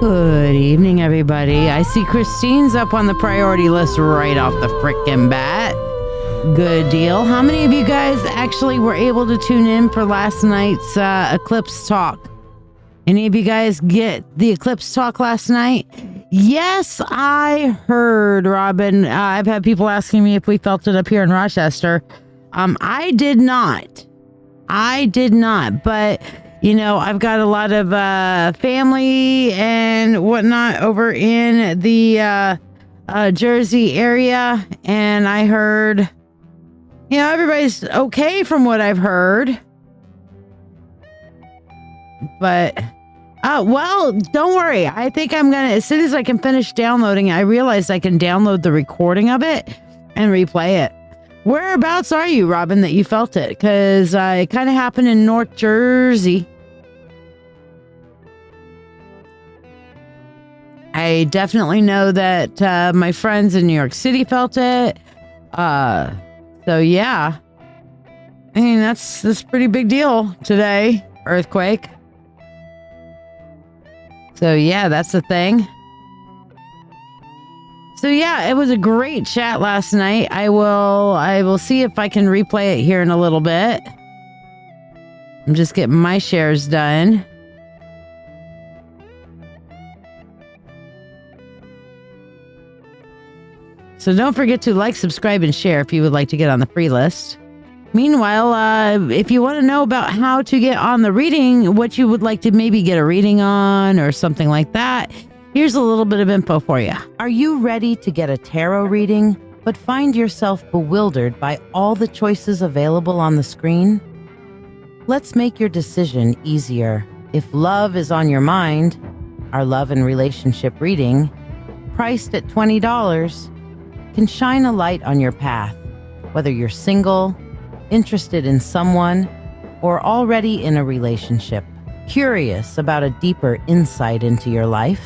Good evening, everybody. I see Christine's up on the priority list right off the frickin' bat. Good deal. How many of you guys actually were able to tune in for last night's Eclipse talk? Any of you guys get the Eclipse talk last night? Yes, I heard, Robin. I've had people asking me if we felt it up here in Rochester. I did not. But you know, I've got a lot of family and whatnot over in the Jersey area, and I heard, you know, everybody's okay from what I've heard. But, well, don't worry. I think I'm going to, as soon as I can finish downloading it, I realized I can download the recording of it and replay it. Whereabouts are you, Robin, that you felt it? Because it kind of happened in North Jersey. I definitely know that my friends in New York City felt it. So yeah, I mean, that's a pretty big deal today, earthquake. So yeah, that's the thing. So yeah, it was a great chat last night. I will see if I can replay it here in a little bit. I'm just getting my shares done. So don't forget to like, subscribe, and share if you would like to get on the free list. Meanwhile, if you want to know about how to get on the reading, what you would like to maybe get a reading on or something like that, here's a little bit of info for you. Are you ready to get a tarot reading, but find yourself bewildered by all the choices available on the screen? Let's make your decision easier. If love is on your mind, our love and relationship reading, priced at $20, can shine a light on your path, whether you're single, interested in someone, or already in a relationship, curious about a deeper insight into your life.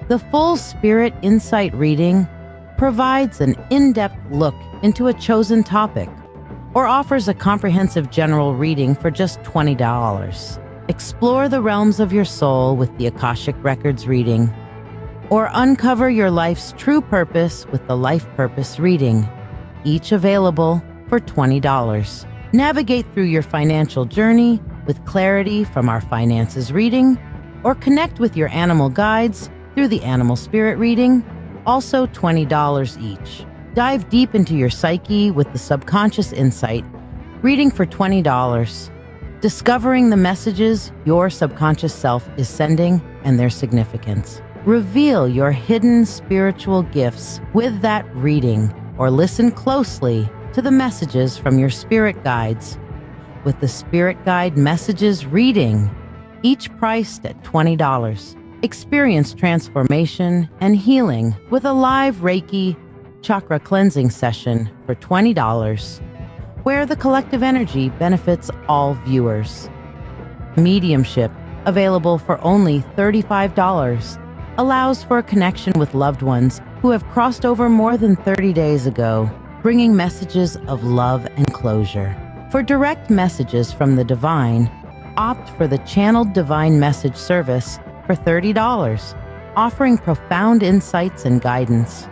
The full Spirit Insight reading provides an in-depth look into a chosen topic or offers a comprehensive general reading for just $20. Explore the realms of your soul with the Akashic Records reading, or uncover your life's true purpose with the Life Purpose reading, each available for $20. Navigate through your financial journey with clarity from our finances reading, or connect with your animal guides through the Animal Spirit reading, also $20 each. Dive deep into your psyche with the Subconscious Insight reading for $20. Discovering the messages your subconscious self is sending and their significance. Reveal your hidden spiritual gifts with that reading, or listen closely to the messages from your spirit guides with the Spirit Guide Messages reading, each priced at $20. Experience transformation and healing with a live Reiki Chakra cleansing session for $20, where the collective energy benefits all viewers. Mediumship, available for only $35, allows for a connection with loved ones who have crossed over more than 30 days ago, bringing messages of love and closure. For direct messages from the divine, opt for the Channeled Divine Message service for $30, offering profound insights and guidance.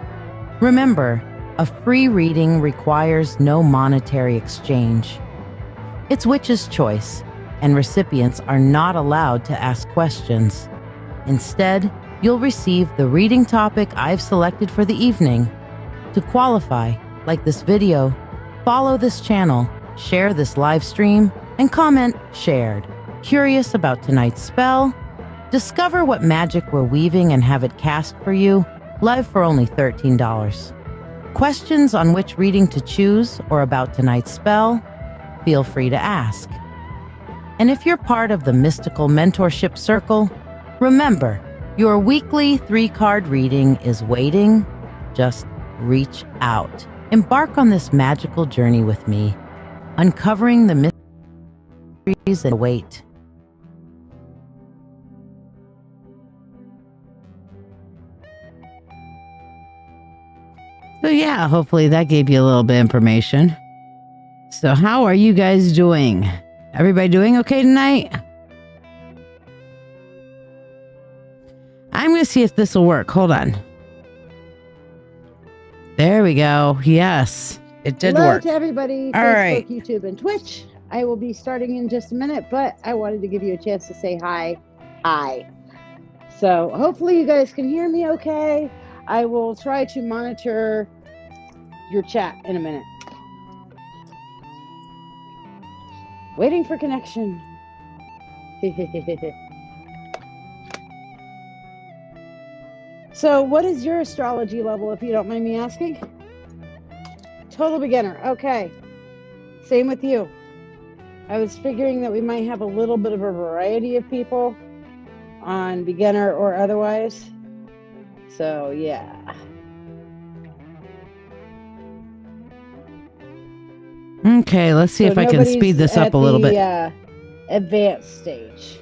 Remember, a free reading requires no monetary exchange. It's witch's choice, and recipients are not allowed to ask questions. Instead, you'll receive the reading topic I've selected for the evening. To qualify, like this video, follow this channel, share this live stream, and comment shared. Curious about tonight's spell? Discover what magic we're weaving and have it cast for you, live for only $13. Questions on which reading to choose or about tonight's spell? Feel free to ask. And if you're part of the Mystical Mentorship Circle, remember, your weekly 3-card reading is waiting. Just reach out. Embark on this magical journey with me, uncovering the mysteries that await. So yeah, hopefully that gave you a little bit of information. So how are you guys doing? Everybody doing okay tonight? I'm going to see if this will work. Hold on. There we go. Yes, it did Hello work. to everybody, All Facebook, right. YouTube, and Twitch. I will be starting in just a minute, but I wanted to give you a chance to say hi. Hi. So hopefully you guys can hear me okay. I will try to monitor your chat in a minute. Waiting for connection. So what is your astrology level, if you don't mind me asking? Total beginner. Okay. Same with you. I was figuring that we might have a little bit of a variety of people on beginner or otherwise. So, yeah. Okay, let's see if I can speed this up a little bit. Advanced stage.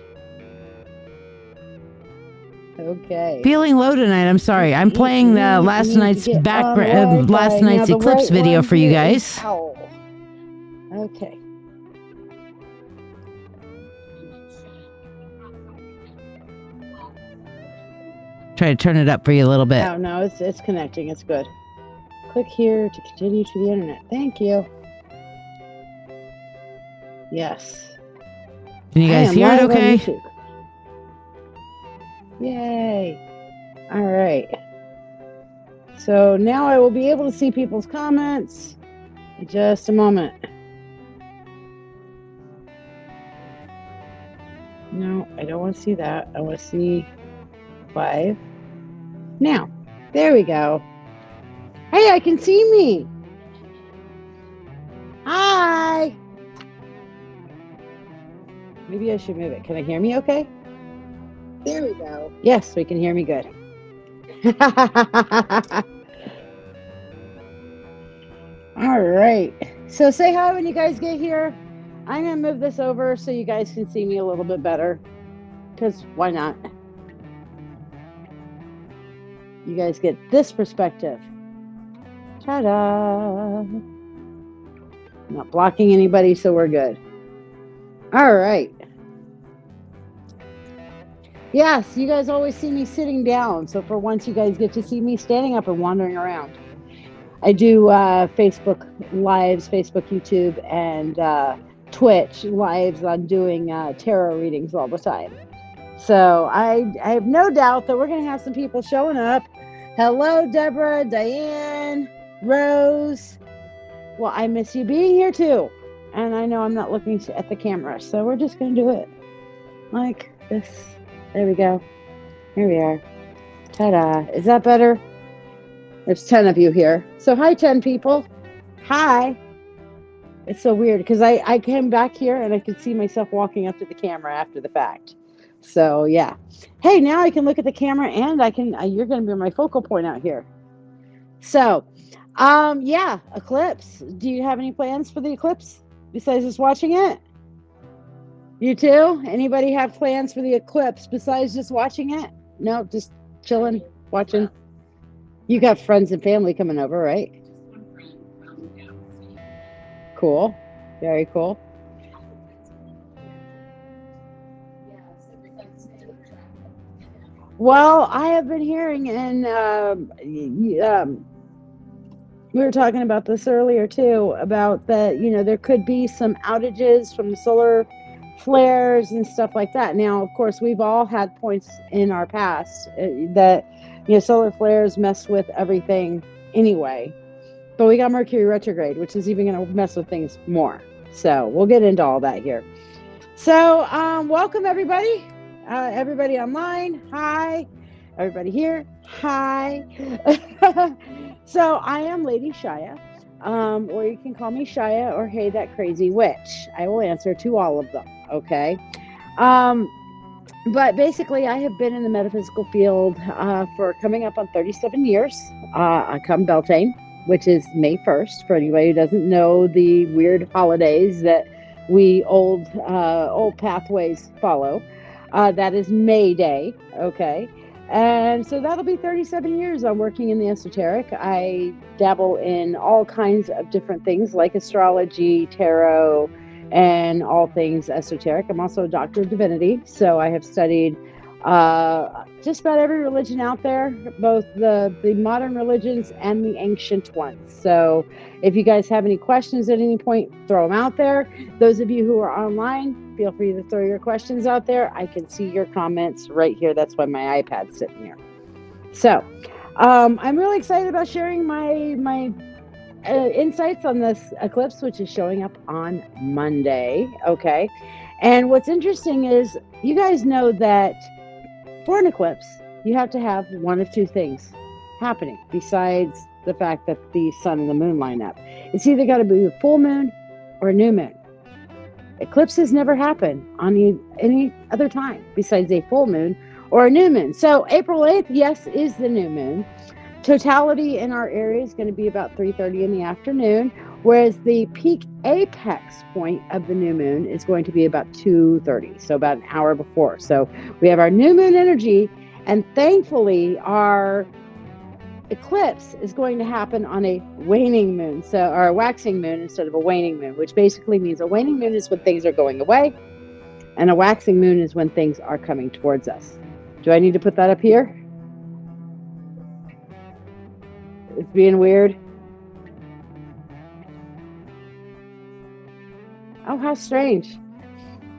Okay. Feeling low tonight. I'm sorry. I'm playing last night's background, last night's Eclipse video for you guys. Okay. Try to turn it up for you a little bit. Oh no, it's connecting. It's good. Click here to continue to the internet. Thank you. Yes. Can you guys hear it okay? Yay. All right. So now I will be able to see people's comments in just a moment. No, I don't want to see that. I want to see live. Now, there we go. Hey, I can see me. Hi. Maybe I should move it. Can I hear me okay? There we go. Yes, we can hear me good. All right. So say hi when you guys get here. I'm going to move this over so you guys can see me a little bit better. Because why not? You guys get this perspective. Ta-da! Not blocking anybody, so we're good. All right. Yes, you guys always see me sitting down. So for once, you guys get to see me standing up and wandering around. I do Facebook lives, Facebook, YouTube, and Twitch lives on doing tarot readings all the time. So I have no doubt that we're going to have some people showing up. Hello, Deborah, Diane, Rose. Well, I miss you being here too. And I know I'm not looking at the camera, so we're just going to do it like this. There we go. Here we are. Ta-da. Is that better? There's 10 of you here. So hi, 10 people. Hi. It's so weird because I came back here and I could see myself walking up to the camera after the fact. So yeah. Hey, now I can look at the camera and I can, you're going to be my focal point out here. So, yeah, Eclipse. Do you have any plans for the eclipse besides just watching it? You too? Anybody have plans for the eclipse besides just watching it? No, just chilling, watching. You got friends and family coming over, right? Cool. Very cool. Well, I have been hearing, and we were talking about this earlier too, about that, there could be some outages from the solar flares and stuff like that. Now, of course, we've all had points in our past that, solar flares mess with everything anyway. But we got Mercury retrograde, which is even going to mess with things more. So we'll get into all that here. So welcome, everybody. Everybody online, hi. Everybody here, hi. So I am LadyShiya, or you can call me Shia or Hey That Crazy Witch. I will answer to all of them, okay? But basically, I have been in the metaphysical field for coming up on 37 years. I come Beltane, which is May 1st, for anybody who doesn't know the weird holidays that we old pathways follow. That is May Day, okay? And so that'll be 37 years I'm working in the esoteric. I dabble in all kinds of different things like astrology, tarot, and all things esoteric. I'm also a doctor of divinity, so I have studied Just about every religion out there, both the modern religions and the ancient ones. So if you guys have any questions at any point, throw them out there. Those of you who are online, feel free to throw your questions out there. I can see your comments right here. That's why my iPad's sitting here. So I'm really excited about sharing my insights on this eclipse, which is showing up on Monday. Okay. And what's interesting is you guys know that for an eclipse, you have to have one of two things happening besides the fact that the sun and the moon line up. It's either got to be a full moon or a new moon. Eclipses never happen on any other time besides a full moon or a new moon. So April 8th, yes, is the new moon. Totality in our area is going to be about 3:30 in the afternoon, whereas the peak apex point of the new moon is going to be about 2:30, so about an hour before. So we have our new moon energy, and thankfully our eclipse is going to happen on a waning moon, or a waxing moon instead of a waning moon, which basically means a waning moon is when things are going away, and a waxing moon is when things are coming towards us. Do I need to put that up here? It's being weird. Oh, how strange.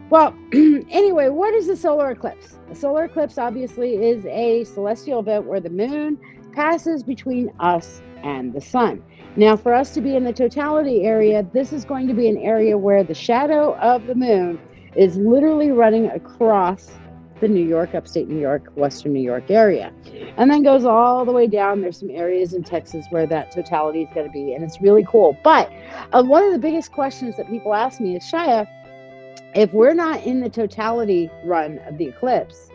Well, anyway, what is a solar eclipse? A solar eclipse obviously is a celestial event where the moon passes between us and the sun. Now, for us to be in the totality area, this is going to be an area where the shadow of the moon is literally running across the New York, upstate New York, Western New York area, and then goes all the way down. There's some areas in Texas where that totality is going to be, and it's really cool. But one of the biggest questions that people ask me is, Shia, if we're not in the totality run of the eclipse,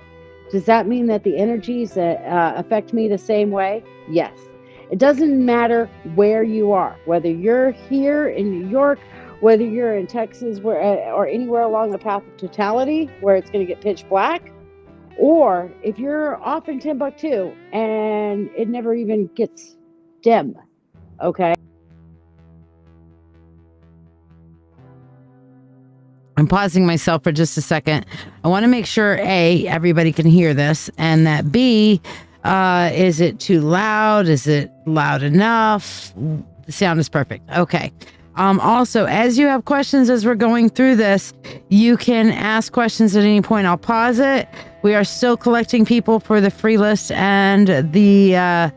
does that mean that the energies affect me the same way? Yes. It doesn't matter where you are, whether you're here in New York, whether you're in Texas or anywhere along the path of totality where it's going to get pitch black, or if you're off in Timbuktu and it never even gets dim, okay? I'm pausing myself for just a second. I want to make sure, A, everybody can hear this, and that B, is it too loud? Is it loud enough? The sound is perfect. Okay. Also, as you have questions as we're going through this, you can ask questions at any point. I'll pause it. We are still collecting people for the free list and the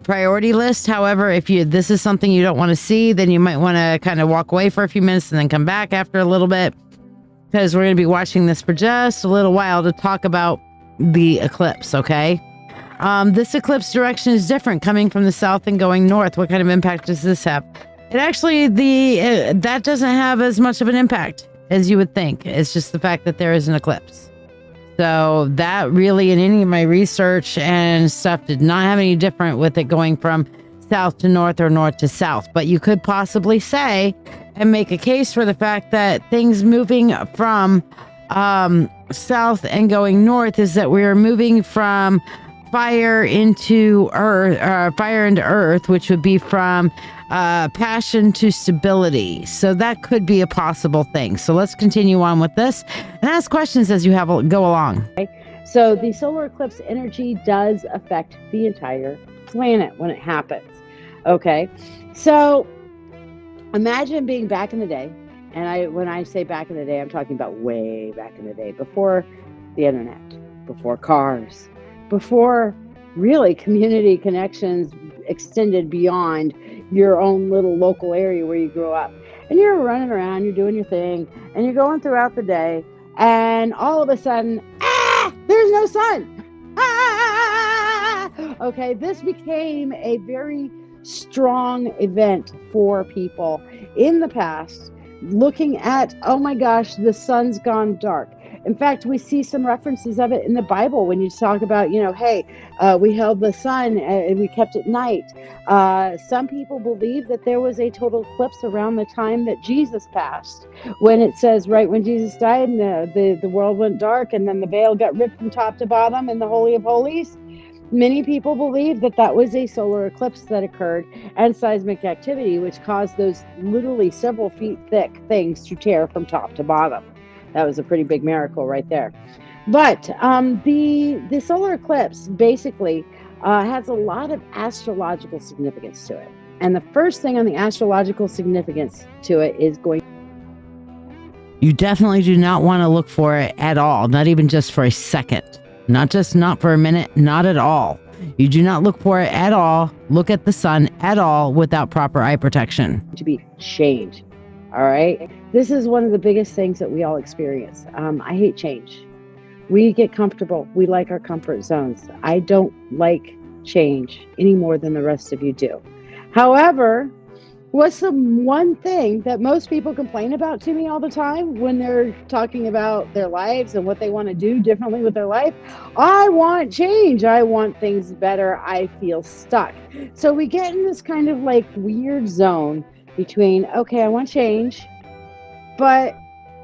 priority list. However, if this is something you don't want to see, then you might want to kind of walk away for a few minutes and then come back after a little bit, because we're going to be watching this for just a little while to talk about the eclipse, okay? This eclipse direction is different coming from the south and going north. What kind of impact does this have? It actually, that doesn't have as much of an impact as you would think. It's just the fact that there is an eclipse. So that really, in any of my research and stuff, did not have any different with it going from south to north or north to south. But you could possibly say and make a case for the fact that things moving from south and going north is that we are moving from fire into earth, which would be from passion to stability. So that could be a possible thing. So let's continue on with this and ask questions as you go along. Okay. So the solar eclipse energy does affect the entire planet when it happens. Okay. So imagine being back in the day. And when I say back in the day, I'm talking about way back in the day, before the internet, before cars, before really community connections extended beyond your own little local area where you grew up. And you're running around, you're doing your thing, and you're going throughout the day, and all of a sudden, there's no sun. Okay, this became a very strong event for people in the past, looking at, oh my gosh, the sun's gone dark. In fact, we see some references of it in the Bible when you talk about, hey, we held the sun and we kept it night. Some people believe that there was a total eclipse around the time that Jesus passed, when it says right when Jesus died and the world went dark and then the veil got ripped from top to bottom in the Holy of Holies. Many people believe that that was a solar eclipse that occurred and seismic activity, which caused those literally several feet thick things to tear from top to bottom. That was a pretty big miracle right there. But the solar eclipse basically has a lot of astrological significance to it. And the first thing on the astrological significance to it is going. You definitely do not want to look for it at all, not even just for a second. Not for a minute, not at all. You do not look for it at all, look at the sun at all without proper eye protection. To be change. All right. This is one of the biggest things that we all experience. I hate change. We get comfortable. We like our comfort zones. I don't like change any more than the rest of you do. However, what's the one thing that most people complain about to me all the time when they're talking about their lives and what they want to do differently with their life? I want change. I want things better. I feel stuck. So we get in this kind of like weird zone between, okay, I want change, but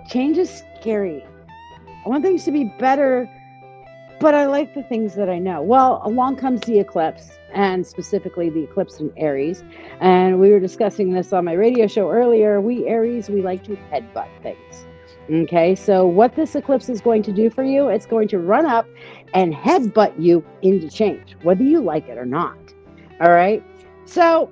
change is scary. I want things to be better, but I like the things that I know. Well, along comes the eclipse, and specifically the eclipse in Aries. And we were discussing this on my radio show earlier. We Aries, we like to headbutt things. Okay, so what this eclipse is going to do for you, it's going to run up and headbutt you into change, whether you like it or not. All right, so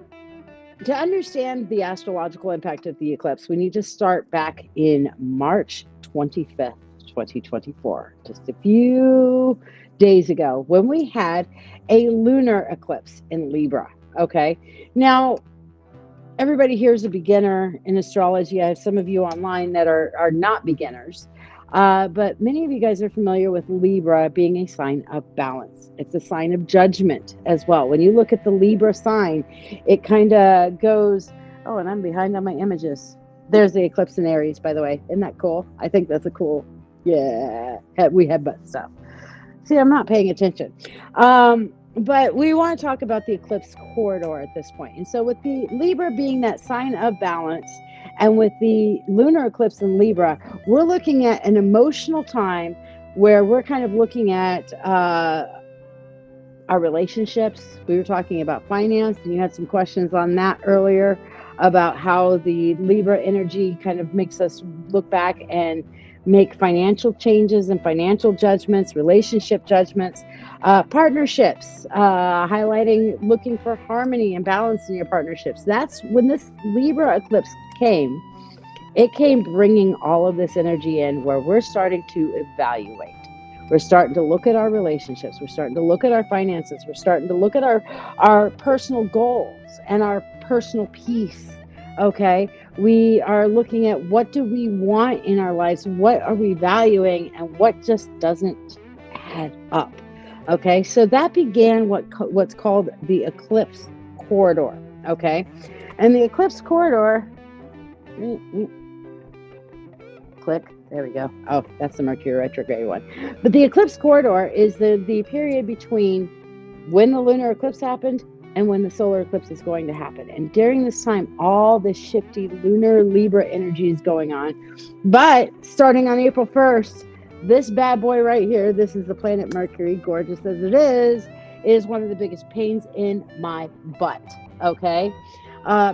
to understand the astrological impact of the eclipse, we need to start back in March 25th. 2024, just a few days ago, when we had a lunar eclipse in Libra. Okay, now everybody here is a beginner in astrology. I have some of you online that are not beginners, but many of you guys are familiar with Libra being a sign of balance. It's a sign of judgment as well. When you look at the Libra sign, it kind of goes, oh, and I'm behind on my images. There's the eclipse in Aries, by the way. Isn't that cool? I think that's a cool. Yeah, we headbutt stuff. See, I'm not paying attention. But we want to talk about the eclipse corridor at this point. And so with the Libra being that sign of balance, and with the lunar eclipse in Libra, we're looking at an emotional time where we're kind of looking at our relationships. We were talking about finance, and you had some questions on that earlier about how the Libra energy kind of makes us look back and make financial changes and financial judgments, relationship judgments, partnerships, highlighting looking for harmony and balance in your partnerships. That's when this Libra eclipse came. It came bringing all of this energy in, where we're starting to evaluate. We're starting to look at our relationships. We're starting to look at our finances. We're starting to look at our personal goals and our personal peace. Okay, we are looking at what do we want in our lives, what are we valuing, and what just doesn't add up. Okay, so that began what's called the eclipse corridor. Okay, and the eclipse corridor, click, there we go. Oh, that's the Mercury retrograde one. But the eclipse corridor is the period between when the lunar eclipse happened and when the solar eclipse is going to happen. And during this time, all this shifty lunar Libra energy is going on. But starting on April 1st, this bad boy right here, this is the planet Mercury, gorgeous as it is one of the biggest pains in my butt, okay?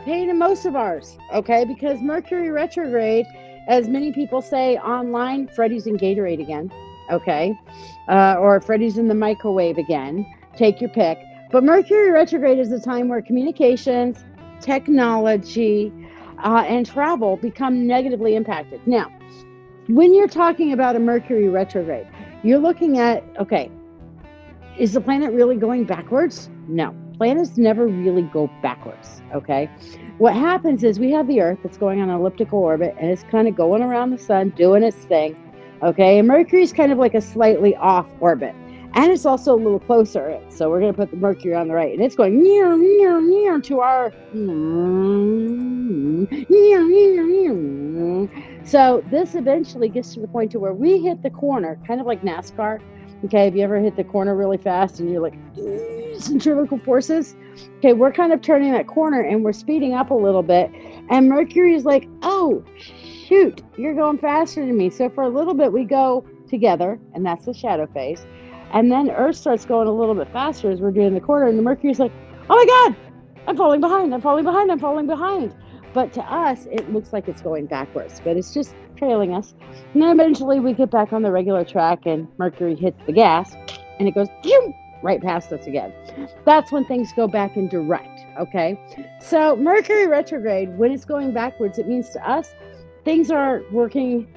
Pain in most of ours, okay? Because Mercury retrograde, as many people say online, Freddy's in Gatorade again, okay? Or Freddy's in the microwave again. Take your pick. But Mercury retrograde is a time where communications, technology, and travel become negatively impacted. Now, when you're talking about a Mercury retrograde, you're looking at, okay, is the planet really going backwards? No, planets never really go backwards, okay? What happens is we have the Earth that's going on an elliptical orbit, and it's kind of going around the sun, doing its thing, okay? And Mercury's kind of like a slightly off orbit. And it's also a little closer. So we're going to put the Mercury on the right. And it's going near to our... So this eventually gets to the point to where we hit the corner, kind of like NASCAR. Okay, have you ever hit the corner really fast and you're like, centrifugal forces? Okay, we're kind of turning that corner and we're speeding up a little bit. And Mercury is like, oh, shoot, you're going faster than me. So for a little bit, we go together, and that's the shadow phase. And then Earth starts going a little bit faster as we're doing the corner, and the Mercury's like, oh my God, I'm falling behind. But to us, it looks like it's going backwards, but it's just trailing us. And then eventually we get back on the regular track and Mercury hits the gas and it goes right past us again. That's when things go back in direct, okay? So Mercury retrograde, when it's going backwards, it means to us things are working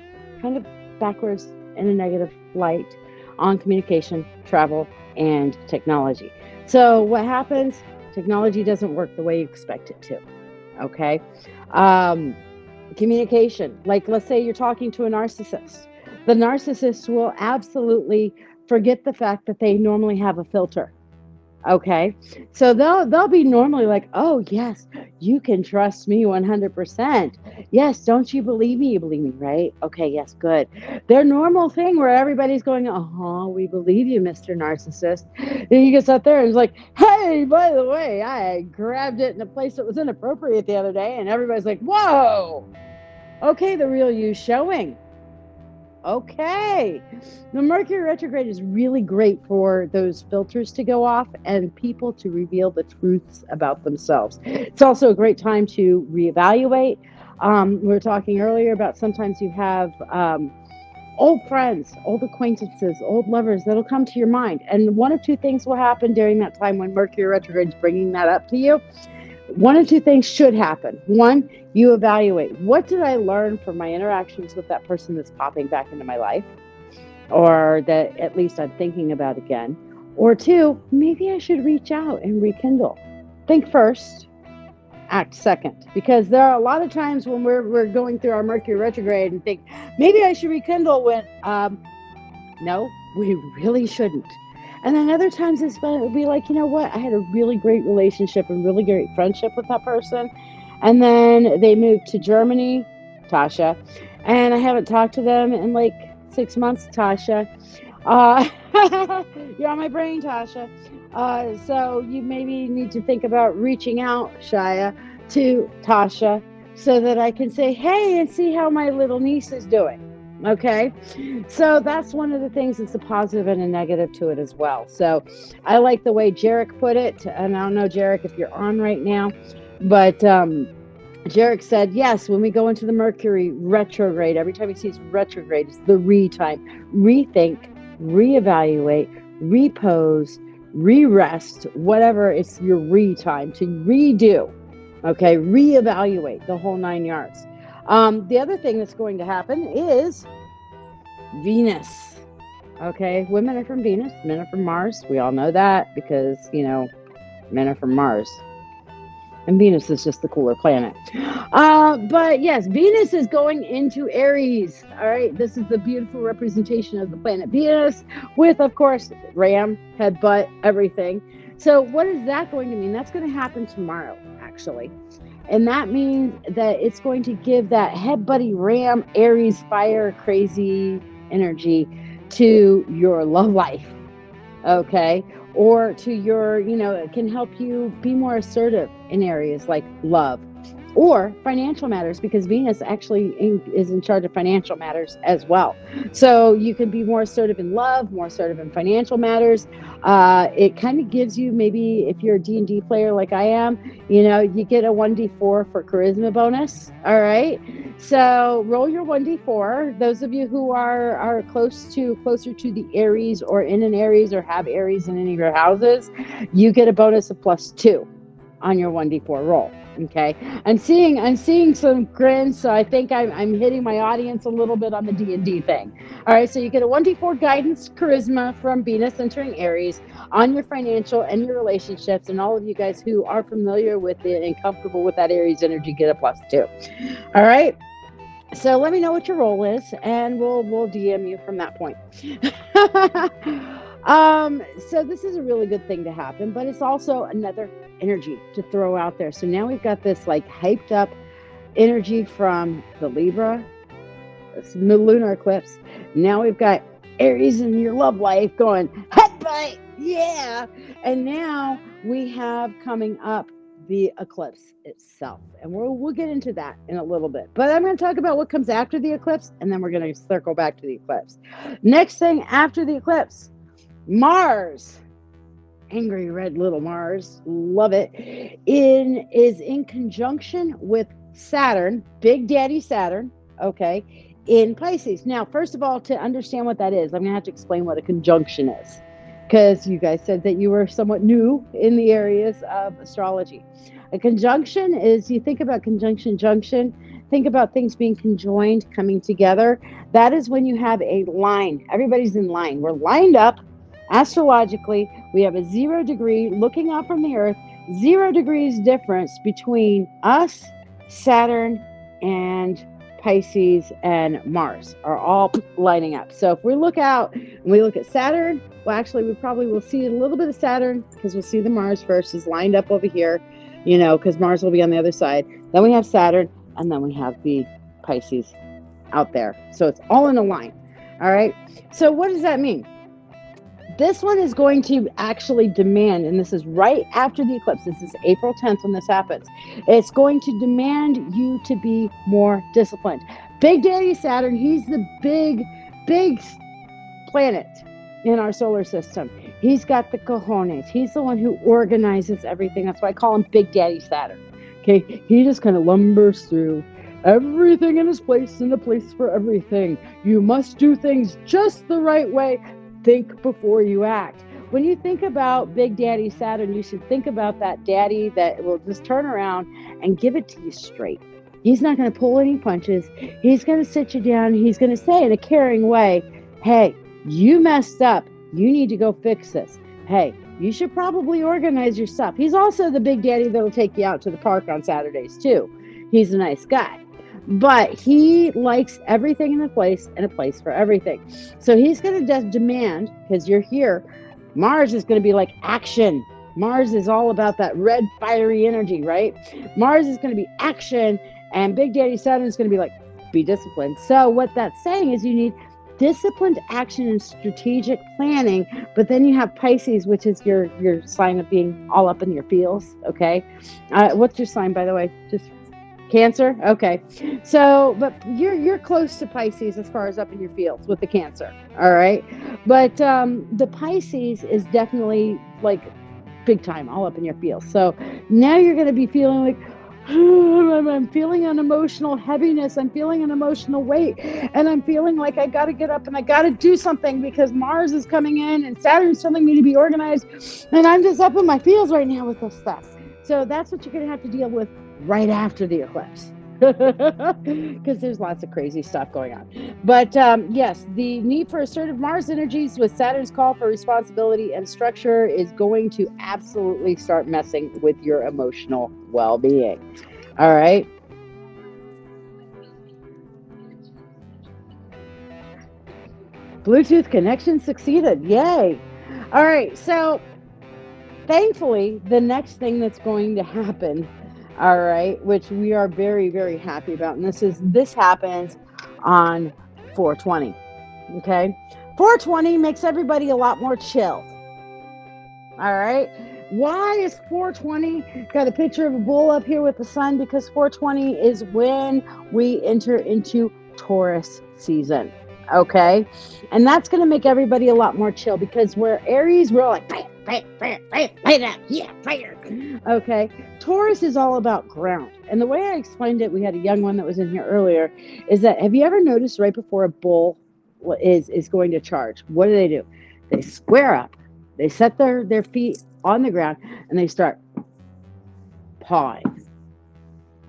kind of backwards in a negative light on communication, travel, and technology. So what happens? Technology doesn't work the way you expect it to, okay? Communication, like let's say you're talking to a narcissist. The narcissist will absolutely forget the fact that they normally have a filter. Okay. So they'll be normally like, "Oh, yes, you can trust me 100%. Yes, don't you believe me? You believe me, right? Okay, yes, good." Their normal thing where everybody's going, "Uh-huh, we believe you, Mr. Narcissist." Then he gets up there and is like, "Hey, by the way, I grabbed it in a place that was inappropriate the other day." And everybody's like, "Whoa. Okay, the real you showing." Okay. The Mercury retrograde is really great for those filters to go off and people to reveal the truths about themselves. It's also a great time to reevaluate. We were talking earlier about sometimes you have old friends, old acquaintances, old lovers that'll come to your mind. And one of two things will happen during that time when Mercury retrograde is bringing that up to you. One of two things should happen. One, you evaluate, what did I learn from my interactions with that person that's popping back into my life, or that at least I'm thinking about again. Or two, maybe I should reach out and rekindle. Think first, act second. Because there are a lot of times when we're going through our Mercury retrograde and think, maybe I should rekindle when, no, we really shouldn't. And then other times it'll be like, you know what? I had a really great relationship and really great friendship with that person. And then they moved to Germany, Tasha. And I haven't talked to them in like 6 months, Tasha. Uh, you're on my brain, Tasha. So you maybe need to think about reaching out, Shia, to Tasha so that I can say, hey, and see how my little niece is doing. Okay. So that's one of the things that's a positive and a negative to it as well. So I like the way Jarek put it. And I don't know, Jarek, if you're on right now, but Jarek said, yes, when we go into the Mercury retrograde, every time he sees retrograde, it's the time. Rethink, reevaluate, repose, re-rest, whatever. It's your time to redo. Okay. Reevaluate the whole 9 yards. The other thing that's going to happen is Venus. Okay, women are from Venus, men are from Mars. We all know that because, men are from Mars. And Venus is just the cooler planet. But yes, Venus is going into Aries. All right, this is the beautiful representation of the planet Venus with, of course, ram, head, butt, everything. So what is that going to mean? That's going to happen tomorrow, actually. And that means that it's going to give that head buddy ram, Aries, fire, crazy energy to your love life. Okay. Or to your, it can help you be more assertive in areas like love or financial matters, because Venus actually is in charge of financial matters as well. So you can be more assertive in love, more assertive in financial matters. It kind of gives you, maybe if you're a D&D player like I am, you get a 1d4 for charisma bonus. All right. So roll your 1d4. Those of you who are closer to the Aries or in an Aries or have Aries in any of your houses, you get a bonus of +2 on your 1d4 roll. Okay. I'm seeing some grins, so I think I'm hitting my audience a little bit on the D&D thing. All right, so you get a 1d4 guidance charisma from Venus entering Aries on your financial and your relationships, and all of you guys who are familiar with it and comfortable with that Aries energy get a +2. All right. So let me know what your role is, and we'll DM you from that point. So this is a really good thing to happen, but it's also another energy to throw out there. So now we've got this like hyped up energy from the Libra, the lunar eclipse. Now we've got Aries in your love life going, headbutt, yeah. And now we have coming up the eclipse itself. And we'll get into that in a little bit. But I'm going to talk about what comes after the eclipse, and then we're going to circle back to the eclipse. Next thing after the eclipse, Mars, angry red little Mars, love it, is in conjunction with Saturn, Big Daddy Saturn, okay, in Pisces. Now, first of all, to understand what that is, I'm going to have to explain what a conjunction is, because you guys said that you were somewhat new in the areas of astrology. A conjunction is, you think about conjunction, junction, think about things being conjoined, coming together. That is when you have a line. Everybody's in line. We're lined up astrologically. We have a 0 degree looking up from the earth, 0 degrees difference between us, Saturn, and Pisces and Mars are all lining up. So if we look out and we look at Saturn, well, actually, we probably will see a little bit of Saturn, because we'll see the Mars first is lined up over here, because Mars will be on the other side. Then we have Saturn, and then we have the Pisces out there. So it's all in a line. All right. So what does that mean? This one is going to actually demand, and this is right after the eclipse. This is April 10th when this happens. It's going to demand you to be more disciplined. Big Daddy Saturn, he's the big planet in our solar system. He's got the cojones. He's the one who organizes everything. That's why I call him Big Daddy Saturn. Okay, he just kind of lumbers through everything in his place, and a place for everything. You must do things just the right way. Think before you act. When you think about Big Daddy Saturn, you should think about that daddy that will just turn around and give it to you straight. He's not going to pull any punches. He's going to sit you down. He's going to say in a caring way, hey, you messed up. You need to go fix this. Hey, you should probably organize your stuff. He's also the big daddy that'll take you out to the park on Saturdays too. He's a nice guy. But he likes everything in a place, and a place for everything. So he's going to demand, because you're here, Mars is going to be like action. Mars is all about that red fiery energy, right? Mars is going to be action, and Big Daddy Saturn is going to be like, be disciplined. So what that's saying is you need disciplined action and strategic planning. But then you have Pisces, which is your sign of being all up in your feels. Okay. What's your sign, by the way? Just Cancer? Okay. So, but you're close to Pisces as far as up in your fields with the Cancer. All right. But the Pisces is definitely like big time, all up in your fields. So now you're going to be feeling like, I'm feeling an emotional heaviness. I'm feeling an emotional weight. And I'm feeling like I got to get up and I got to do something, because Mars is coming in and Saturn's telling me to be organized. And I'm just up in my feels right now with this stuff. So that's what you're going to have to deal with right after the eclipse, because there's lots of crazy stuff going on. But yes, the need for assertive Mars energies with Saturn's call for responsibility and structure is going to absolutely start messing with your emotional well-being. All right. Bluetooth connection succeeded. Yay. All right. So thankfully, the next thing that's going to happen, all right, which we are very, very happy about, and this happens on 420. Okay, 420 makes everybody a lot more chill. All right, why is 420 got a picture of a bull up here with the sun? Because 420 is when we enter into Taurus season. Okay, and that's going to make everybody a lot more chill, because we're Aries, we're like fire. Okay, Taurus is all about ground. And the way I explained it, we had a young one that was in here earlier, is that, have you ever noticed right before a bull is going to charge, what do? They square up, they set their feet on the ground, and they start pawing.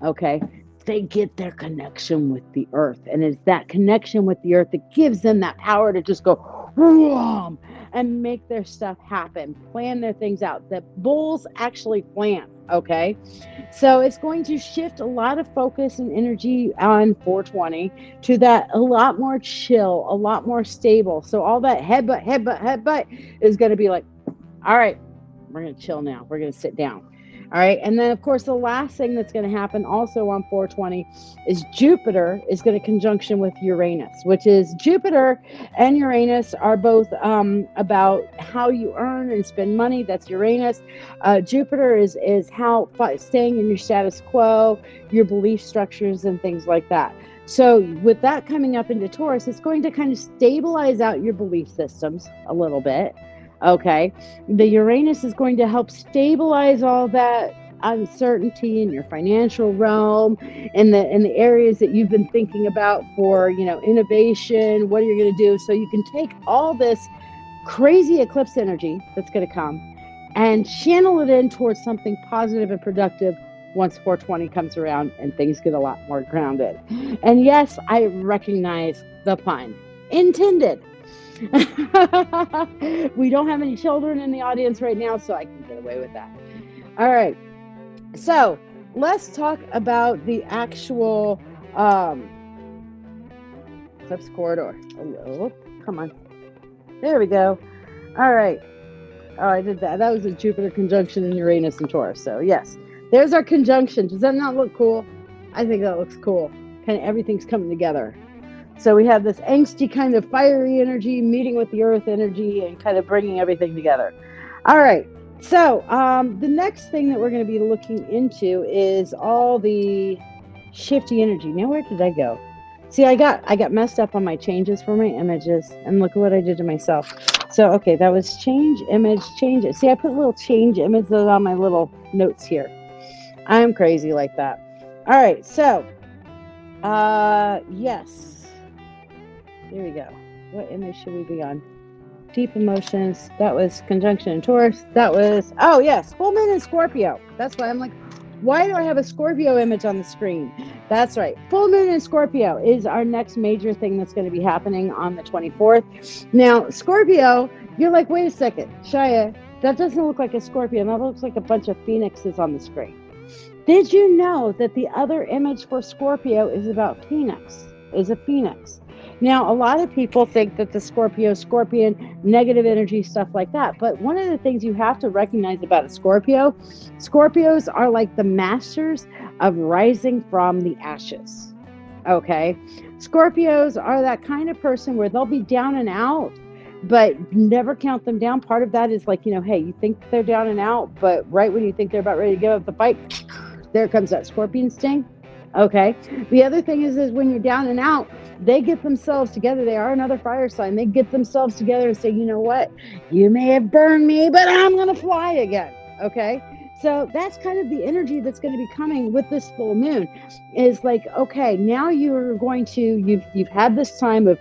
Okay, they get their connection with the earth, and it's that connection with the earth that gives them that power to just go whoom, and make their stuff happen, plan their things out. The bulls actually plan. Okay, so it's going to shift a lot of focus and energy on 420 to that a lot more chill, a lot more stable. So all that headbutt is going to be like, all right, we're going to chill now, we're going to sit down. All right. And then, of course, the last thing that's going to happen also on 420 is Jupiter is going to conjunction with Uranus, which is Jupiter and Uranus are both about how you earn and spend money. That's Uranus. Jupiter is how staying in your status quo, your belief structures and things like that. So with that coming up into Taurus, it's going to kind of stabilize out your belief systems a little bit. Okay, the Uranus is going to help stabilize all that uncertainty in your financial realm, in the areas that you've been thinking about for, innovation, what are you going to do? So you can take all this crazy eclipse energy that's going to come and channel it in towards something positive and productive once 420 comes around and things get a lot more grounded. And yes, I recognize the pun intended. We don't have any children in the audience right now, so I can get away with that. All right. So let's talk about the actual eclipse corridor. Oh, come on. There we go. All right. Oh, I did that. That was a Jupiter conjunction in Uranus and Taurus. So yes, there's our conjunction. Does that not look cool? I think that looks cool. Kind of everything's coming together. So we have this angsty kind of fiery energy meeting with the earth energy and kind of bringing everything together. All right. So the next thing that we're going to be looking into is all the shifty energy. Now, where did I go? See, I got messed up on my changes for my images, and look at what I did to myself. So, okay, that was change image, change it. See, I put little change images on my little notes here. I'm crazy like that. All right, so, yes. Here we go. What image should we be on? Deep emotions. That was conjunction in Taurus. That was, oh yes, full moon in Scorpio. That's why I'm like, why do I have a Scorpio image on the screen? That's right. Full moon in Scorpio is our next major thing that's going to be happening on the 24th. Now, Scorpio, you're like, wait a second, Shia, that doesn't look like a Scorpion. That looks like a bunch of phoenixes on the screen. Did you know that the other image for Scorpio is about Phoenix, is a Phoenix? Now, a lot of people think that the Scorpion, negative energy, stuff like that. But one of the things you have to recognize about a Scorpio, Scorpios are like the masters of rising from the ashes. Okay? Scorpios are that kind of person where they'll be down and out, but never count them down. Part of that is like, hey, you think they're down and out, but right when you think they're about ready to give up the fight, there comes that scorpion sting. Okay. The other thing is when you're down and out, they get themselves together. They are another fire sign. They get themselves together and say, you know what? You may have burned me, but I'm going to fly again. Okay. So that's kind of the energy that's going to be coming with this full moon is like, okay, now you're going to, you've had this time of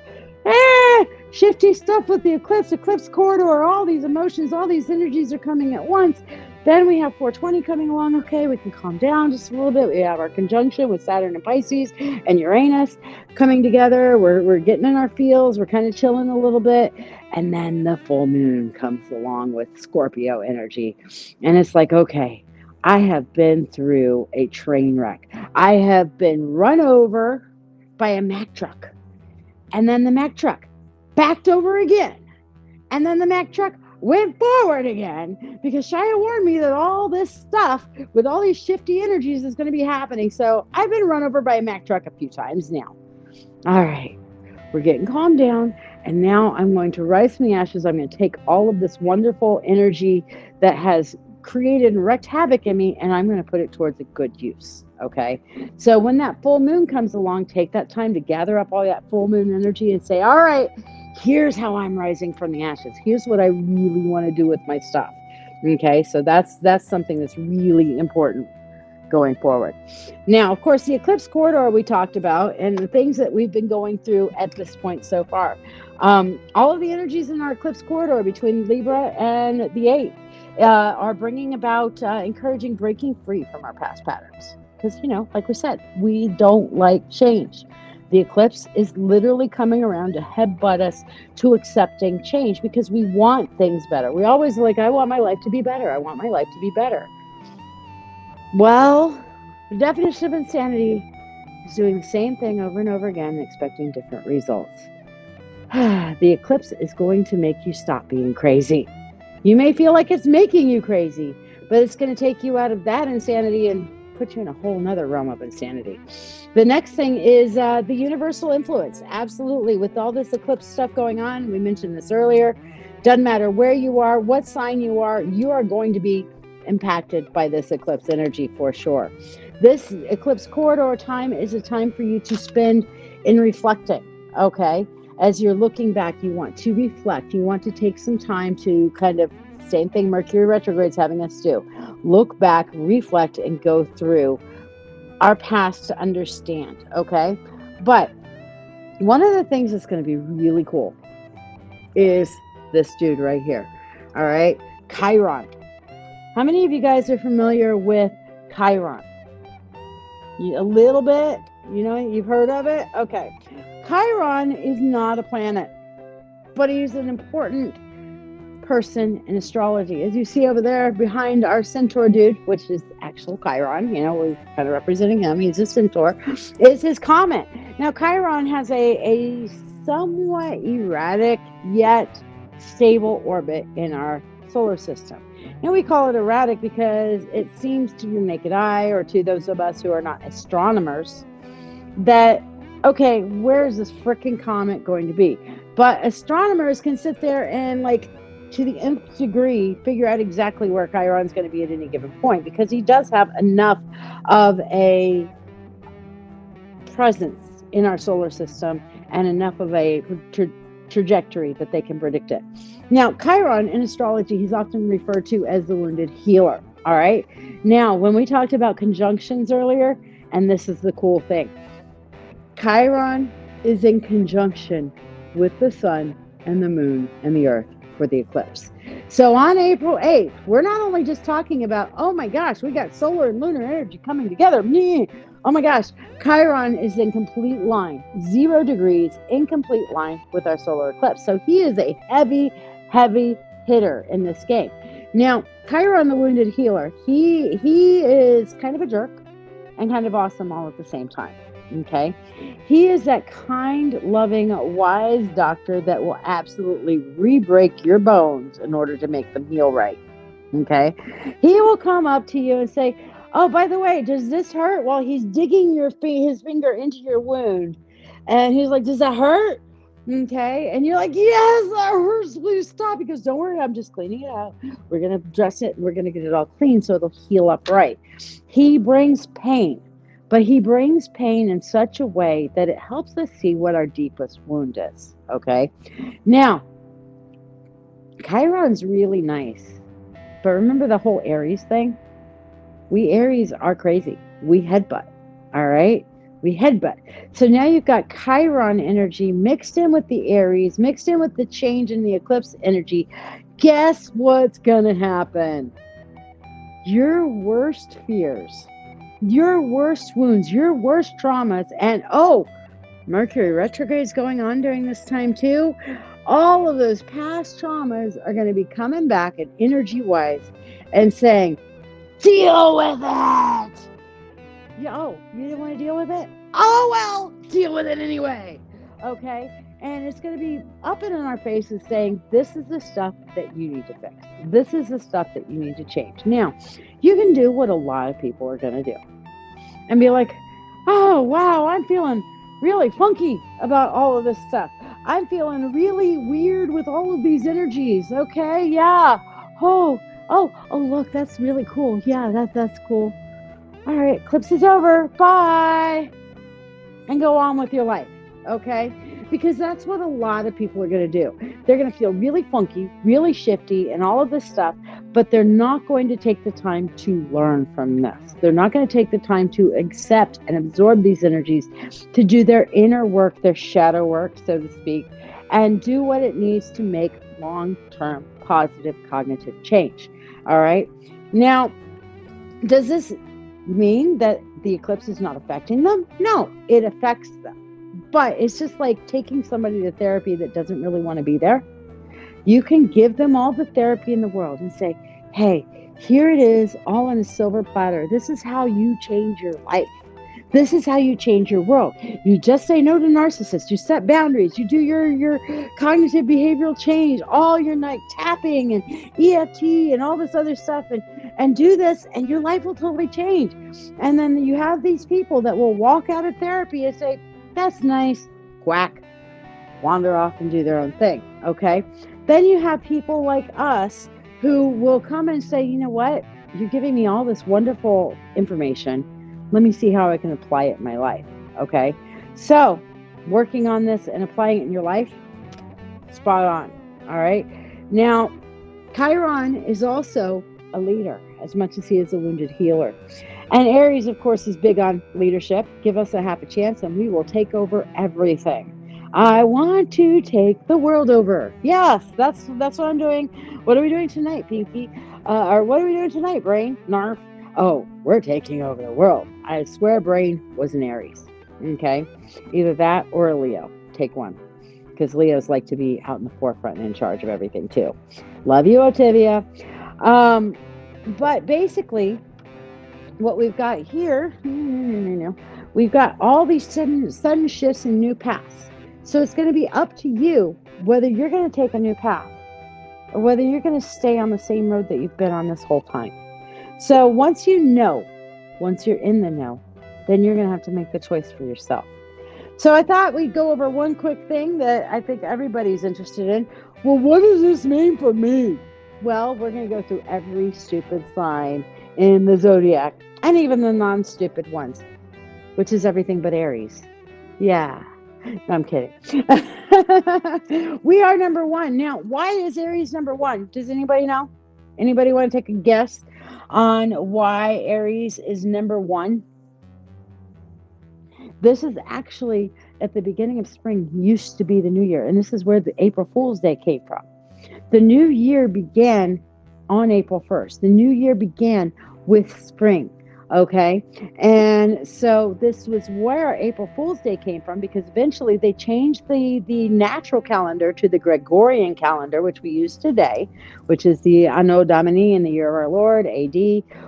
shifty stuff with the eclipse corridor, all these emotions, all these energies are coming at once. Then we have 420 coming along. Okay, we can calm down just a little bit. We have our conjunction with Saturn and Pisces and Uranus coming together. We're getting in our feels. We're kind of chilling a little bit. And then the full moon comes along with Scorpio energy. And it's like, okay, I have been through a train wreck. I have been run over by a Mack truck. And then the Mack truck backed over again. And then the Mack truck went forward again because Shia warned me that all this stuff with all these shifty energies is going to be happening. So I've been run over by a Mack truck a few times now. All right, we're getting calmed down. And now I'm going to rise from the ashes. I'm going to take all of this wonderful energy that has created and wreaked havoc in me, and I'm going to put it towards a good use. Okay. So when that full moon comes along, take that time to gather up all that full moon energy and say, all right, here's how I'm rising from the ashes. Here's what I really want to do with my stuff. Okay. So that's something that's really important going forward. Now, of course, the eclipse corridor we talked about and the things that we've been going through at this point so far. All of the energies in our eclipse corridor between Libra and the 8th are bringing about encouraging breaking free from our past patterns. Because, like we said, we don't like change. The eclipse is literally coming around to headbutt us to accepting change because we want things better. We always like, I want my life to be better. I want my life to be better. Well, the definition of insanity is doing the same thing over and over again and expecting different results. The eclipse is going to make you stop being crazy. You may feel like it's making you crazy, but it's going to take you out of that insanity and put you in a whole nother realm of insanity. The next thing is the universal influence. Absolutely. With all this eclipse stuff going on, we mentioned this earlier, doesn't matter where you are, what sign you are going to be impacted by this eclipse energy for sure. This eclipse corridor time is a time for you to spend in reflecting. Okay. As you're looking back, you want to reflect. You want to take some time to kind of Same thing Mercury retrograde's having us do. Look back, reflect, and go through our past to understand, okay? But one of the things that's going to be really cool is this dude right here, all right? Chiron. How many of you guys are familiar with Chiron? A little bit? You know, you've heard of it? Okay. Chiron is not a planet, but he's an important person in astrology. As you see over there behind our centaur dude, which is actual Chiron, you know, we're kind of representing him. He's a centaur, is his comet. Now, Chiron has a somewhat erratic yet stable orbit in our solar system. And we call it erratic because it seems to the naked eye, or to those of us who are not astronomers, that, okay, where's this freaking comet going to be? But astronomers can sit there and, like, to the nth degree, figure out exactly where Chiron's going to be at any given point, because he does have enough of a presence in our solar system and enough of a trajectory that they can predict it. Now, Chiron in astrology, he's often referred to as the wounded healer. All right. Now, when we talked about conjunctions earlier, and this is the cool thing, Chiron is in conjunction with the sun and the moon and the earth for the eclipse. So on April 8th, we're not only just talking about, oh my gosh, we got solar and lunar energy coming together. Oh my gosh, Chiron is in complete line, 0 degrees, in complete line with our solar eclipse. So he is a heavy, heavy hitter in this game. Now, Chiron, the wounded healer, he is kind of a jerk and kind of awesome all at the same time. Okay, he is that kind, loving, wise doctor that will absolutely re-break your bones in order to make them heal right. Okay, he will come up to you and say, oh, by the way, does this hurt? While he's digging his finger into your wound, and he's like, does that hurt? Okay, and you're like, yes, that hurts, please stop. He goes, don't worry, I'm just cleaning it out. We're gonna dress it, we're gonna get it all clean so it'll heal up right. He brings pain, but he brings pain in such a way that it helps us see what our deepest wound is. Okay, now Chiron's really nice, but remember the whole Aries thing? We Aries are crazy. We headbutt. All right, we headbutt. So now you've got Chiron energy mixed in with the Aries, mixed in with the change in the eclipse energy. Guess what's gonna happen? Your worst fears, your worst wounds, your worst traumas, and Mercury retrograde is going on during this time too. All of those past traumas are going to be coming back and energy-wise and saying, deal with it. You didn't want to deal with it? Oh, well, deal with it anyway. Okay? And it's going to be up and in our faces saying, this is the stuff that you need to fix. This is the stuff that you need to change. Now, you can do what a lot of people are going to do and be like, oh, wow, I'm feeling really funky about all of this stuff. I'm feeling really weird with all of these energies. Okay, yeah. Oh, look, that's really cool. Yeah, that's cool. All right, eclipse is over. Bye. And go on with your life. Okay? Because that's what a lot of people are going to do. They're going to feel really funky, really shifty, and all of this stuff, but they're not going to take the time to learn from this. They're not going to take the time to accept and absorb these energies, to do their inner work, their shadow work, so to speak, and do what it needs to make long-term positive cognitive change. All right? Now, does this mean that the eclipse is not affecting them? No, it affects them. But it's just like taking somebody to therapy that doesn't really want to be there. You can give them all the therapy in the world and say, hey, here it is, all on a silver platter. This is how you change your life. This is how you change your world. You just say no to narcissists. You set boundaries. You do your cognitive behavioral change, all your night tapping and EFT and all this other stuff, and do this, and your life will totally change. And then you have these people that will walk out of therapy and say, that's nice, quack, wander off and do their own thing, okay? Then you have people like us who will come and say, you know what? You're giving me all this wonderful information. Let me see how I can apply it in my life, okay? So, working on this and applying it in your life, spot on, all right? Now, Chiron is also a leader as much as he is a wounded healer. And Aries, of course, is big on leadership. Give us a half a chance and we will take over everything. I want to take the world over. Yes, that's what I'm doing. What are we doing tonight, Pinky? Or what are we doing tonight, Brain? Narf. Oh, we're taking over the world. I swear Brain was an Aries. Okay? Either that or a Leo. Take one. Because Leos like to be out in the forefront and in charge of everything, too. Love you, Otivia. But basically, what we've got here, we've got all these sudden shifts and new paths. So it's going to be up to you whether you're going to take a new path or whether you're going to stay on the same road that you've been on this whole time. So once you're in the know, then you're going to have to make the choice for yourself. So I thought we'd go over one quick thing that I think everybody's interested in. Well, what does this mean for me? Well, we're going to go through every stupid sign in the zodiac and even the non-stupid ones, which is everything but Aries. Yeah. No, I'm kidding. We are number one. Now, why is Aries number one? Does anybody know? Anybody want to take a guess on why Aries is number one? This is actually at the beginning of spring, used to be the new year. And this is where the April Fool's Day came from. The new year began on April 1st. The new year began with spring. Okay. And so this was where April Fool's Day came from, because eventually they changed the natural calendar to the Gregorian calendar, which we use today, which is the Anno Domini in the year of our Lord, AD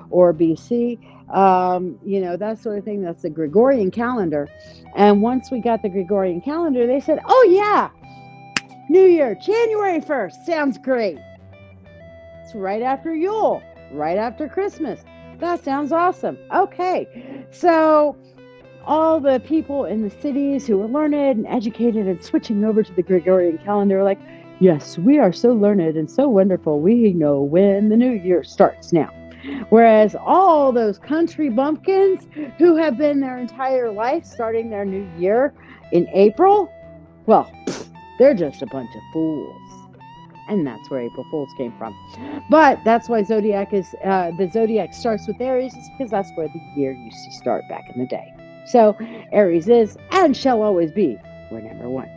or BC. That sort of thing. That's the Gregorian calendar. And once we got the Gregorian calendar, they said, oh yeah, New Year, January 1st. Sounds great. It's right after Yule, right after Christmas. That sounds awesome. Okay. So all the people in the cities who were learned and educated and switching over to the Gregorian calendar were like, yes, we are so learned and so wonderful. We know when the new year starts now. Whereas all those country bumpkins who have been their entire life starting their new year in April, well, they're just a bunch of fools. And that's where April Fools came from. But that's why the zodiac starts with Aries, is because that's where the year used to start back in the day. So Aries is and shall always be, we're number one.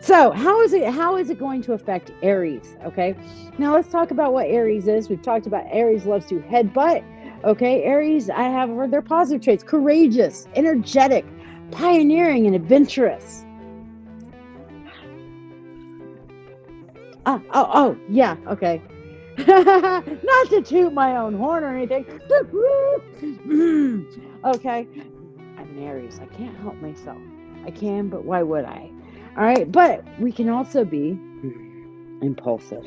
So how is it going to affect Aries? Okay. Now let's talk about what Aries is. We've talked about Aries loves to headbutt. Okay. Aries, I have heard their positive traits: courageous, energetic, pioneering, and adventurous. Yeah, okay. Not to toot my own horn or anything. Okay. I'm an Aries. I can't help myself. I can, but why would I? All right. But we can also be impulsive,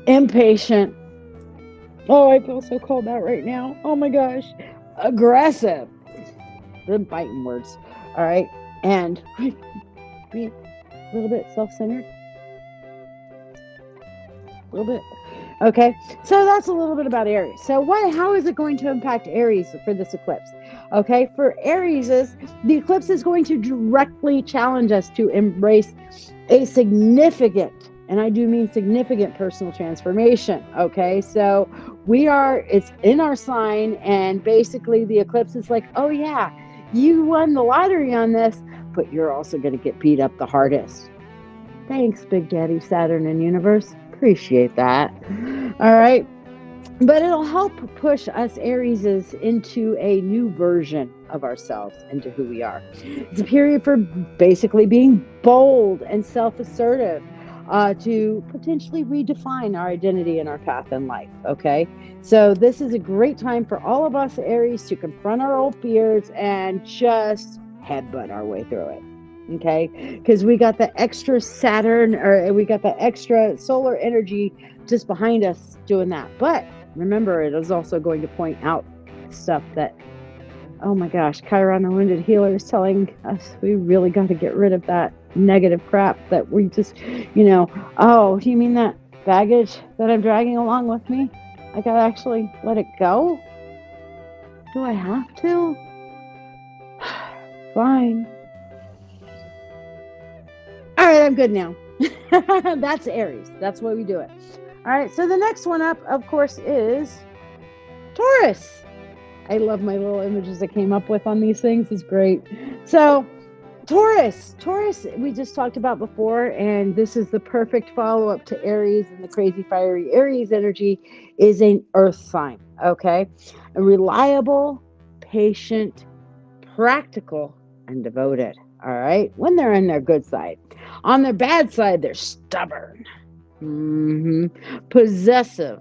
impatient. Oh, I feel so called out right now. Oh my gosh. Aggressive. The fighting words. All right. And be a little bit self-centered. A little bit. Okay, so that's a little bit about Aries. So how is it going to impact Aries for this eclipse? Okay, for Aries, the eclipse is going to directly challenge us to embrace a significant, and I do mean significant, personal transformation. Okay, so it's in our sign, and basically the eclipse is like, oh yeah, you won the lottery on this, but you're also going to get beat up the hardest. Thanks, Big Daddy Saturn and Universe. Appreciate that. All right. But it'll help push us Arieses into a new version of ourselves, into who we are. It's a period for basically being bold and self-assertive, to potentially redefine our identity and our path in life. Okay. So this is a great time for all of us Aries to confront our old fears and just headbutt our way through it. Okay, because we got the extra Saturn, or we got the extra solar energy just behind us doing that. But remember, it is also going to point out stuff that, oh my gosh, Chiron the Wounded Healer is telling us we really got to get rid of that negative crap that we just, oh, do you mean that baggage that I'm dragging along with me? I got to actually let it go? Do I have to? Fine. All right, I'm good now. That's Aries. That's why we do it. All right. So the next one up, of course, is Taurus. I love my little images I came up with on these things. It's great. So Taurus, we just talked about before, and this is the perfect follow up to Aries and the crazy fiery Aries energy is an earth sign. Okay. A reliable, patient, practical, and devoted. All right. When they're in their good side, on their bad side, they're stubborn, possessive,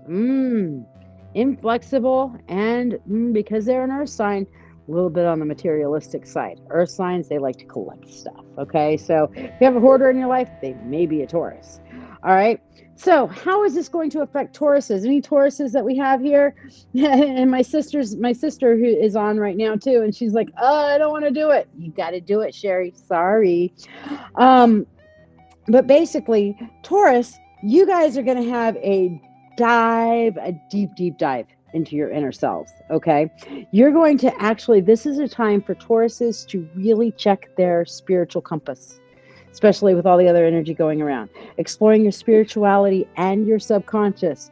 inflexible, and because they're an earth sign, a little bit on the materialistic side. Earth signs, they like to collect stuff. Okay. So if you have a hoarder in your life, they may be a Taurus. All right. So how is this going to affect Tauruses? Any Tauruses that we have here? And my sister who is on right now too, and she's like, "Oh, I don't want to do it." You got to do it, Sherry. Sorry. But basically, Taurus, you guys are going to have a deep dive into your inner selves. Okay. You're going to actually, this is a time for Tauruses to really check their spiritual compass, especially with all the other energy going around, exploring your spirituality and your subconscious.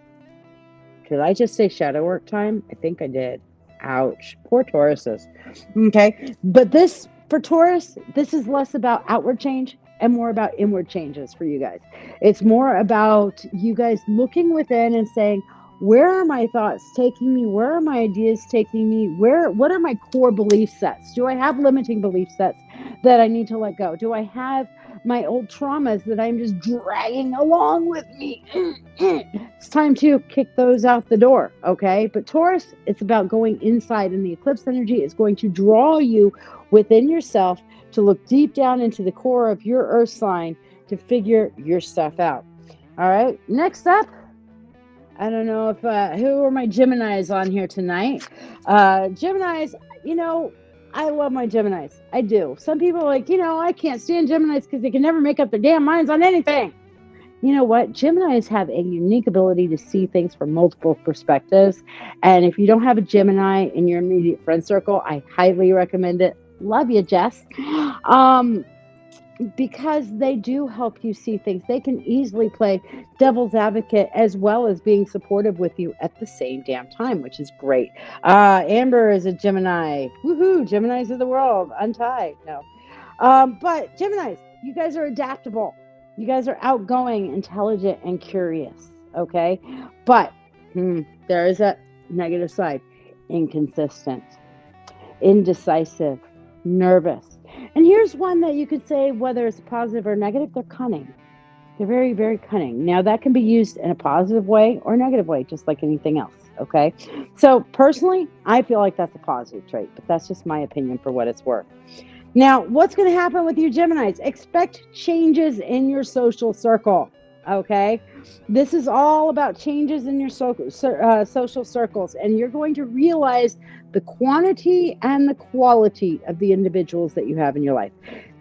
Did I just say shadow work time? I think I did. Ouch. Poor Tauruses. Okay. But this, for Taurus, this is less about outward change and more about inward changes for you guys. It's more about you guys looking within and saying, where are my thoughts taking me? Where are my ideas taking me? What are my core belief sets? Do I have limiting belief sets that I need to let go? Do I have my old traumas that I'm just dragging along with me? It's time to kick those out the door, okay? But Taurus, it's about going inside, and the eclipse energy is going to draw you within yourself to look deep down into the core of your earth sign to figure your stuff out. All right, next up, I don't know if who are my Geminis on here tonight. Geminis, I love my Geminis. I do. Some people are like, I can't stand Geminis because they can never make up their damn minds on anything. You know what? Geminis have a unique ability to see things from multiple perspectives. And if you don't have a Gemini in your immediate friend circle, I highly recommend it. Love you, Jess. Because they do help you see things. They can easily play devil's advocate as well as being supportive with you at the same damn time, which is great. Amber is a Gemini. Woohoo! Geminis of the world. Untied. No. But Geminis, you guys are adaptable. You guys are outgoing, intelligent, and curious. Okay. But there is a negative side. Inconsistent, indecisive, nervous. And here's one that you could say, whether it's positive or negative, they're cunning. They're very, very cunning. Now, that can be used in a positive way or a negative way, just like anything else. Okay. So personally, I feel like that's a positive trait, but that's just my opinion for what it's worth. Now, what's going to happen with you Geminis? Expect changes in your social circle. Okay. This is all about changes in your social circles, and you're going to realize the quantity and the quality of the individuals that you have in your life.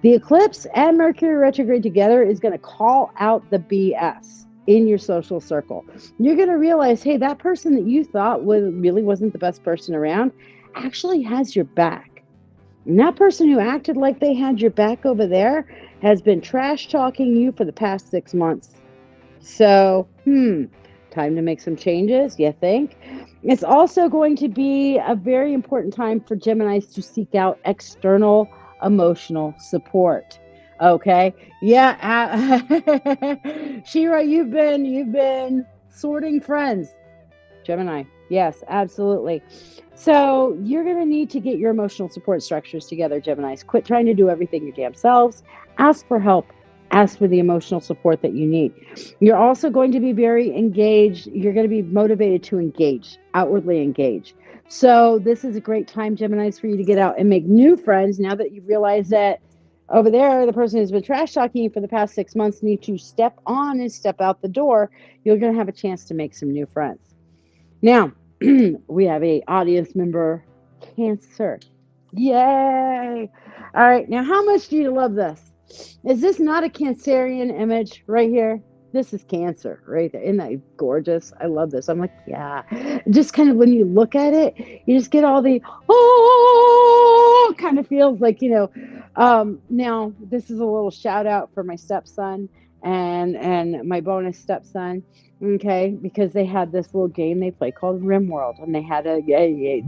The eclipse and Mercury retrograde together is going to call out the BS in your social circle. You're going to realize, hey, that person that you thought really wasn't the best person around actually has your back. And that person who acted like they had your back over there has been trash talking you for the past 6 months. So, time to make some changes, you think? It's also going to be a very important time for Geminis to seek out external emotional support. Okay? Yeah, Shira, you've been sorting friends. Gemini. Yes, absolutely. So you're going to need to get your emotional support structures together, Geminis. Quit trying to do everything your damn selves. Ask for help. Ask for the emotional support that you need. You're also going to be very engaged. You're going to be motivated to engage, outwardly engage. So this is a great time, Geminis, for you to get out and make new friends now that you realize that over there, the person who's been trash talking you for the past 6 months need to step on and step out the door. You're going to have a chance to make some new friends. Now, we have a audience member, Cancer. Yay! All right, now how much do you love this? Is this not a Cancerian image right here? This is Cancer right there. Isn't that gorgeous? I love this. I'm like, yeah. Just kind of when you look at it, you just get all the, now it kind of feels like, now this is a little shout out for my stepson and my bonus stepson. Okay, because they had this little game they play called RimWorld, and they had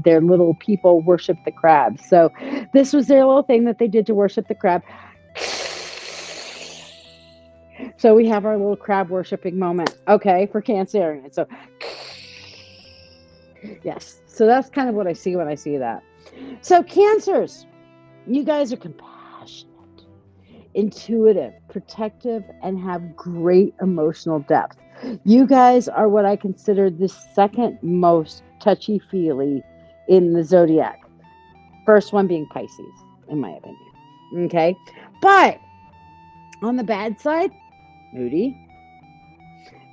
their little people worship the crab. So this was their little thing that they did to worship the crab. So we have our little crab worshiping moment, okay, for Cancerian. So yes, so that's kind of what I see when I see that. So Cancers, you guys are compassionate, intuitive, protective, and have great emotional depth. You guys are what I consider the second most touchy-feely in the zodiac. First one being Pisces, in my opinion. Okay? But on the bad side, moody,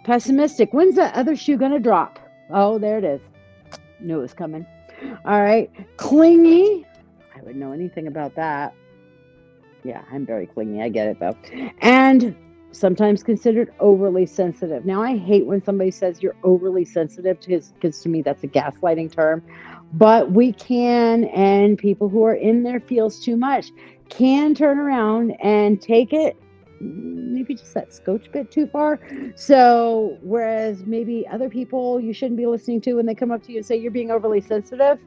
pessimistic. When's that other shoe going to drop? Oh, there it is. Knew it was coming. All right. Clingy. I wouldn't know anything about that. Yeah, I'm very clingy. I get it, though. And sometimes considered overly sensitive. Now, I hate when somebody says you're overly sensitive because to me, that's a gaslighting term. But we can, and people who are in their feels too much can turn around and take it maybe just that scotch bit too far. So, whereas maybe other people you shouldn't be listening to when they come up to you and say you're being overly sensitive,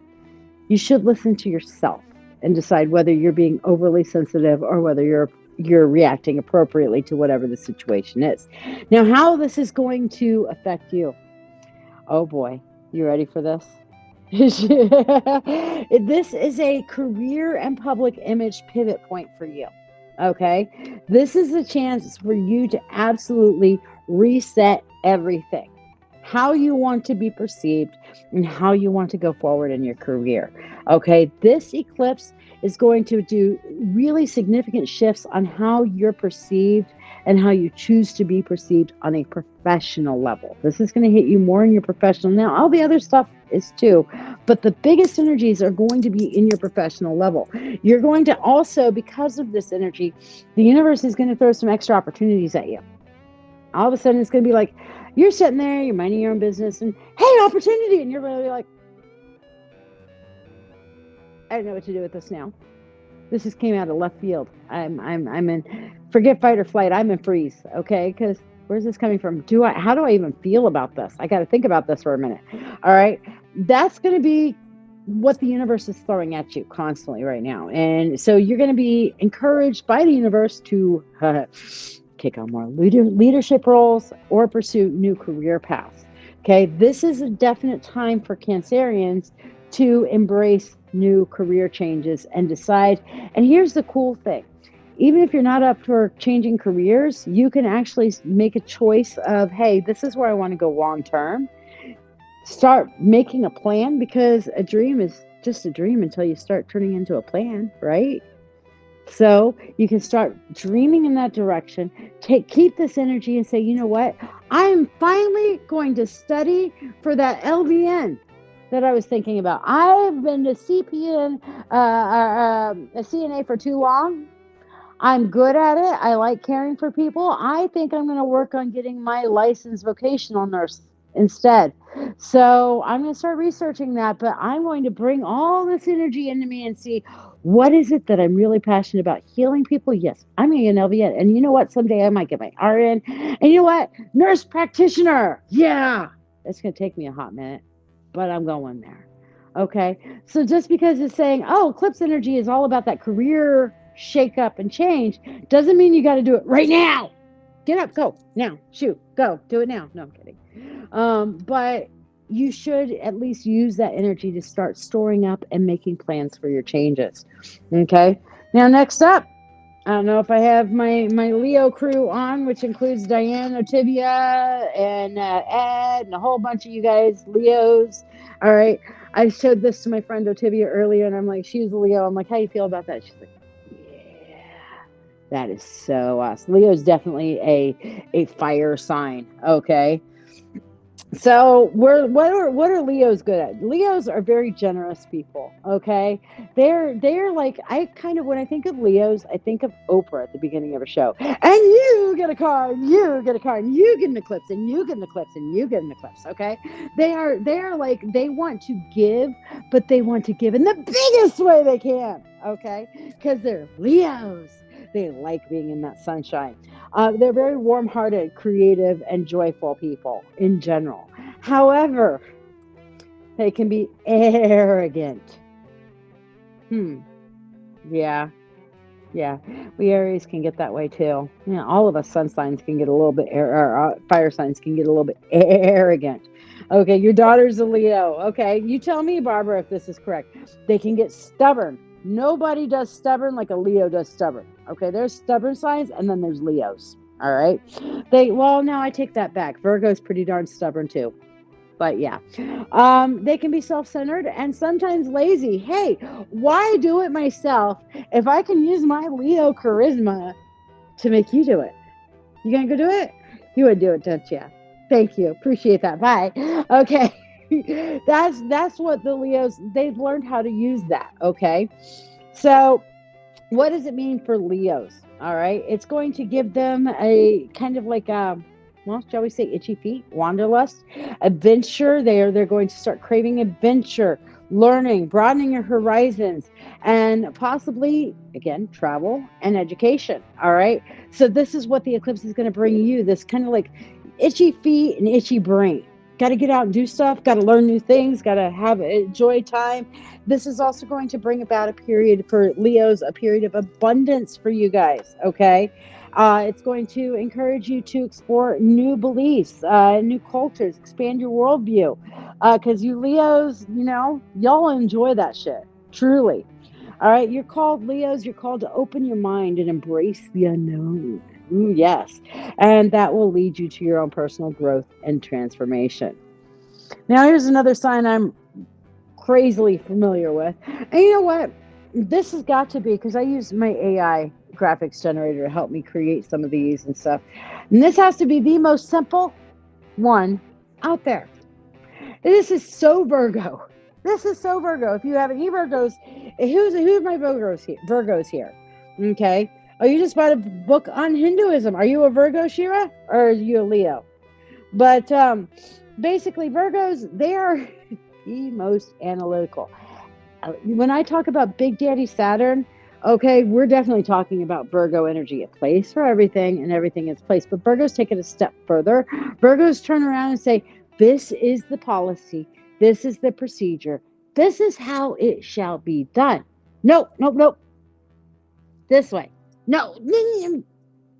you should listen to yourself and decide whether you're being overly sensitive or whether you're reacting appropriately to whatever the situation is. Now, how this is going to affect you. Oh boy, you ready for this? This is a career and public image pivot point for you. Okay? This is a chance for you to absolutely reset everything. How you want to be perceived and how you want to go forward in your career. Okay? This eclipse is going to do really significant shifts on how you're perceived and how you choose to be perceived on a professional level. This is going to hit you more in your professional. Now, all the other stuff is too, but the biggest energies are going to be in your professional level. You're going to also, because of this energy, the universe is going to throw some extra opportunities at you. All of a sudden, it's going to be like, you're sitting there, you're minding your own business, and hey, opportunity, and you're going to be like, I don't know what to do with this now. This just came out of left field. I'm in forget fight or flight. I'm in freeze. Okay, because where's this coming from? How do I even feel about this? I got to think about this for a minute. All right, that's going to be what the universe is throwing at you constantly right now, and so you're going to be encouraged by the universe to kick on more leadership roles or pursue new career paths. Okay, this is a definite time for Cancerians to embrace new career changes and decide. And here's the cool thing. Even if you're not up for changing careers, you can actually make a choice of, hey, this is where I want to go long term. Start making a plan, because a dream is just a dream until you start turning into a plan, right? So you can start dreaming in that direction. Keep this energy and say, you know what? I am finally going to study for that LVN that I was thinking about. I've been a CPN, a CNA for too long. I'm good at it. I like caring for people. I think I'm going to work on getting my licensed vocational nurse instead. So I'm going to start researching that, but I'm going to bring all this energy into me and see what is it that I'm really passionate about. Healing people? Yes, I'm going to get an LVN. And you know what? Someday I might get my RN. And you know what? Nurse practitioner. Yeah. It's going to take me a hot minute, but I'm going there. Okay. So just because it's saying, oh, Eclipse energy is all about that career shake up and change, doesn't mean you got to do it right now. Get up, go now, shoot, go, do it now. No, I'm kidding. But you should at least use that energy to start storing up and making plans for your changes. Okay. Now, next up, I don't know if I have my Leo crew on, which includes Diane, Otivia, and Ed, and a whole bunch of you guys, Leos. All right. I showed this to my friend Otivia earlier, and I'm like, she's a Leo. I'm like, how do you feel about that? She's like, that is so awesome. Leo is definitely a fire sign. Okay. So what are Leos good at? Leos are very generous people. Okay, they're like, I kind of, when I think of Leos, I think of Oprah at the beginning of a show. And you get a car, and you get a car, and you get an eclipse, and you get an eclipse, and you get an eclipse. Okay, they are like, they want to give, but they want to give in the biggest way they can. Okay, because they're Leos. They like being in that sunshine. They're very warm hearted, creative, and joyful people in general. However, they can be arrogant. Hmm. Yeah. Yeah. We Aries can get that way too. Yeah. All of us sun signs can get a little bit, fire signs can get a little bit arrogant. Okay. Your daughter's a Leo. Okay. You tell me, Barbara, if this is correct. They can get stubborn. Nobody does stubborn like a Leo does stubborn. Okay. There's stubborn signs, and then there's Leos. All right. Well, now I take that back. Virgo's pretty darn stubborn too. But yeah, they can be self-centered and sometimes lazy. Hey, why do it myself if I can use my Leo charisma to make you do it? You gonna go do it? You would do it, don't you? Thank you. Appreciate that. Bye. Okay. That's what the Leos, they've learned how to use that. Okay. So what does it mean for Leos? All right. It's going to give them a kind of like a, well, shall we say itchy feet, wanderlust, adventure. They're going to start craving adventure, learning, broadening your horizons, and possibly again travel and education. All right. So this is what the eclipse is going to bring you. This kind of like itchy feet and itchy brain. Got to get out and do stuff. Got to learn new things. Got to have enjoy time. This is also going to bring about a period for Leos, a period of abundance for you guys. Okay. It's going to encourage you to explore new beliefs, new cultures, expand your worldview. Because you Leos, y'all enjoy that shit. Truly. All right. You're called Leos. You're called to open your mind and embrace the unknown. Ooh, yes. And that will lead you to your own personal growth and transformation. Now, here's another sign I'm crazily familiar with. And you know what? This has got to be, because I use my AI graphics generator to help me create some of these and stuff. And this has to be the most simple one out there. This is so Virgo. This is so Virgo. If you have any Virgos, who's my Virgos here? Virgos here. Okay. Oh, you just bought a book on Hinduism. Are you a Virgo, Shira? Or are you a Leo? But basically, Virgos, they are the most analytical. When I talk about Big Daddy Saturn, okay, we're definitely talking about Virgo energy, a place for everything and everything is place. But Virgos take it a step further. Virgos turn around and say, this is the policy, this is the procedure, this is how it shall be done. Nope, nope, nope. This way. No,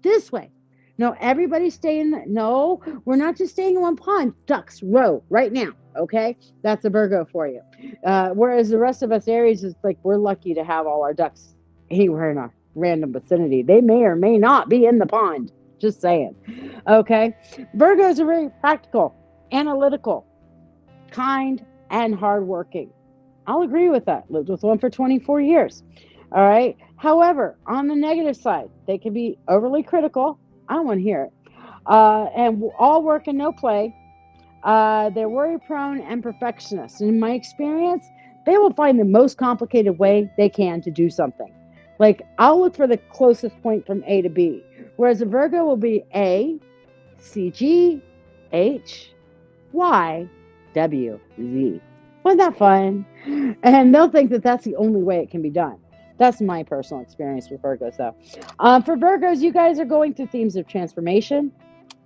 this way. No, everybody stay in. No, we're not just staying in one pond. Ducks row right now. Okay, that's a Virgo for you. Whereas the rest of us Aries is like, we're lucky to have all our ducks anywhere in our random vicinity. They may or may not be in the pond. Just saying. Okay, Virgos are very practical, analytical, kind, and hardworking. I'll agree with that. Lived with one for 24 years. All right. However, on the negative side, they can be overly critical. I don't want to hear it. And all work and no play. They're worry prone and perfectionists. In my experience, they will find the most complicated way they can to do something. Like, I'll look for the closest point from A to B. Whereas a Virgo will be A, C, G, H, Y, W, Z. Wasn't that fun? And they'll think that that's the only way it can be done. That's my personal experience with Virgos, though. For Virgos, you guys are going through themes of transformation,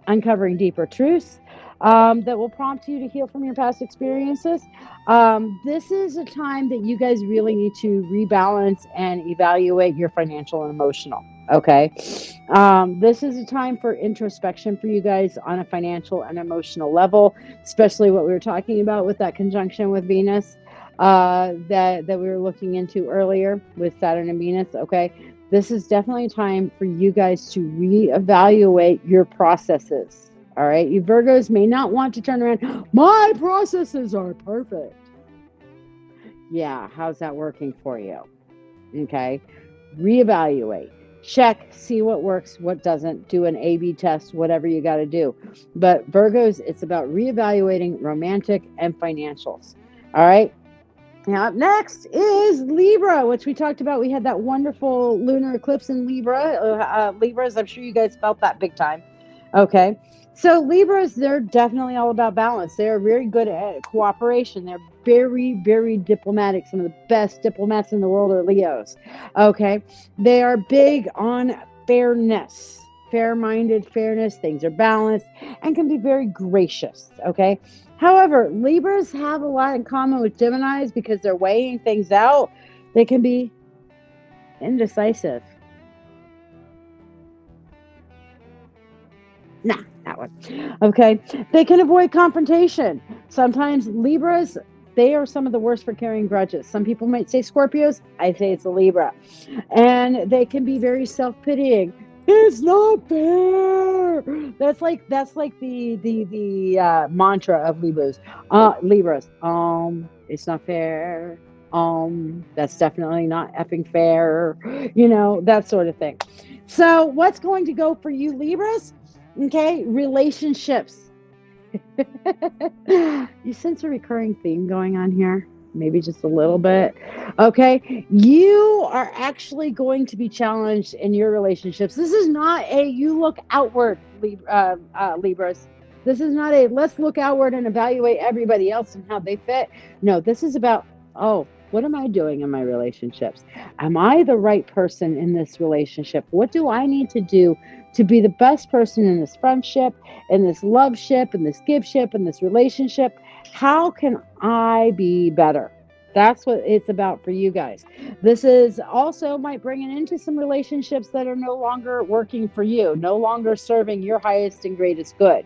uncovering deeper truths that will prompt you to heal from your past experiences. This is a time that you guys really need to rebalance and evaluate your financial and emotional. Okay. This is a time for introspection for you guys on a financial and emotional level, especially what we were talking about with that conjunction with Venus that we were looking into earlier with Saturn and Venus. Okay. This is definitely a time for you guys to reevaluate your processes. All right. You Virgos may not want to turn around. My processes are perfect. Yeah. How's that working for you? Okay. Reevaluate. check, see what works, what doesn't, do an A/B test, whatever you got to do. But Virgos, it's about reevaluating romantic and financials. All right. Now, up next is Libra, which we talked about. We had that wonderful lunar eclipse in Libra. Libras, I'm sure you guys felt that big time. Okay. So Libras, they're definitely all about balance. They're very good at cooperation. They're very, very diplomatic. Some of the best diplomats in the world are Leos. Okay. They are big on fairness, fair-minded fairness. Things are balanced and can be very gracious. Okay. However, Libras have a lot in common with Geminis because they're weighing things out. They can be indecisive. Nah, that one. Okay. They can avoid confrontation. Sometimes Libras, they are some of the worst for carrying grudges. Some people might say Scorpios. I say it's a Libra. And they can be very self-pitying. It's not fair. That's like the mantra of Libras. Libras. It's not fair. That's definitely not effing fair. That sort of thing. So what's going to go for you, Libras? Okay, relationships. You sense a recurring theme going on here? Maybe just a little bit. Okay, you are actually going to be challenged in your relationships. This is not a you look outward, Libras. This is not a let's look outward and evaluate everybody else and how they fit. No, this is about, oh, what am I doing in my relationships? Am I the right person in this relationship? What do I need to do to be the best person in this friendship, in this love ship, in this give ship, in this relationship? How can I be better? That's what it's about for you guys. This is also might bring it into some relationships that are no longer working for you, no longer serving your highest and greatest good.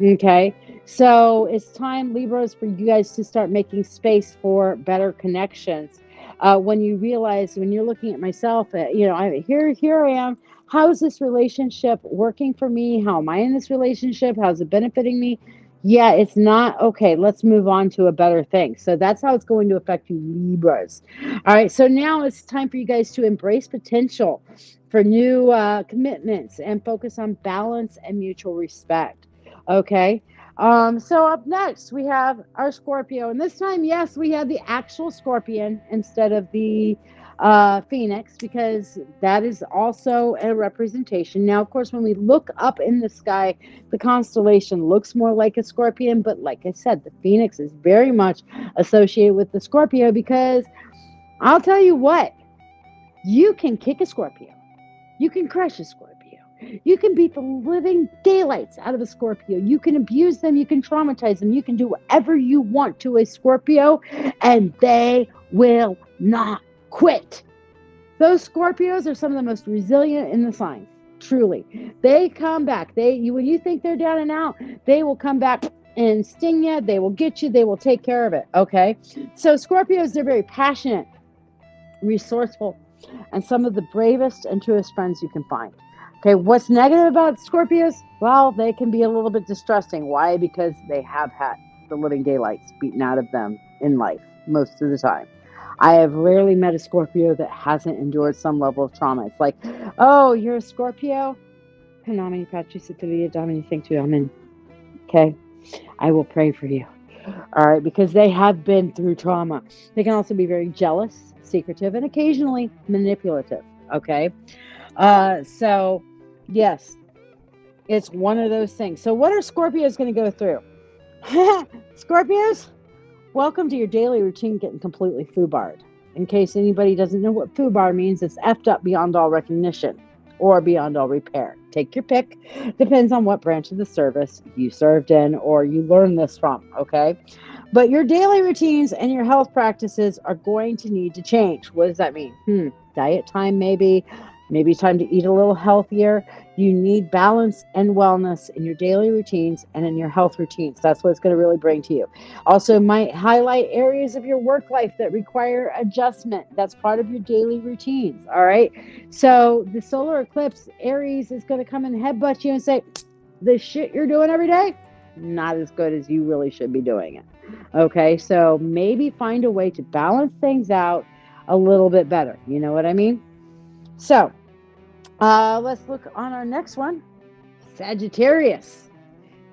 Okay. So it's time, Libras, for you guys to start making space for better connections. When you realize, when you're looking at myself, here I am. How is this relationship working for me? How am I in this relationship? How's it benefiting me? Yeah, it's not okay. Let's move on to a better thing. So that's how it's going to affect you, Libras. All right. So now it's time for you guys to embrace potential for new commitments and focus on balance and mutual respect. Okay. So up next we have our Scorpio, and this time, yes, we have the actual Scorpion instead of the Phoenix, because that is also a representation. Now, of course, when we look up in the sky, the constellation looks more like a Scorpion, but like I said, the Phoenix is very much associated with the Scorpio, because I'll tell you what, you can kick a Scorpio, you can crush a Scorpio. You can beat the living daylights out of a Scorpio. You can abuse them. You can traumatize them. You can do whatever you want to a Scorpio, and they will not quit. Those Scorpios are some of the most resilient in the signs. Truly, they come back. When you think they're down and out, they will come back and sting you. They will get you. They will take care of it. Okay, so Scorpios, they're very passionate, resourceful, and some of the bravest and truest friends you can find. Okay, what's negative about Scorpios? Well, they can be a little bit distrusting. Why? Because they have had the living daylights beaten out of them in life most of the time. I have rarely met a Scorpio that hasn't endured some level of trauma. It's like, oh, you're a Scorpio? Hanami Patri Sitilia Domini Sanctu Amen. Okay, I will pray for you. All right, because they have been through trauma. They can also be very jealous, secretive, and occasionally manipulative. Okay, so yes, it's one of those things. So what are Scorpios going to go through? Scorpios, welcome to your daily routine getting completely foobarred. In case anybody doesn't know what foobar means, it's effed up beyond all recognition or beyond all repair. Take your pick. Depends on what branch of the service you served in or you learned this from, okay? But your daily routines and your health practices are going to need to change. What does that mean? Diet time, maybe time to eat a little healthier. You need balance and wellness in your daily routines and in your health routines. That's what it's going to really bring to you. Also, might highlight areas of your work life that require adjustment. That's part of your daily routines. All right. So the solar eclipse, Aries, is going to come and headbutt you and say, the shit you're doing every day, not as good as you really should be doing it. Okay. So maybe find a way to balance things out a little bit better. You know what I mean? So Let's look on our next one. Sagittarius.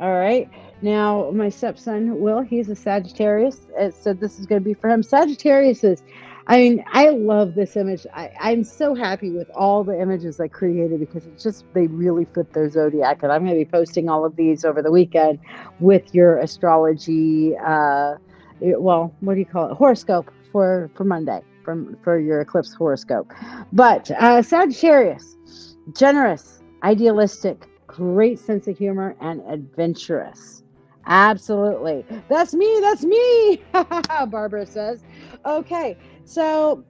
All right. Now, my stepson, Will, he's a Sagittarius. So this is going to be for him. Sagittarius is, I mean, I love this image. I'm so happy with all the images I created because it's just, they really fit their zodiac. And I'm going to be posting all of these over the weekend with your astrology, well, what do you call it? Horoscope for Monday, for your eclipse horoscope. But Sagittarius, generous, idealistic, great sense of humor, and adventurous. Absolutely. That's me. That's me. Barbara says. Okay. So,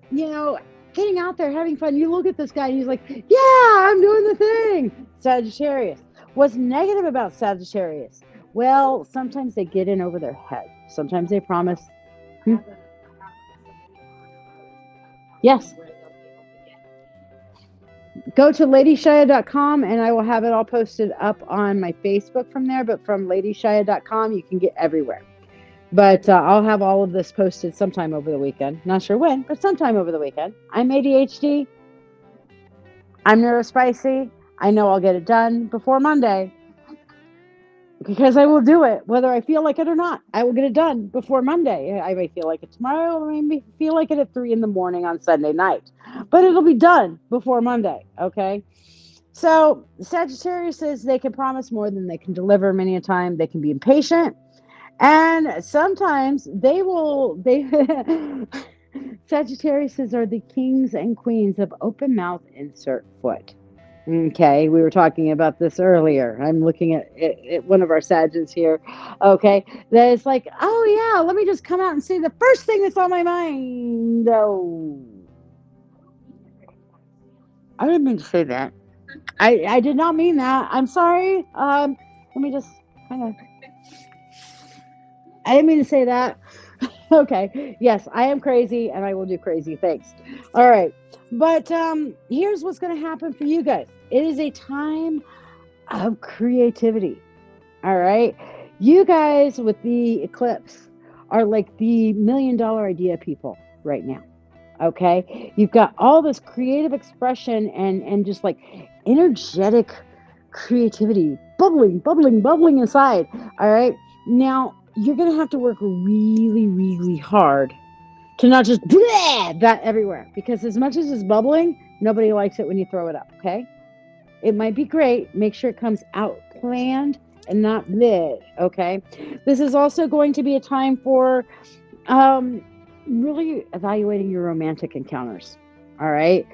getting out there, having fun. You look at this guy and he's like, yeah, I'm doing the thing. Sagittarius. What's negative about Sagittarius? Well, sometimes they get in over their head. Sometimes they promise. Hmm? Yes. Go to LadyShiya.com and I will have it all posted up on my Facebook from there. But from LadyShiya.com, you can get everywhere. But I'll have all of this posted sometime over the weekend. Not sure when, but sometime over the weekend. I'm ADHD. I'm neurospicy. I know I'll get it done before Monday because I will do it, whether I feel like it or not. I will get it done before Monday. I may feel like it tomorrow, I may feel like it at 3 in the morning on Sunday night, but it'll be done before Monday. Okay. So Sagittarius says they can promise more than they can deliver. Many a time they can be impatient, and sometimes they Sagittariuses are the kings and queens of open mouth, insert foot. Okay, we were talking about this earlier. I'm looking at one of our Sagittarius here. Okay, that it's like, oh yeah, let me just come out and say the first thing that's on my mind. Oh, I didn't mean to say that. I did not mean that. I'm sorry. Let me just kind of. I didn't mean to say that. Okay. Yes, I am crazy and I will do crazy things. All right. But here's what's going to happen for you guys. It is a time of creativity. All right. You guys with the eclipse are like the $1 million idea people right now. Okay. You've got all this creative expression and just like energetic creativity bubbling inside. All right. Now, you're going to have to work really, really hard to not just bleh, that everywhere because as much as it's bubbling, nobody likes it when you throw it up. Okay. It might be great. Make sure it comes out planned and not bleh. Okay. This is also going to be a time for um, really evaluating your romantic encounters. All right.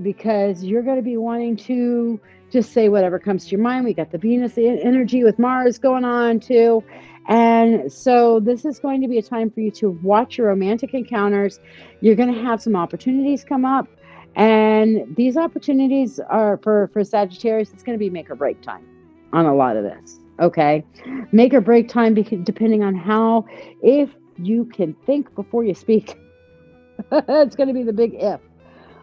Because you're going to be wanting to just say whatever comes to your mind. We got the Venus energy with Mars going on too. And so this is going to be a time for you to watch your romantic encounters. You're going to have some opportunities come up. And these opportunities are for Sagittarius, it's going to be make or break time on a lot of this. Okay. Make or break time depending on how, if you can think before you speak. It's going to be the big if.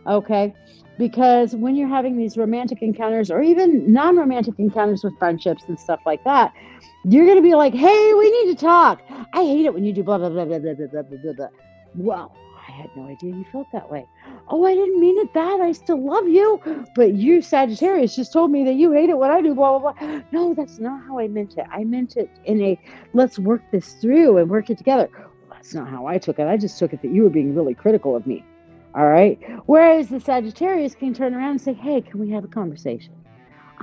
Okay. Because when you're having these romantic encounters or even non romantic encounters with friendships and stuff like that, you're going to be like, hey, we need to talk. I hate it when you do blah, blah, blah, blah, blah, blah, blah, blah. Well, I had no idea you felt that way. Oh, I didn't mean it that. I still love you. But you, Sagittarius, just told me that you hate it when I do blah, blah, blah. No, that's not how I meant it. I meant it in a let's work this through and work it together. Well, that's not how I took it. I just took it that you were being really critical of me. All right. Whereas the Sagittarius can turn around and say, hey, can we have a conversation?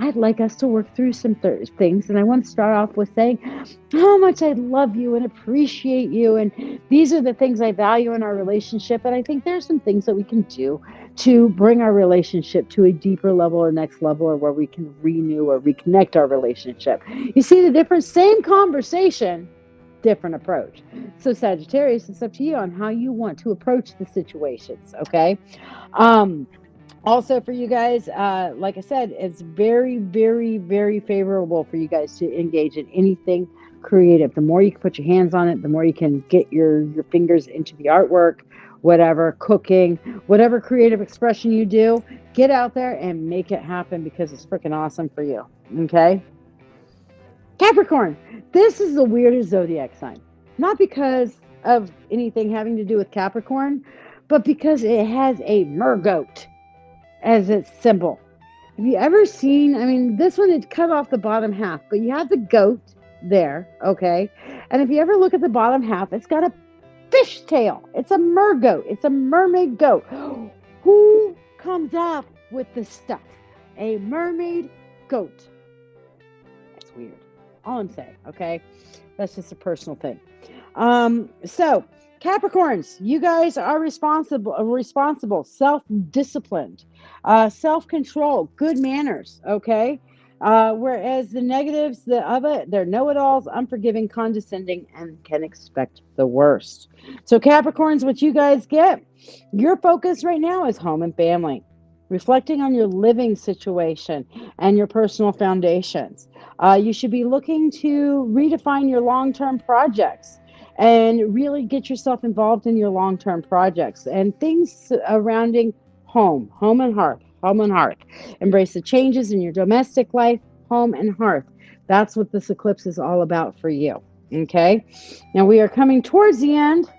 I'd like us to work through some things. And I want to start off with saying how much I love you and appreciate you. And these are the things I value in our relationship. And I think there's some things that we can do to bring our relationship to a deeper level or next level, or where we can renew or reconnect our relationship. You see the difference? Same conversation, different approach. So Sagittarius, it's up to you on how you want to approach the situations. Okay. Also for you guys, like I said, it's very, very, very favorable for you guys to engage in anything creative. The more you can put your hands on it, the more you can get your fingers into the artwork, whatever, cooking, whatever creative expression you do, get out there and make it happen because it's freaking awesome for you. Okay. Capricorn, this is the weirdest zodiac sign. Not because of anything having to do with Capricorn, but because it has a mergoat. as its symbol. Have you ever seen, I mean, this one is cut off the bottom half, but you have the goat there, okay? And if you ever look at the bottom half, it's got a fish tail. It's a mergoat. It's a mermaid goat. Who comes up with this stuff? A mermaid goat. That's weird. All I'm saying, okay? That's just a personal thing. So Capricorns, you guys are responsible, self-disciplined, self-control, good manners, okay? Whereas the negatives, they're know-it-alls, unforgiving, condescending, and can expect the worst. So Capricorns, what you guys get, your focus right now is home and family, reflecting on your living situation and your personal foundations. You should be looking to redefine your long-term projects and really get yourself involved in your long-term projects and things surrounding home and hearth, home and hearth. Embrace the changes in your domestic life, home and hearth. That's what this eclipse is all about for you. Okay. Now we are coming towards the end,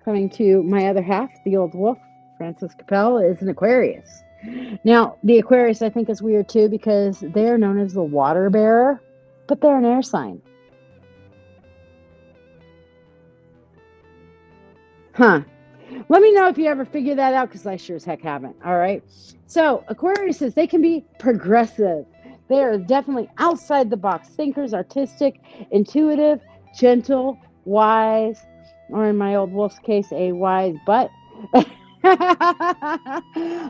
coming to my other half, the old wolf. Francis Capel is an Aquarius. Now, the Aquarius I think is weird too because they are known as the water bearer, but they're an air sign. Huh. Let me know if you ever figure that out because I sure as heck haven't. All right. So, Aquariuses, they can be progressive. They are definitely outside the box thinkers, artistic, intuitive, gentle, wise, or in my old wolf's case, a wise butt.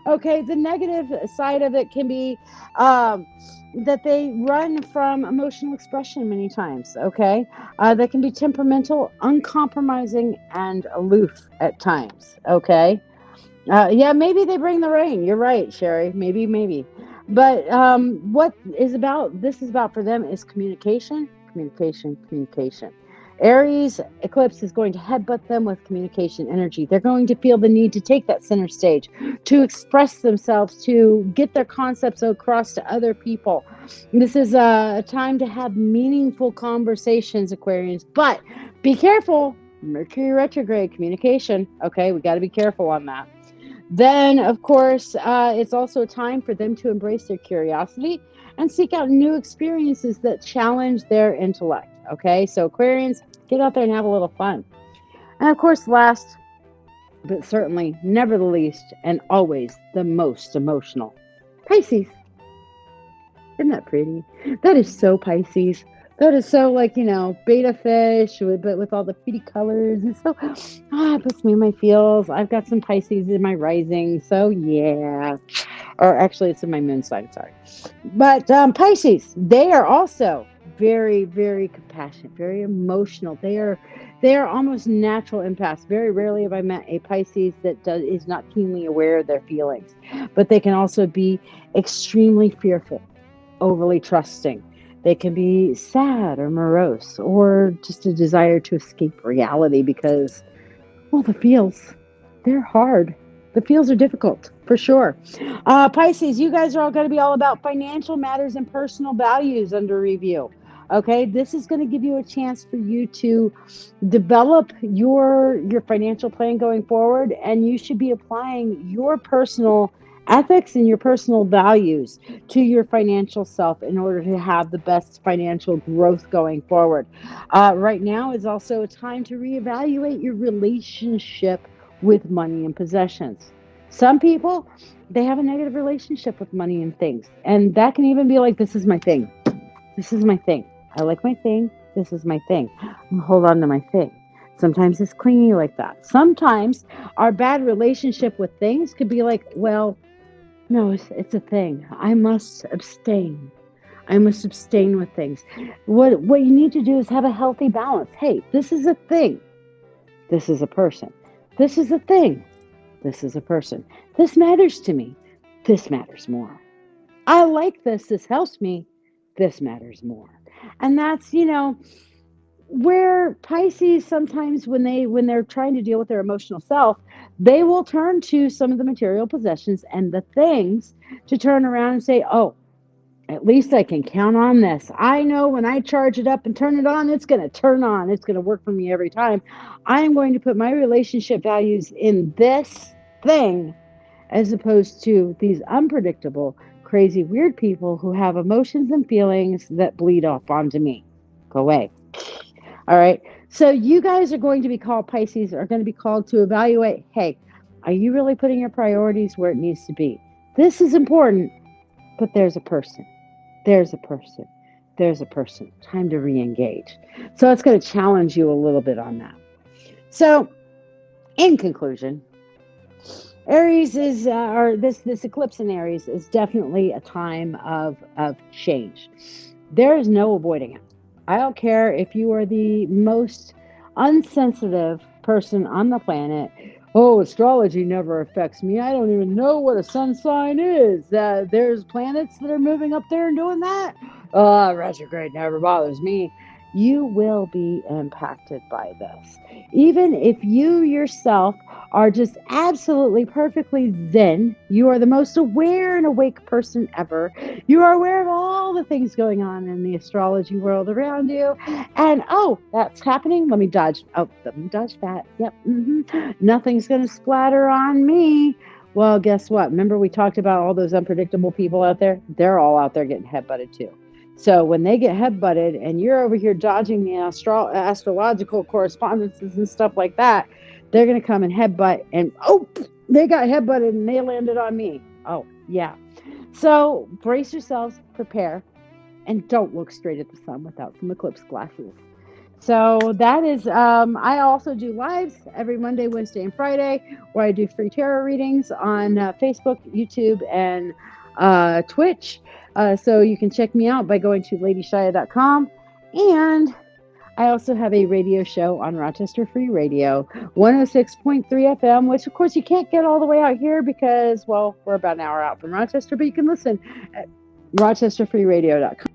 Okay, the negative side of it can be that they run from emotional expression many times. Okay, they can be temperamental, uncompromising, and aloof at times. Okay, yeah, maybe they bring the rain. You're right, Sherry. Maybe. But what is about this is about for them is communication, communication, communication. Aries eclipse is going to headbutt them with communication energy. They're going to feel the need to take that center stage, to express themselves, to get their concepts across to other people. This is a time to have meaningful conversations, Aquarians. But be careful. Mercury retrograde communication. Okay, we got to be careful on that. Then, of course, it's also a time for them to embrace their curiosity and seek out new experiences that challenge their intellect. Okay, so Aquarians, get out there and have a little fun. And of course, last but certainly never the least, and always the most emotional, Pisces. Isn't that pretty? That is so Pisces. That is so like, beta fish, but with all the pretty colors. And so, it puts me in my feels. I've got some Pisces in my rising. So, yeah. Or actually, it's in my moon sign. Sorry. But Pisces, they are also very, very compassionate, very emotional. They are almost natural empaths. Very rarely have I met a Pisces that is not keenly aware of their feelings. But they can also be extremely fearful, overly trusting. They can be sad or morose or just a desire to escape reality because, well, the feels, they're hard. The feels are difficult, for sure. Pisces, you guys are all going to be all about financial matters and personal values under review. Okay, this is going to give you a chance for you to develop your financial plan going forward, and you should be applying your personal ethics and your personal values to your financial self in order to have the best financial growth going forward. Right now is also a time to reevaluate your relationship with money and possessions. Some people, they have a negative relationship with money and things, and that can even be like, this is my thing. This is my thing. I like my thing. This is my thing. I'll hold on to my thing. Sometimes it's clingy like that. Sometimes our bad relationship with things could be like, well, no, it's a thing. I must abstain. I must abstain with things. What you need to do is have a healthy balance. Hey, this is a thing. This is a person. This is a thing. This is a person. This matters to me. This matters more. I like this. This helps me. This matters more. And that's, where Pisces sometimes when they're trying to deal with their emotional self, they will turn to some of the material possessions and the things to turn around and say, "Oh, at least I can count on this. I know when I charge it up and turn it on, it's going to turn on. It's going to work for me every time. I am going to put my relationship values in this thing as opposed to these unpredictable, crazy, weird people who have emotions and feelings that bleed off onto me. Go away. All right. So you guys are going to be called, Pisces are going to be called to evaluate, hey, are you really putting your priorities where it needs to be? This is important, but there's a person. There's a person. There's a person. Time to re-engage. So it's going to challenge you a little bit on that. So in conclusion, Aries is, or this eclipse in Aries is definitely a time of change. There is no avoiding it. I don't care if you are the most unsensitive person on the planet. Oh, astrology never affects me. I don't even know what a sun sign is. There's planets that are moving up there and doing that. Retrograde never bothers me. You will be impacted by this. Even if you yourself are just absolutely perfectly zen, you are the most aware and awake person ever. You are aware of all the things going on in the astrology world around you. And oh, that's happening. Let me dodge. Oh, let me dodge that. Yep. Nothing's going to splatter on me. Well, guess what? Remember we talked about all those unpredictable people out there? They're all out there getting headbutted too. So when they get headbutted and you're over here dodging the astrological correspondences and stuff like that, they're going to come and headbutt and, oh, they got headbutted and they landed on me. Oh, yeah. So brace yourselves, prepare, and don't look straight at the sun without some eclipse glasses. So that is, I also do lives every Monday, Wednesday, and Friday where I do free tarot readings on Facebook, YouTube, and Twitch. So you can check me out by going to LadyShiya.com. And I also have a radio show on Rochester Free Radio, 106.3 FM, which of course you can't get all the way out here because, well, we're about an hour out from Rochester, but you can listen at rochesterfreeradio.com.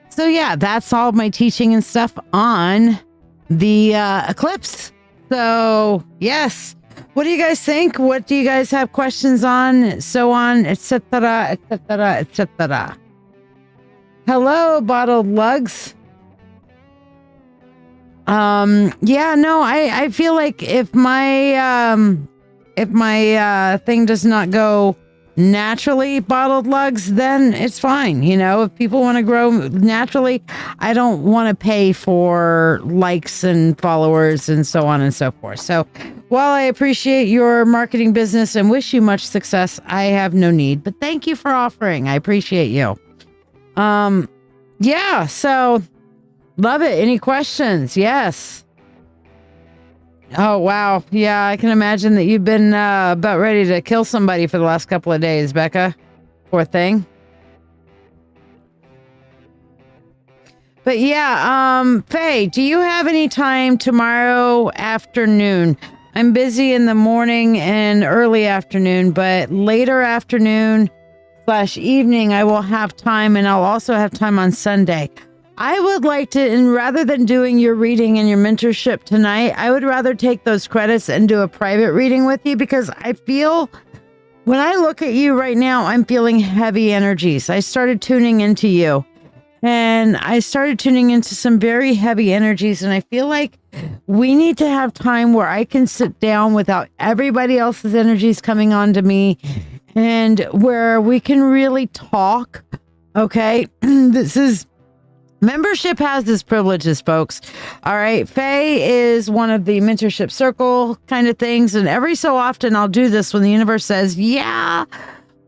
So yeah, that's all my teaching and stuff on the eclipse. So yes, what do you guys think? What do you guys have questions on? So on, etc., etc., etc. Hello, bottled lugs. Yeah, no, I feel like if my thing does not go naturally, bottled lugs, then it's fine. You know, if people want to grow naturally, I don't want to pay for likes and followers and so on and so forth. So while I appreciate your marketing business and wish you much success, I have no need, but thank you for offering. I appreciate you. Yeah, so love it. Any questions? Yes. Oh, wow. Yeah, I can imagine that you've been about ready to kill somebody for the last couple of days, Becca. Poor thing. But yeah, Faye, do you have any time tomorrow afternoon? I'm busy in the morning and early afternoon, but later afternoon / evening, I will have time, and I'll also have time on Sunday. I would like to, and rather than doing your reading and your mentorship tonight, I would rather take those credits and do a private reading with you, because I feel, when I look at you right now, I'm feeling heavy energies. I started tuning into you, and I started tuning into some very heavy energies, and I feel like we need to have time where I can sit down without everybody else's energies coming on to me, and where we can really talk. Okay, membership has its privileges, folks. All right, Faye is one of the mentorship circle kind of things, and every so often I'll do this when the universe says, yeah,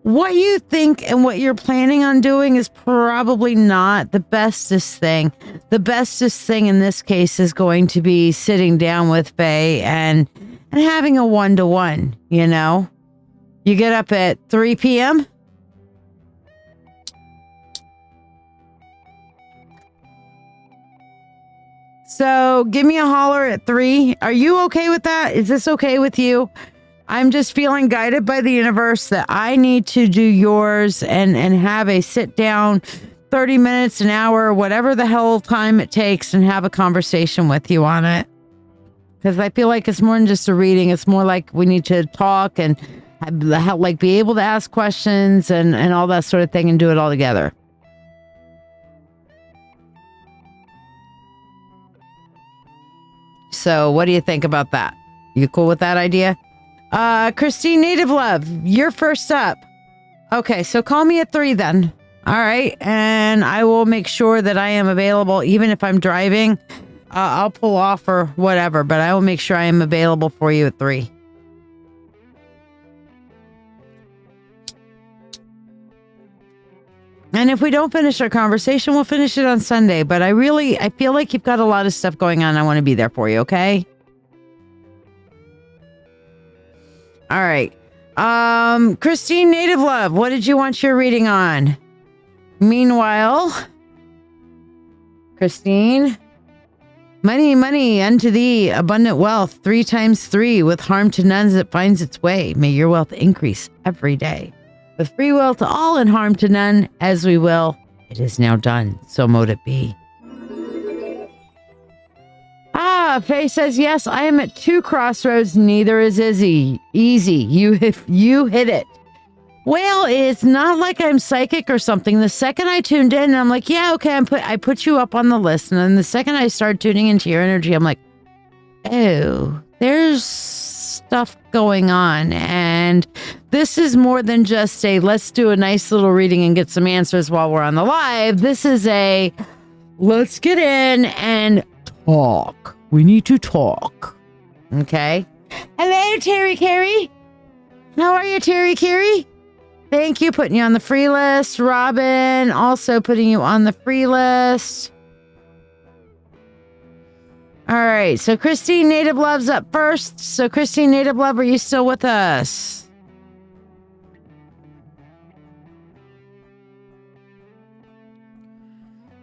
what you think and what you're planning on doing is probably not the bestest thing. The bestest thing in this case is going to be sitting down with Faye and having a one-to-one, you know? You get up at 3 p.m.? So give me a holler at 3. Are you okay with that? Is this okay with you? I'm just feeling guided by the universe that I need to do yours and have a sit down 30 minutes, an hour, whatever the hell time it takes, and have a conversation with you on it. Because I feel like it's more than just a reading. It's more like we need to talk and like be able to ask questions and all that sort of thing and do it all together. So what do you think about that? You cool with that idea? Christine Native Love, you're first up. Okay, so call me at 3 then. All right, and I will make sure that I am available, even if I'm driving. I'll pull off or whatever, but I will make sure I am available for you at 3. And if we don't finish our conversation, we'll finish it on Sunday. But I feel like you've got a lot of stuff going on. I want to be there for you, okay? All right. Christine Native Love, what did you want your reading on? Meanwhile, Christine, money, money unto thee, abundant wealth, 3 times 3, with harm to none as it finds its way. May your wealth increase every day. With free will to all and harm to none, as we will. It is now done, so mote it be. Faye says, yes, I am at 2 crossroads. Neither is easy. You hit it. Well, it's not like I'm psychic or something. The second I tuned in, I'm like, yeah, okay, I put you up on the list. And then the second I started tuning into your energy, I'm like, oh, there's stuff going on. And this is more than just a, let's do a nice little reading and get some answers while we're on the live. This is a, let's get in and talk. We need to talk. Okay. Hello, Terry Carey. How are you, Terry Carey? Thank you. Putting you on the free list. Robin, also putting you on the free list. All right. So Christine Native Love's up first. So Christine Native Love, are you still with us?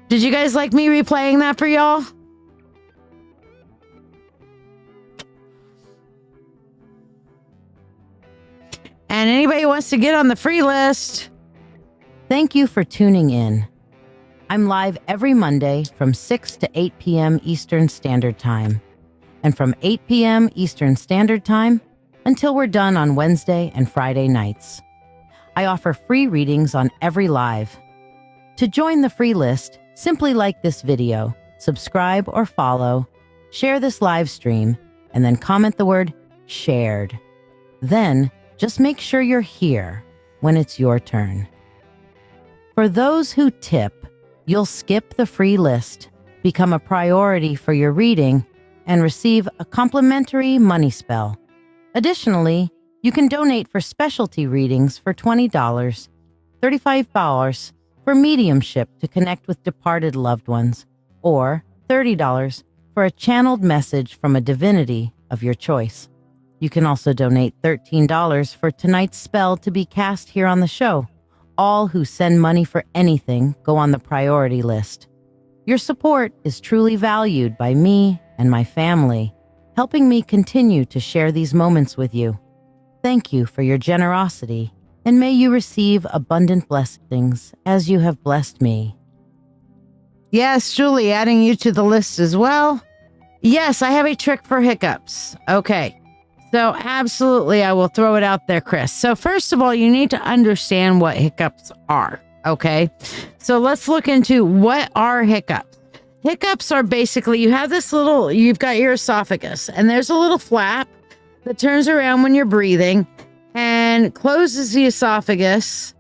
Did you guys like me replaying that for y'all? And anybody who wants to get on the free list. Thank you for tuning in. I'm live every Monday from 6 to 8 p.m. Eastern Standard Time, and from 8 p.m. Eastern Standard Time until we're done on Wednesday and Friday nights. I offer free readings on every live. To join the free list, simply like this video, subscribe or follow, share this live stream, and then comment the word shared. Then, just make sure you're here when it's your turn. For those who tip, you'll skip the free list, become a priority for your reading, and receive a complimentary money spell. Additionally, you can donate for specialty readings for $20, $35 for mediumship to connect with departed loved ones, or $30 for a channeled message from a divinity of your choice. You can also donate $13 for tonight's spell to be cast here on the show. All who send money for anything go on the priority list. Your support is truly valued by me and my family, helping me continue to share these moments with you. Thank you for your generosity, and may you receive abundant blessings as you have blessed me. Yes, Julie, adding you to the list as well. Yes, I have a trick for hiccups. Okay. So absolutely, I will throw it out there, Chris. So first of all, you need to understand what hiccups are, okay? So let's look into what are hiccups. Hiccups are basically, you've got your esophagus, and there's a little flap that turns around when you're breathing and closes the esophagus,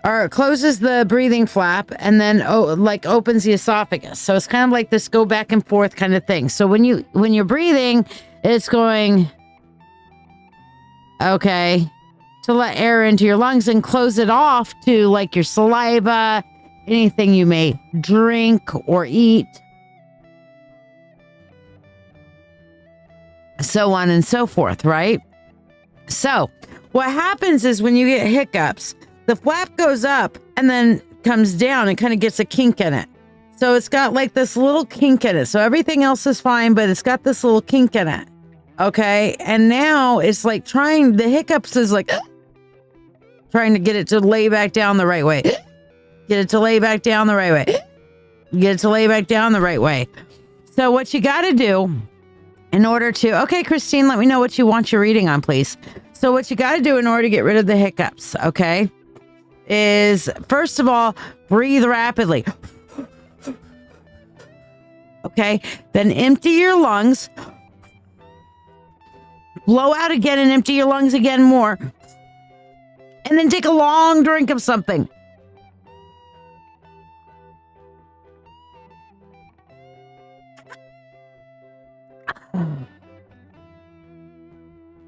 or closes the breathing flap, and then opens the esophagus. So it's kind of like this go back and forth kind of thing. So when you're breathing, it's going... okay, to let air into your lungs, and close it off to like your saliva, anything you may drink or eat, so on and so forth, right? So what happens is when you get hiccups, the flap goes up and then comes down and kind of gets a kink in it. So it's got like this little kink in it. So everything else is fine, but it's got this little kink in it. Okay, and now it's like the hiccups is like trying to get it to lay back down the right way. Get it to lay back down the right way. Get it to lay back down the right way. So what you got to do in order to, okay, Christine, let me know what you want your reading on, please. So what you got to do in order to get rid of the hiccups, okay, is first of all, breathe rapidly. Okay, then empty your lungs. Blow out again and empty your lungs again more. And then take a long drink of something.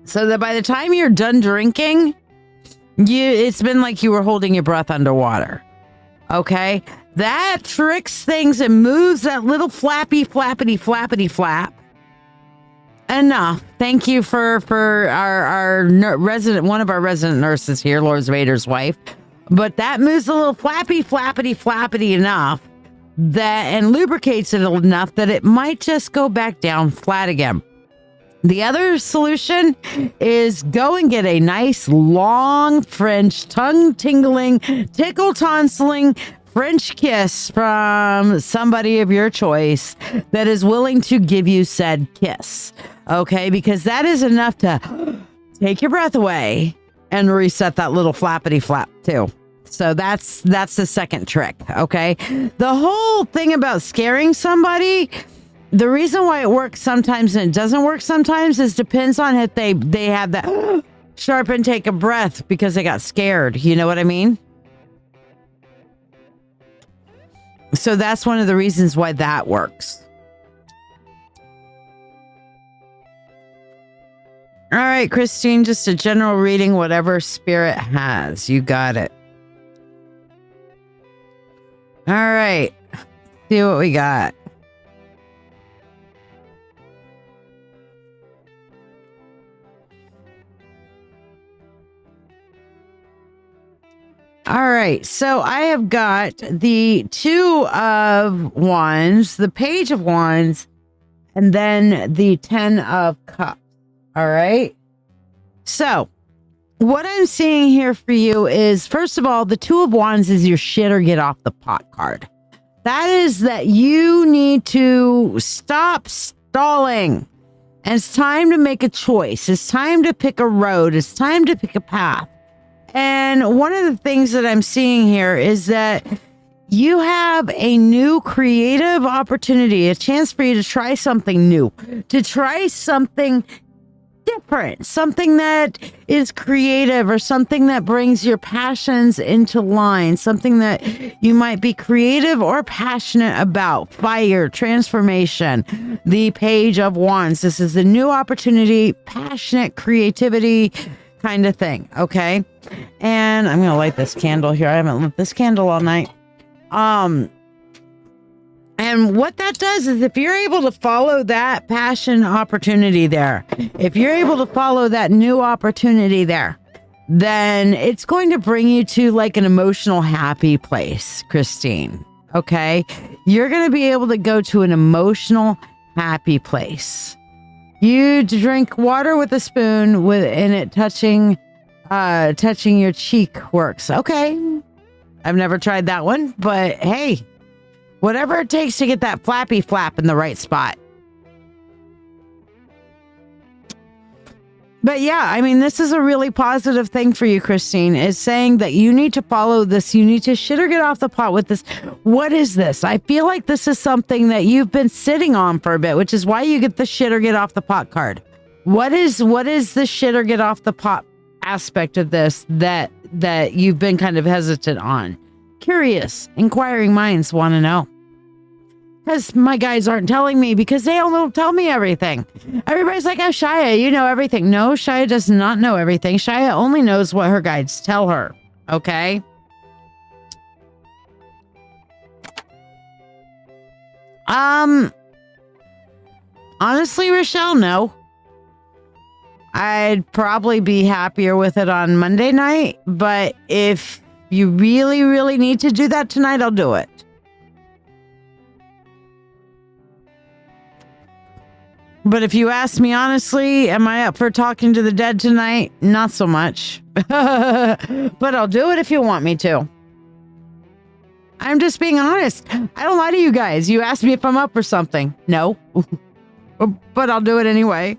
So that by the time you're done drinking, it's been like you were holding your breath underwater. Okay? That tricks things and moves that little flappity flap. Enough. Thank you for our resident, one of our resident nurses here, Lord Vader's wife. But that moves a little flappity enough that and lubricates it enough that it might just go back down flat again. The other solution is go and get a nice long French tongue-tingling, tickle-tonsilling French kiss from somebody of your choice that is willing to give you said kiss. Okay, because that is enough to take your breath away and reset that little flappity flap too. So that's the second trick. Okay, the whole thing about scaring somebody, the reason why it works sometimes and it doesn't work sometimes is depends on if they have that sharp intake of breath because they got scared. You know what I mean? So that's one of the reasons why that works. All right, Christine, just a general reading, whatever spirit has. You got it. All right. See what we got. All right, so I have got the Two of Wands, the Page of Wands, and then the Ten of Cups. All right. So what I'm seeing here for you is, first of all, the Two of Wands is your shit or get off the pot card. That is that you need to stop stalling. And it's time to make a choice. It's time to pick a road. It's time to pick a path. And one of the things that I'm seeing here is that you have a new creative opportunity, a chance for you to try something new, to try something different, something that is creative or something that brings your passions into line, something that you might be creative or passionate about. Fire, transformation, the Page of Wands. This is a new opportunity, passionate creativity kind of thing. Okay. And I'm going to light this candle here. I haven't lit this candle all night. And what that does is if you're able to follow that passion opportunity there, if you're able to follow that new opportunity there, then it's going to bring you to like an emotional happy place, Christine. Okay. You're going to be able to go to an emotional happy place. You drink water with a spoon and it touching your cheek works. Okay. I've never tried that one, but hey, whatever it takes to get that flappy flap in the right spot. But yeah, I mean, this is a really positive thing for you, Christine, is saying that you need to follow this. You need to shit or get off the pot with this. What is this? I feel like this is something that you've been sitting on for a bit, which is why you get the shit or get off the pot card. What is the shit or get off the pot aspect of this that you've been kind of hesitant on? Curious, inquiring minds want to know. Because my guides aren't telling me because they don't tell me everything. Everybody's like, oh, Shia, you know everything. No, Shia does not know everything. Shia only knows what her guides tell her. Okay? Honestly, Rochelle, no. I'd probably be happier with it on Monday night, but if you really, really need to do that tonight, I'll do it. But if you ask me honestly, am I up for talking to the dead tonight? Not so much. But I'll do it if you want me to. I'm just being honest. I don't lie to you guys. You asked me if I'm up for something. No. But I'll do it anyway.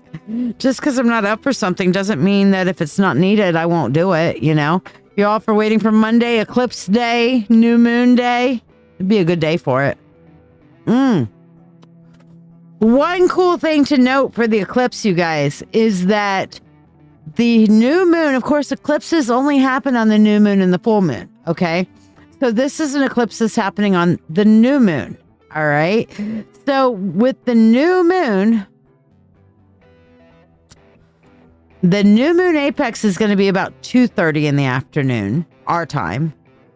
Just because I'm not up for something doesn't mean that if it's not needed, I won't do it, you know? You're all for waiting for Monday, Eclipse Day, New Moon Day. It'd be a good day for it. One cool thing to note for the eclipse, you guys, is that the new moon, of course, eclipses only happen on the new moon and the full moon. Okay. So this is an eclipse that's happening on the new moon. All right. So with the new moon apex is going to be about 2:30 in the afternoon, our time.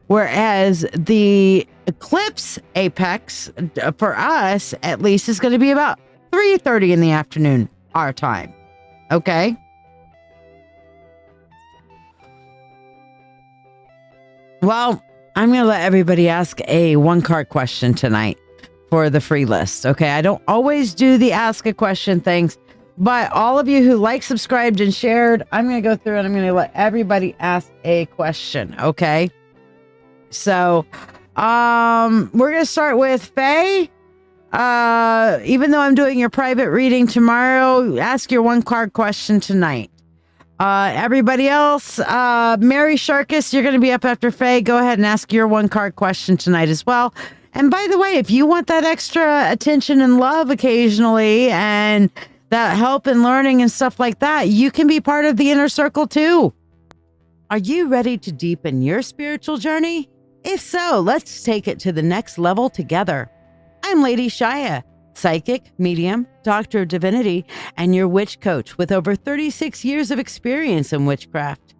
Whereas the eclipse apex for us, at least, is going to be about 3:30 in the afternoon, our time. Okay. Well, I'm going to let everybody ask a one-card question tonight for the free list. Okay. I don't always do the ask a question things, but all of you who like, subscribed, and shared, I'm going to go through and I'm going to let everybody ask a question. Okay. So, we're going to start with Faye. Even though I'm doing your private reading tomorrow, ask your one card question tonight. Everybody else, Mary Sharkus, you're going to be up after Faye. Go ahead and ask your one card question tonight as well. And by the way, if you want that extra attention and love occasionally and that help in learning and stuff like that, you can be part of the inner circle too. Are you ready to deepen your spiritual journey? If so, let's take it to the next level together. I'm LadyShiya, psychic, medium, doctor of divinity, and your witch coach with over 36 years of experience in witchcraft.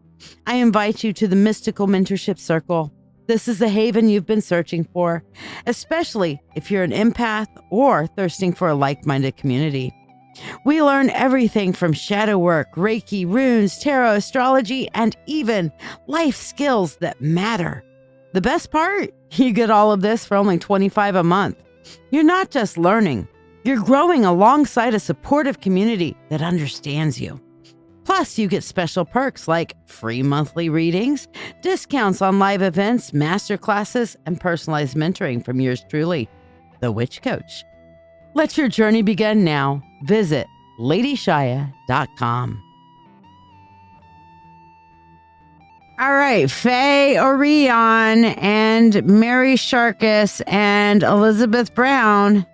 I invite you to the Mystical Mentorship Circle. This is the haven you've been searching for, especially if you're an empath or thirsting for a like-minded community. We learn everything from shadow work, Reiki, runes, tarot, astrology, and even life skills that matter. The best part? You get all of this for only $25 a month. You're not just learning, you're growing alongside a supportive community that understands you. Plus, you get special perks like free monthly readings, discounts on live events, master classes, and personalized mentoring from yours truly, the Witch Coach. Let your journey begin now. Visit LadyShiya.com. All right, Faye Orion and Mary Sharkus and Elizabeth Brown.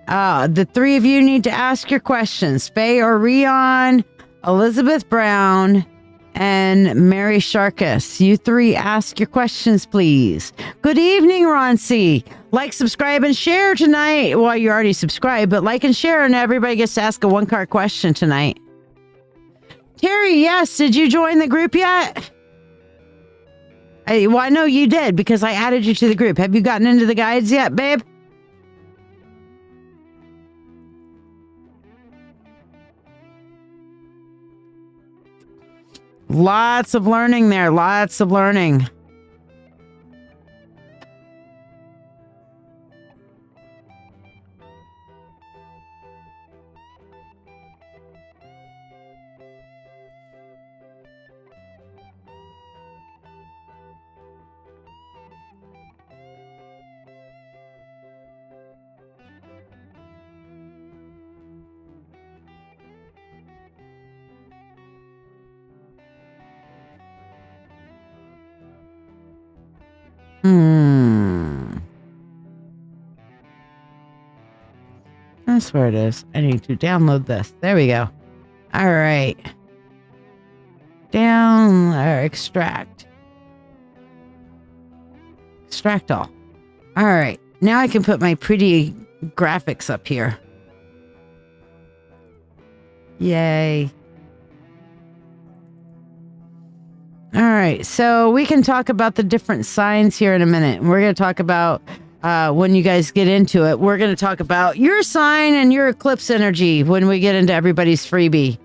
The three of you need to ask your questions. Faye Orion, Elizabeth Brown, and Mary Sharkus. You three ask your questions, please. Good evening, Ronci. Like, subscribe, and share tonight. Well, you already subscribed, but like and share, and everybody gets to ask a one-card question tonight. Terry, yes, did you join the group yet? Well, I know you did because I added you to the group. Have you gotten into the guides yet, babe? Lots of learning there. Lots of learning. That's where it is. I need to download this. There we go. All right. Down or extract. Extract all. All right. Now I can put my pretty graphics up here. Yay. All right. So we can talk about the different signs here in a minute. We're going to talk about when you guys get into it. We're going to talk about your sign and your eclipse energy when we get into everybody's freebie.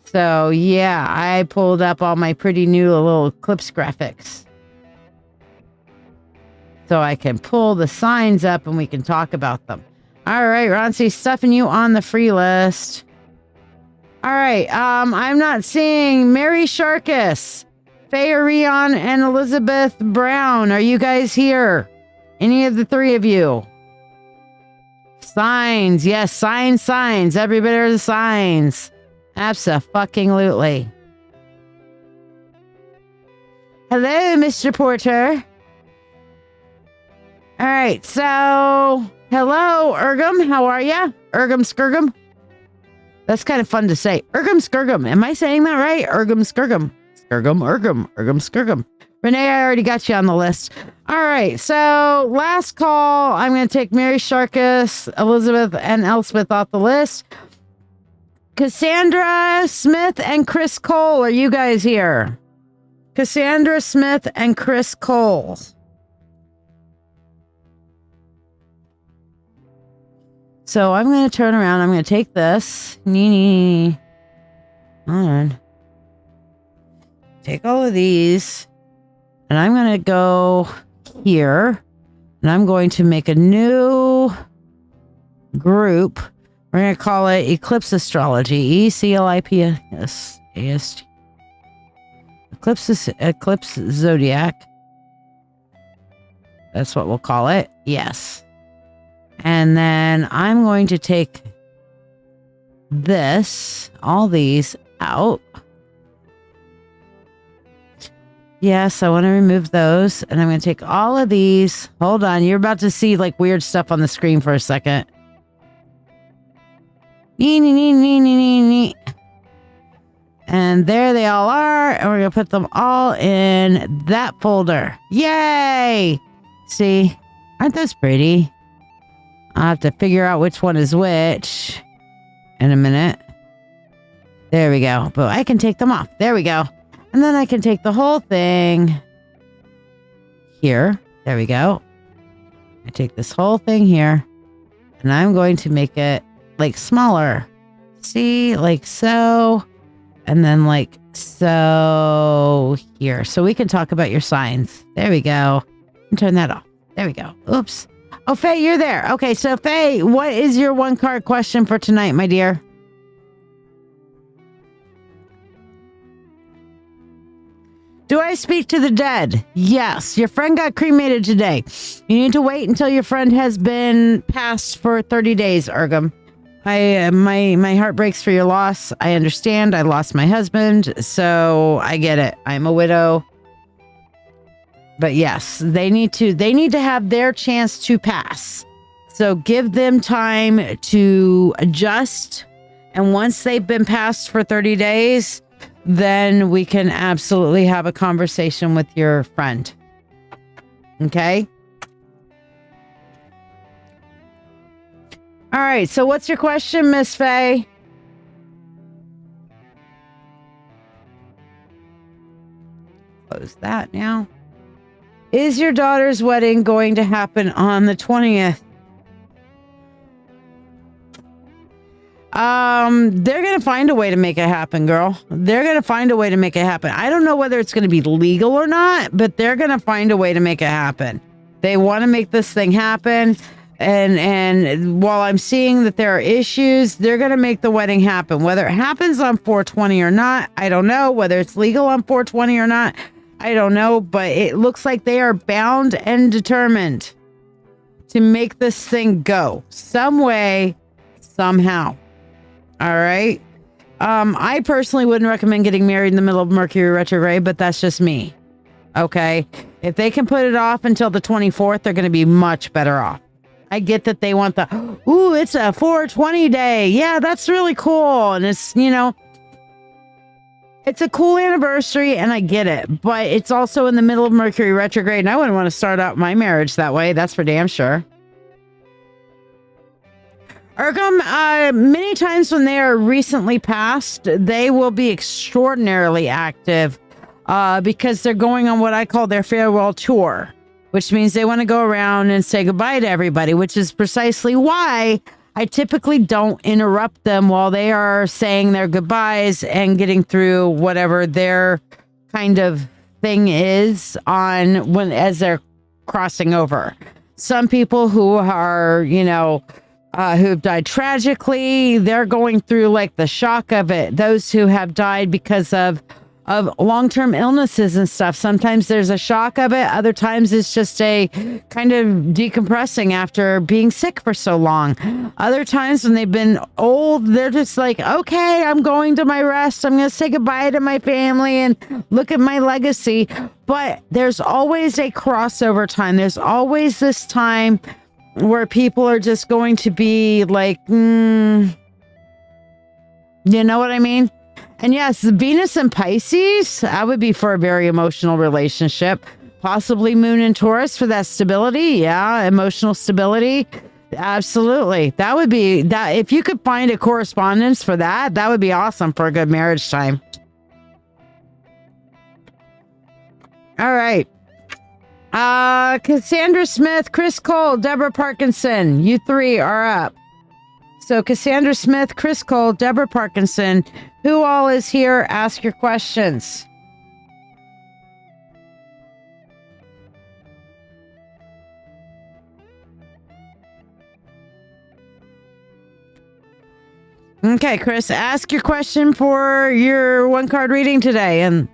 So yeah, I pulled up all my pretty new little eclipse graphics. So I can pull the signs up and we can talk about them. All right, Ronci, stuffing you on the free list. All right, I'm not seeing Mary Sharkus, Faye Orion, and Elizabeth Brown. Are you guys here? Any of the three of you? Signs. Yes, signs. Everybody are the signs. Abso-fucking-lutely. Hello, Mr. Porter. All right, so hello, Urgum. How are ya? Ergum Skirgum. That's kind of fun to say. Ergum Skirgum. Am I saying that right? Ergum Skirgum. Skirgum, Ergum, Ergum Skirgum. Renee, I already got you on the list. All right. So last call. I'm going to take Mary Sharkus, Elizabeth, and Elspeth off the list. Cassandra Smith and Chris Cole. Are you guys here? Cassandra Smith and Chris Cole. So I'm going to turn around. I'm going to take this. Hold on. Take all of these. And I'm going to go here. And I'm going to make a new group. We're going to call it Eclipse Astrology. ECLIPS. Eclipse Zodiac. That's what we'll call it. Yes. And then I'm going to take all these out. Yes, I want to remove those. And I'm going to take all of these. Hold on. You're about to see like weird stuff on the screen for a second. And there they all are. And we're going to put them all in that folder. Yay! See? Aren't those pretty? I'll have to figure out which one is which in a minute. There we go. But I can take them off. There we go. And then I can take the whole thing here. There we go. I take this whole thing here. And I'm going to make it like smaller. See? Like so. And then like so here. So we can talk about your signs. There we go. And turn that off. There we go. Oops. Oh, Faye, you're there. Okay, so Faye, what is your one card question for tonight, my dear? Do I speak to the dead? Yes. Your friend got cremated today. You need to wait until your friend has been passed for 30 days, Ergum. My heart breaks for your loss. I understand. I lost my husband, so I get it. I'm a widow. But yes, they need to have their chance to pass. So give them time to adjust. And once they've been passed for 30 days, then we can absolutely have a conversation with your friend. Okay? All right. So what's your question, Miss Faye? Close that now. Is your daughter's wedding going to happen on the 20th? They're going to find a way to make it happen, girl. They're going to find a way to make it happen. I don't know whether it's going to be legal or not, but they're going to find a way to make it happen. They want to make this thing happen. And while I'm seeing that there are issues, they're going to make the wedding happen. Whether it happens on 420 or not, I don't know. Whether it's legal on 420 or not, I don't know, but it looks like they are bound and determined to make this thing go some way, somehow. All right. I personally wouldn't recommend getting married in the middle of Mercury retrograde, but that's just me. Okay. If they can put it off until the 24th, they're going to be much better off. I get that they want it's a 420 day. Yeah, that's really cool. And it's, it's a cool anniversary, and I get it, but it's also in the middle of Mercury retrograde, and I wouldn't want to start out my marriage that way. That's for damn sure. Ergum, many times when they are recently passed, they will be extraordinarily active because they're going on what I call their farewell tour, which means they want to go around and say goodbye to everybody, which is precisely why I typically don't interrupt them while they are saying their goodbyes and getting through whatever their kind of thing is as they're crossing over. Some people who are, who've died tragically, they're going through like the shock of it. Those who have died because of long-term illnesses and stuff. Sometimes there's a shock of it. Other times it's just a kind of decompressing after being sick for so long. Other times when they've been old, they're just like, okay, I'm going to my rest. I'm going to say goodbye to my family and look at my legacy. But there's always a crossover time. There's always this time where people are just going to be like, you know what I mean? And yes, Venus and Pisces, that would be for a very emotional relationship. Possibly Moon and Taurus for that stability. Yeah, emotional stability. Absolutely. That would be that. If you could find a correspondence for that, that would be awesome for a good marriage time. All right. Cassandra Smith, Chris Cole, Deborah Parkinson. You three are up. So Cassandra Smith, Chris Cole, Deborah Parkinson. Who all is here? Ask your questions. Okay, Chris, ask your question for your one card reading today. And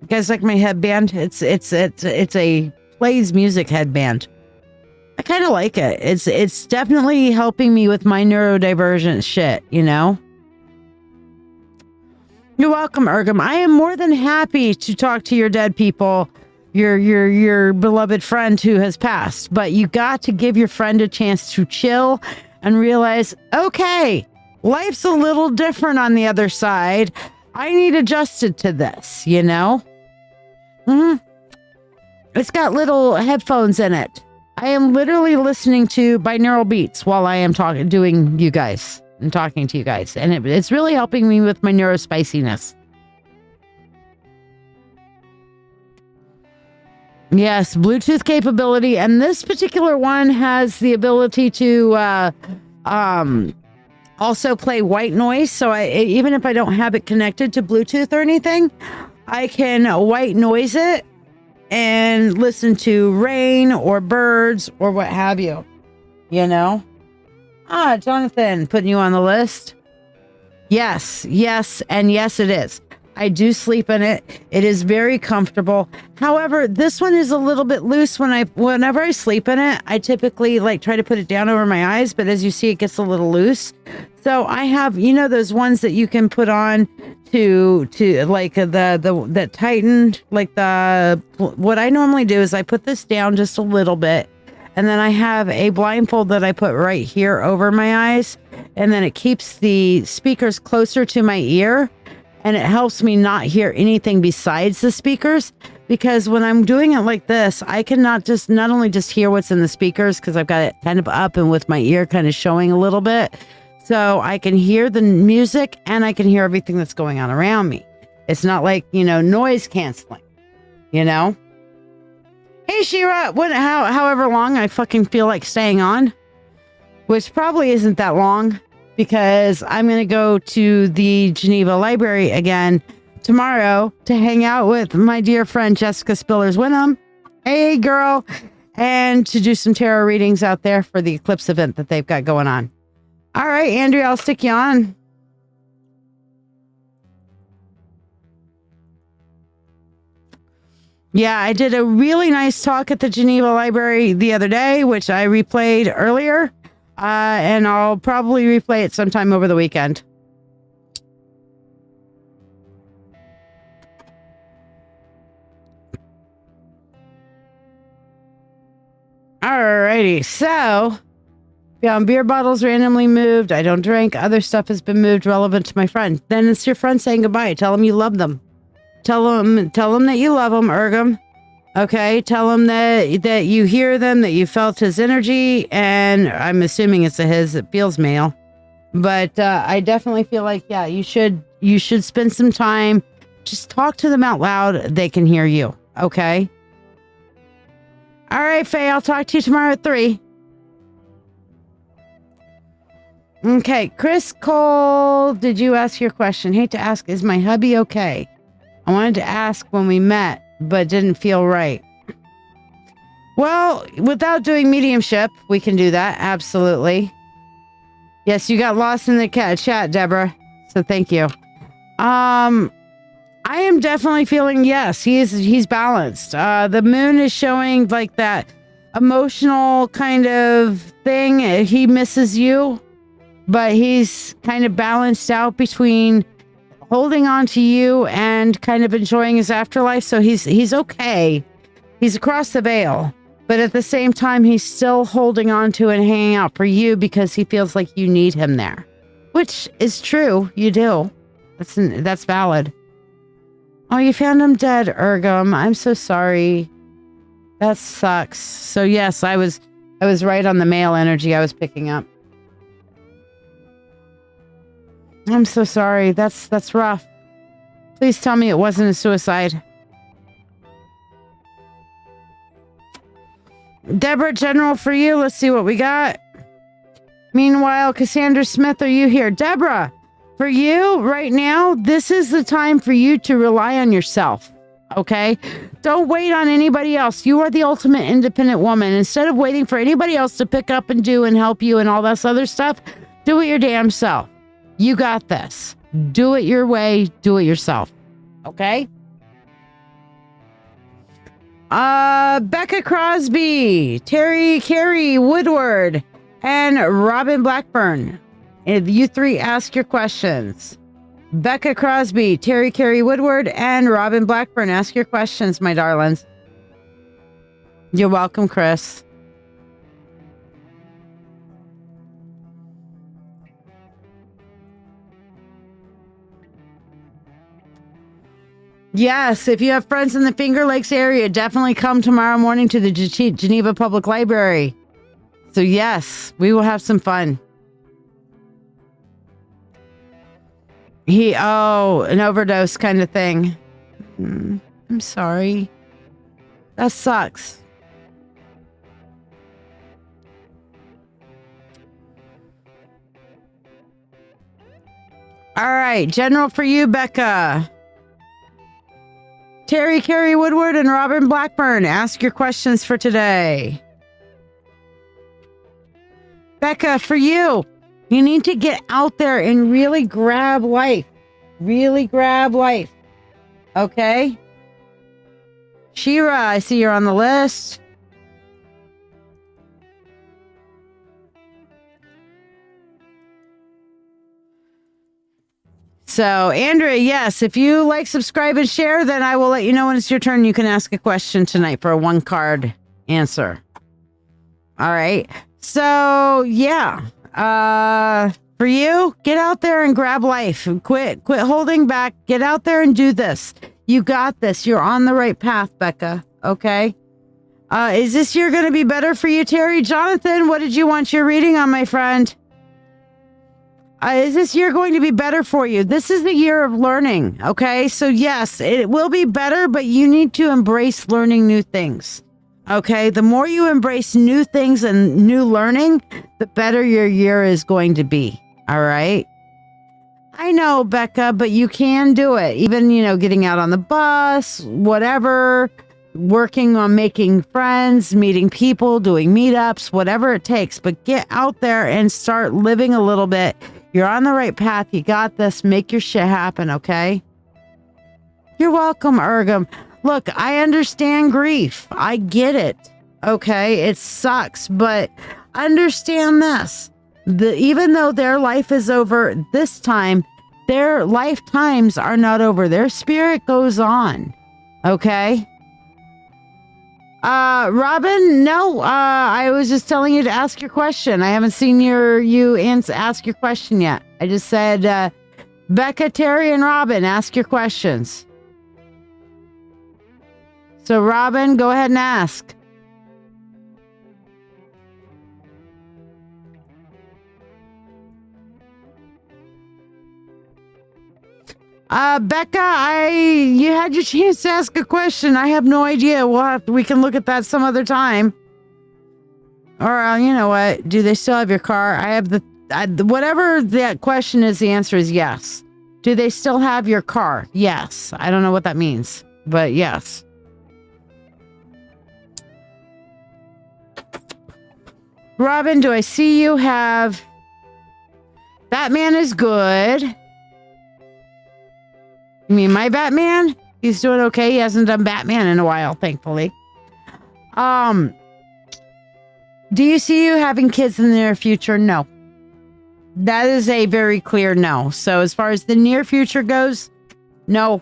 you guys like my headband? It's a plays music headband. I kind of like it. It's definitely helping me with my neurodivergent shit, you know? You're welcome, Urgam. I am more than happy to talk to your dead people, your beloved friend who has passed. But you got to give your friend a chance to chill and realize, okay, life's a little different on the other side. I need adjusted to this, you know? It's got little headphones in it. I am literally listening to binaural beats while I am doing you guys. And talking to you guys, and it's really helping me with my neurospiciness. Yes, Bluetooth capability, and this particular one has the ability to also play white noise. So even if I don't have it connected to Bluetooth or anything, I can white noise it and listen to rain or birds or what have you. You know. Jonathan, putting you on the list. Yes, and yes, it is. I do sleep in it. It is very comfortable. However, this one is a little bit loose. Whenever I sleep in it, I typically like try to put it down over my eyes, but as you see, it gets a little loose. So I have, you know, those ones that you can put on to like that tighten, like what I normally do is I put this down just a little bit. And then I have a blindfold that I put right here over my eyes. And then it keeps the speakers closer to my ear. And it helps me not hear anything besides the speakers. Because when I'm doing it like this, I cannot not only just hear what's in the speakers, because I've got it kind of up and with my ear kind of showing a little bit. So I can hear the music and I can hear everything that's going on around me. It's not like, you know, noise canceling, you know? Hey, Shira, however long I fucking feel like staying on, which probably isn't that long because I'm going to go to the Geneva Library again tomorrow to hang out with my dear friend Jessica Spillers-Winham. Hey, girl. And to do some tarot readings out there for the Eclipse event that they've got going on. All right, Andrea, I'll stick you on. Yeah, I did a really nice talk at the Geneva Library the other day, which I replayed earlier, and I'll probably replay it sometime over the weekend. Alrighty, so found beer bottles randomly moved. I don't drink. Other stuff has been moved relevant to my friend. Then it's your friend saying goodbye. Tell them you love them. Tell them that you love them, Urgam. Okay, tell him that you hear them, that you felt his energy, and I'm assuming it's a his. It feels male, but I definitely feel like you should spend some time. Just talk to them out loud. They can hear you. Okay. All right, Faye. I'll talk to you tomorrow at 3. Okay, Chris Cole. Did you ask your question? Hate to ask. Is my hubby okay? I wanted to ask when we met, but didn't feel right. Well, without doing mediumship, we can do that. Absolutely. Yes, you got lost in the chat, Deborah. So thank you. I am definitely feeling, yes, he's balanced. The moon is showing like that emotional kind of thing. He misses you, but he's kind of balanced out between holding on to you and kind of enjoying his afterlife. So he's okay. He's across the veil. But at the same time, he's still holding on to and hanging out for you because he feels like you need him there. Which is true. You do. That's valid. Oh, you found him dead, Urgum. I'm so sorry. That sucks. So yes, I was right on the male energy I was picking up. I'm so sorry. That's rough. Please tell me it wasn't a suicide. Deborah, general for you. Let's see what we got. Meanwhile, Cassandra Smith, are you here? Deborah, for you right now, this is the time for you to rely on yourself. Okay? Don't wait on anybody else. You are the ultimate independent woman. Instead of waiting for anybody else to pick up and do and help you and all this other stuff, do it your damn self. You got this. Do it your way. Do it yourself. Okay? Becca Crosby, Terry Carey Woodward, and Robin Blackburn. If you three ask your questions. Becca Crosby, Terry Carey Woodward, and Robin Blackburn, ask your questions, my darlings. You're welcome, Chris. Yes, if you have friends in the Finger Lakes area, definitely come tomorrow morning to the Geneva Public Library. So yes, we will have some fun. An overdose kind of thing. I'm sorry. That sucks. All right, general for you, Becca. Terry Carey Woodward and Robin Blackburn, ask your questions for today. Becca, for you, you need to get out there and really grab life. Really grab life. Okay? Shira, I see you're on the list. So, Andrea, yes, if you like, subscribe, and share, then I will let you know when it's your turn. You can ask a question tonight for a one-card answer. All right. So, yeah. For you, get out there and grab life. Quit holding back. Get out there and do this. You got this. You're on the right path, Becca. Okay? Is this year going to be better for you, Terry? Jonathan, what did you want your reading on, my friend? Is this year going to be better for you? This is the year of learning, okay? So yes, it will be better, but you need to embrace learning new things, okay? The more you embrace new things and new learning, the better your year is going to be, all right? I know, Becca, but you can do it. Even, getting out on the bus, whatever, working on making friends, meeting people, doing meetups, whatever it takes. But get out there and start living a little bit. You're on the right path. You got this. Make your shit happen, okay? You're welcome, Urgum. Look, I understand grief. I get it, okay? It sucks, but understand this. Even though their life is over this time, their lifetimes are not over. Their spirit goes on, okay? Robin, no, I was just telling you to ask your question. I haven't seen you ask your question yet. I just said, Becca, Terry, and Robin, ask your questions. So Robin, go ahead and ask. Becca, you had your chance to ask a question. I have no idea. We can look at that some other time. Or, you know what? Do they still have your car? I have whatever that question is, the answer is yes. Do they still have your car? Yes. I don't know what that means, but yes. Robin, do I see you have... Batman is good. You mean my Batman? He's doing okay. He hasn't done Batman in a while, thankfully. Do you see you having kids in the near future? No. That is a very clear no. So as far as the near future goes, no.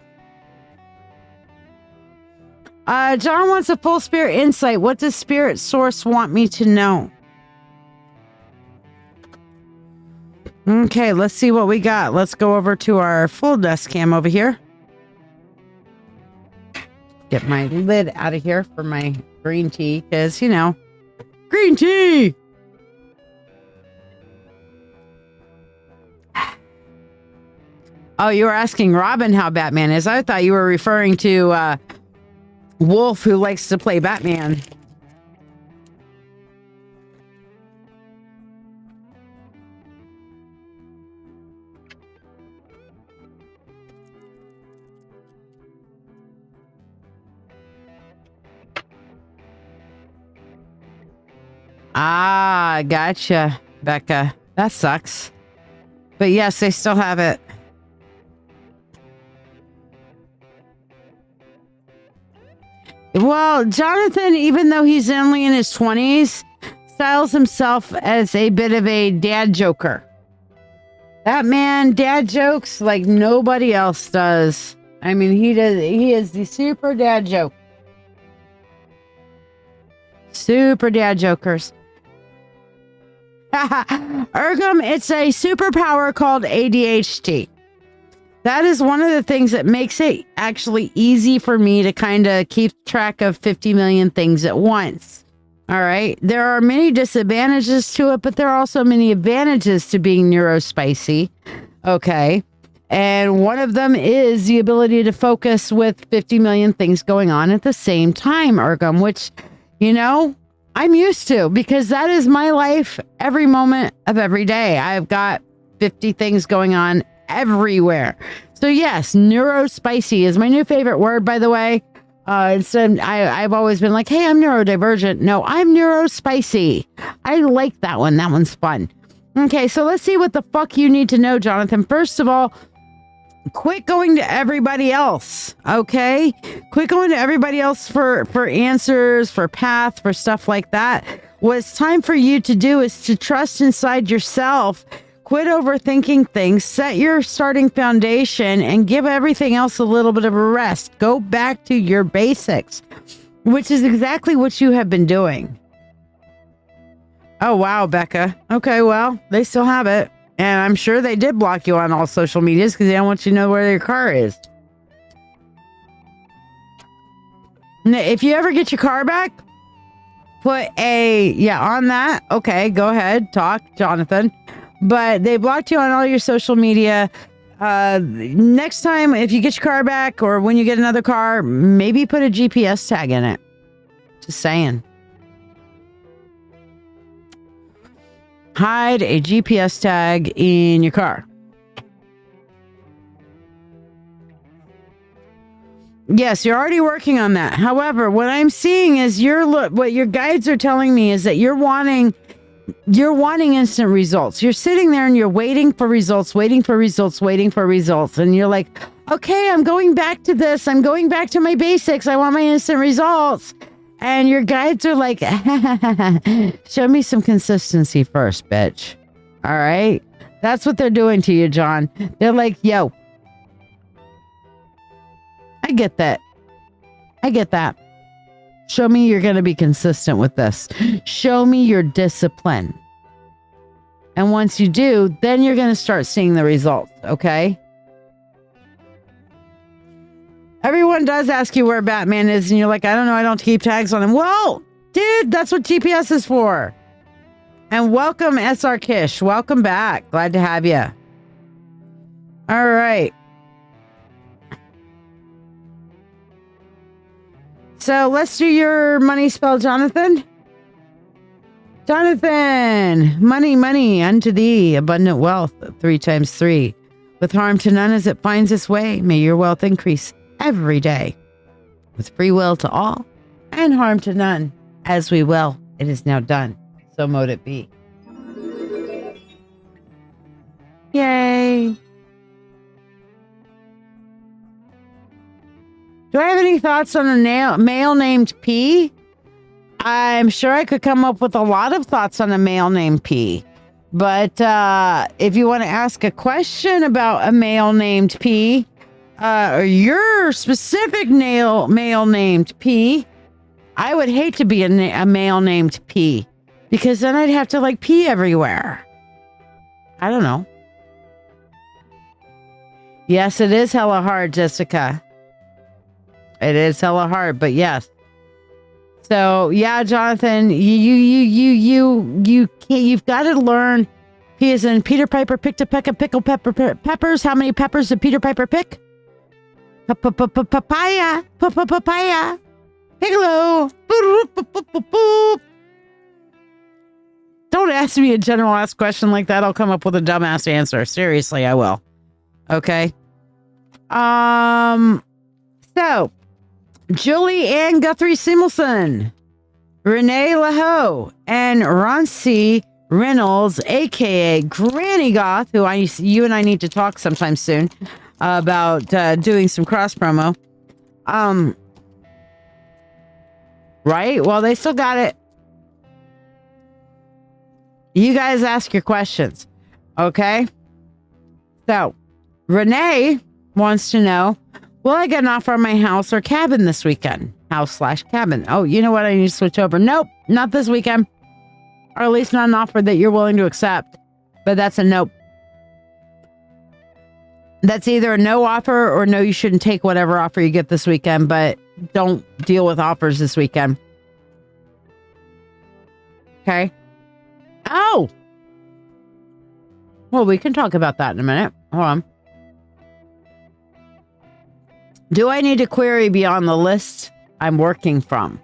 John wants a full spirit insight. What does spirit source want me to know? Okay, let's see what we got. Let's go over to our full desk cam over here. Get my lid out of here for my green tea, because, you know, green tea! Oh, you were asking Robin how Batman is. I thought you were referring to Wolf, who likes to play Batman. Ah, gotcha, Becca. That sucks. But yes, they still have it. Well, Jonathan, even though he's only in his 20s, styles himself as a bit of a dad joker. That man dad jokes like nobody else does. I mean, he does. He is the super dad joke. Super dad jokers. Ergum, it's a superpower called ADHD. That is one of the things that makes it actually easy for me to kind of keep track of 50 million things at once. All right. There are many disadvantages to it, but there are also many advantages to being neurospicy. Okay. And one of them is the ability to focus with 50 million things going on at the same time, Ergum, which, you know, I'm used to, because that is my life every moment of every day. I've got 50 things going on everywhere. So yes, neurospicy is my new favorite word, by the way. Instead, I've always been like, hey, I'm neurodivergent. No, I'm neurospicy. I like that one. That one's fun. Okay, so let's see what the fuck you need to know, Jonathan. First of all, quit going to everybody else, okay? Quit going to everybody else for answers, for path, for stuff like that. What's time for you to do is to trust inside yourself. Quit overthinking things, set your starting foundation, and give everything else a little bit of a rest. Go back to your basics, which is exactly what you have been doing. Oh, wow, Becca. Okay, well, they still have it. And I'm sure they did block you on all social medias because they don't want you to know where your car is. If you ever get your car back, put on that. Okay, go ahead. Talk, Jonathan. But they blocked you on all your social media. Next time, if you get your car back or when you get another car, maybe put a GPS tag in it. Just saying. Hide a GPS tag in your car. Yes, you're already working on that. However, what I'm seeing is what your guides are telling me is that you're wanting instant results. You're sitting there and you're waiting for results. And you're like, okay, I'm going back to this. I'm going back to my basics. I want my instant results. And your guides are like, show me some consistency first, bitch. All right. That's what they're doing to you, John. They're like, yo, I get that. Show me you're going to be consistent with this. Show me your discipline. And once you do, then you're going to start seeing the results. Okay. Everyone does ask you where Batman is, and you're like, I don't know, I don't keep tags on him. Well, dude, that's what GPS is for. And welcome, SR Kish. Welcome back. Glad to have you. All right. So let's do your money spell, Jonathan. Jonathan, money, unto thee, abundant wealth, 3 times 3. With harm to none as it finds its way, may your wealth increase every day. With free will to all, and harm to none. As we will, it is now done. So mote it be. Yay. Do I have any thoughts on a male named P? I'm sure I could come up with a lot of thoughts on a male named P. But if you want to ask a question about a male named P, or your specific male named P, I would hate to be a male named P, because then I'd have to like pee everywhere. I don't know. Yes, it is hella hard, Jessica. It is hella hard, but yes. So yeah, Jonathan, you can't. You've got to learn. P as in Peter Piper picked a peck of pickled peppers. How many peppers did Peter Piper pick? Papaya. Papaya. Piccolo. Don't ask me a general ass question like that. I'll come up with a dumbass answer. Seriously, I will. Okay. So Julie Ann Guthrie Simelson, Renee Laho, and Roncy Reynolds, aka Granny Goth, who you and I need to talk sometime soon about doing some cross promo. Right? Well, they still got it. You guys ask your questions. Okay? So, Renee wants to know, will I get an offer on my house or cabin this weekend? House/cabin. Oh, you know what? I need to switch over. Nope, not this weekend. Or at least not an offer that you're willing to accept. But that's a nope. That's either a no offer or no, you shouldn't take whatever offer you get this weekend, but don't deal with offers this weekend. Okay? Oh! Well, we can talk about that in a minute. Hold on. Do I need to query beyond the list I'm working from?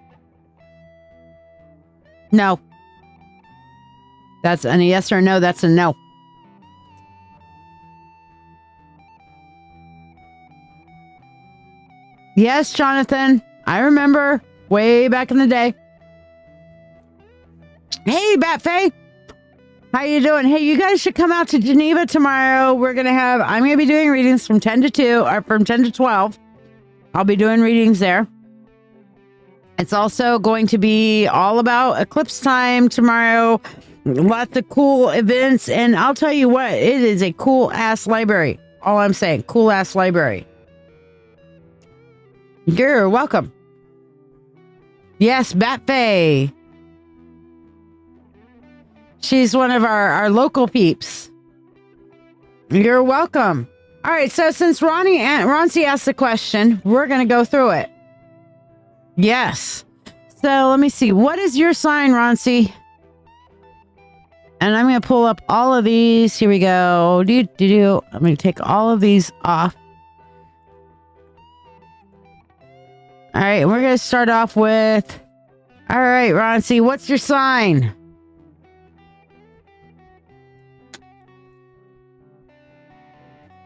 No. That's a yes or no. That's a no. Yes, Jonathan. I remember way back in the day. Hey, Batfae. How you doing? Hey, you guys should come out to Geneva tomorrow. I'm going to be doing readings from 10 to 2 or from 10 to 12. I'll be doing readings there. It's also going to be all about Eclipse time tomorrow. Lots of cool events. And I'll tell you what, it is a cool ass library. All I'm saying, cool ass library. You're welcome. Yes, Batfae. She's one of our local peeps. You're welcome. All right, so since Roncy asked the question, we're going to go through it. Yes. So let me see. What is your sign, Roncy? And I'm going to pull up all of these. Here we go. I'm going to take all of these off. All right, we're going to start off with... All right, Roncy, what's your sign?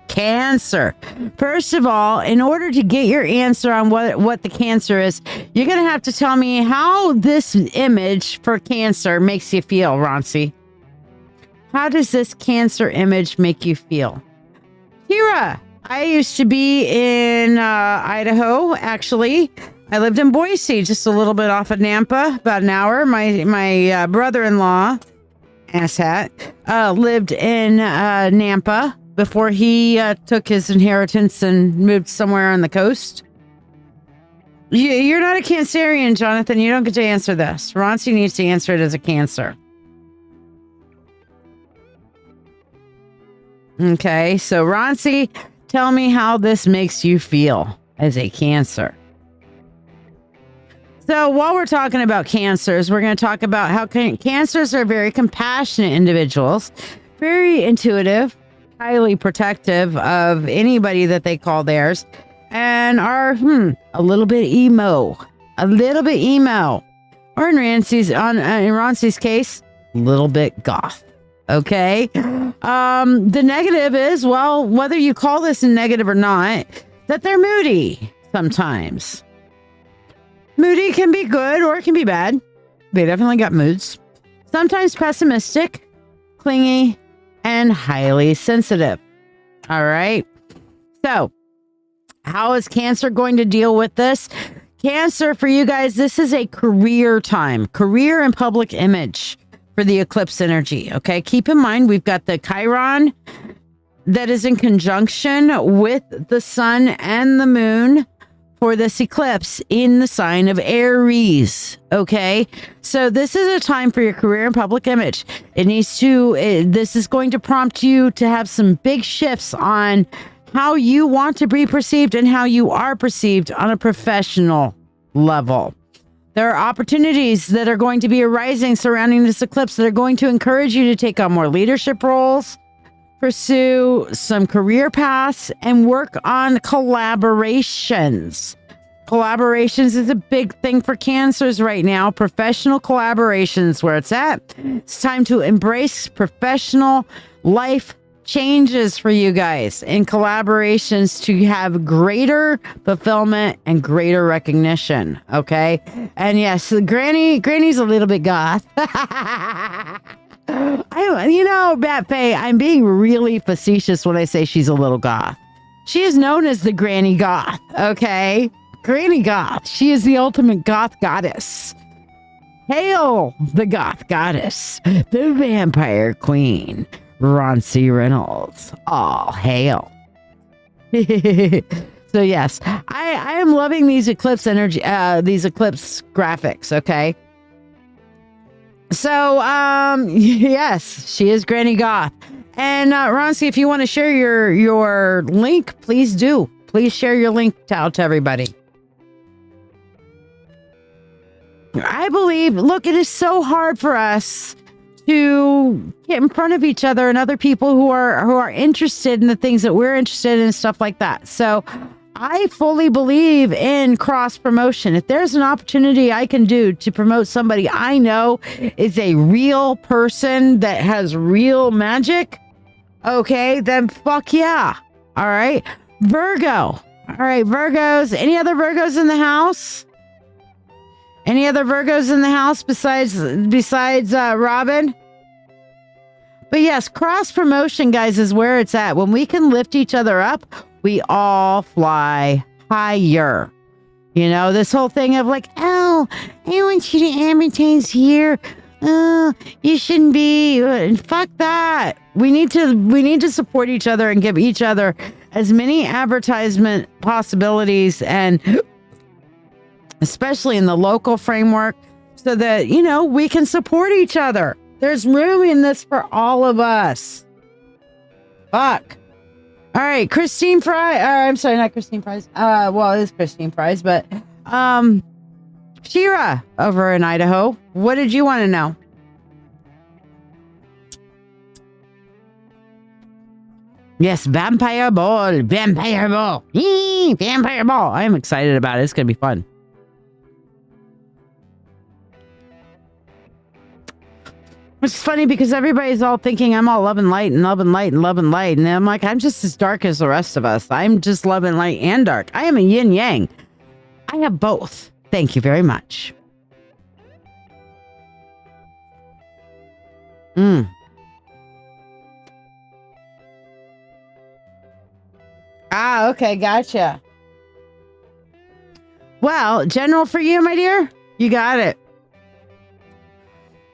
Cancer. First of all, in order to get your answer on what the Cancer is, you're going to have to tell me how this image for Cancer makes you feel, Roncy. How does this Cancer image make you feel? Kira, I used to be in Idaho, actually. I lived in Boise, just a little bit off of Nampa, about an hour. My brother-in-law, asshat, lived in Nampa before he took his inheritance and moved somewhere on the coast. You're not a Cancerian, Jonathan. You don't get to answer this. Roncy needs to answer it as a Cancer. Okay, so Roncy, tell me how this makes you feel as a Cancer. So while we're talking about Cancers, we're going to talk about how Cancers are very compassionate individuals, very intuitive, highly protective of anybody that they call theirs, and are a little bit emo. Or in Roncy's case, a little bit goth. Okay. The negative is, well, whether you call this a negative or not, that they're moody sometimes. Moody can be good or it can be bad. They definitely got moods. Sometimes pessimistic, clingy, and highly sensitive. All right. So, how is Cancer going to deal with this? Cancer, for you guys, this is a career time. Career and public image for the eclipse energy. Okay. Keep in mind, we've got the Chiron that is in conjunction with the sun and the moon for this eclipse in the sign of Aries. Okay. So this is a time for your career and public image. This is going to prompt you to have some big shifts on how you want to be perceived and how you are perceived on a professional level. There are opportunities that are going to be arising surrounding this eclipse that are going to encourage you to take on more leadership roles, pursue some career paths, and work on collaborations. Collaborations is a big thing for Cancers right now. Professional collaborations, where it's at. It's time to embrace professional life changes for you guys in collaborations to have greater fulfillment and greater recognition. Okay. And yes, Granny's a little bit goth. Bat Faye, I'm being really facetious when I say she's a little goth. She is known as the Granny Goth. Okay. Granny Goth. She is the ultimate goth goddess. Hail the goth goddess, the vampire queen, Roncy Reynolds. All hail. So yes, I am loving these eclipse energy, these eclipse graphics. Okay. So, yes, she is Granny Goth. And Roncy, if you want to share your link, please do. Please share your link out to everybody. I believe, look, it is so hard for us to get in front of each other and other people who are interested in the things that we're interested in and stuff like that. So I fully believe in cross promotion. If there's an opportunity I can do to promote somebody I know is a real person that has real magic, okay, then fuck yeah. All right. Virgo. All right, Virgos. Any other Virgos in the house? Any other Virgos in the house besides Robin? But yes, cross promotion, guys, is where it's at. When we can lift each other up, we all fly higher. You know, this whole thing of like, oh, I want you to advertise here. Oh, you shouldn't be. Fuck that. We need to support each other and give each other as many advertisement possibilities, and especially in the local framework, so that, you know, we can support each other. There's room in this for all of us. Fuck. All right, Christine Fry. I'm sorry, not Christine Fries. Well, it is Christine Fries, but Shira over in Idaho. What did you want to know? Yes, Vampire Ball. Vampire Ball. Vampire Ball. I am excited about it. It's going to be fun. Which is funny because everybody's all thinking I'm all love and light and love and light and love and light. And I'm like, I'm just as dark as the rest of us. I'm just love and light and dark. I am a yin yang. I have both. Thank you very much. Ah, okay. Gotcha. Well, general for you, my dear. You got it.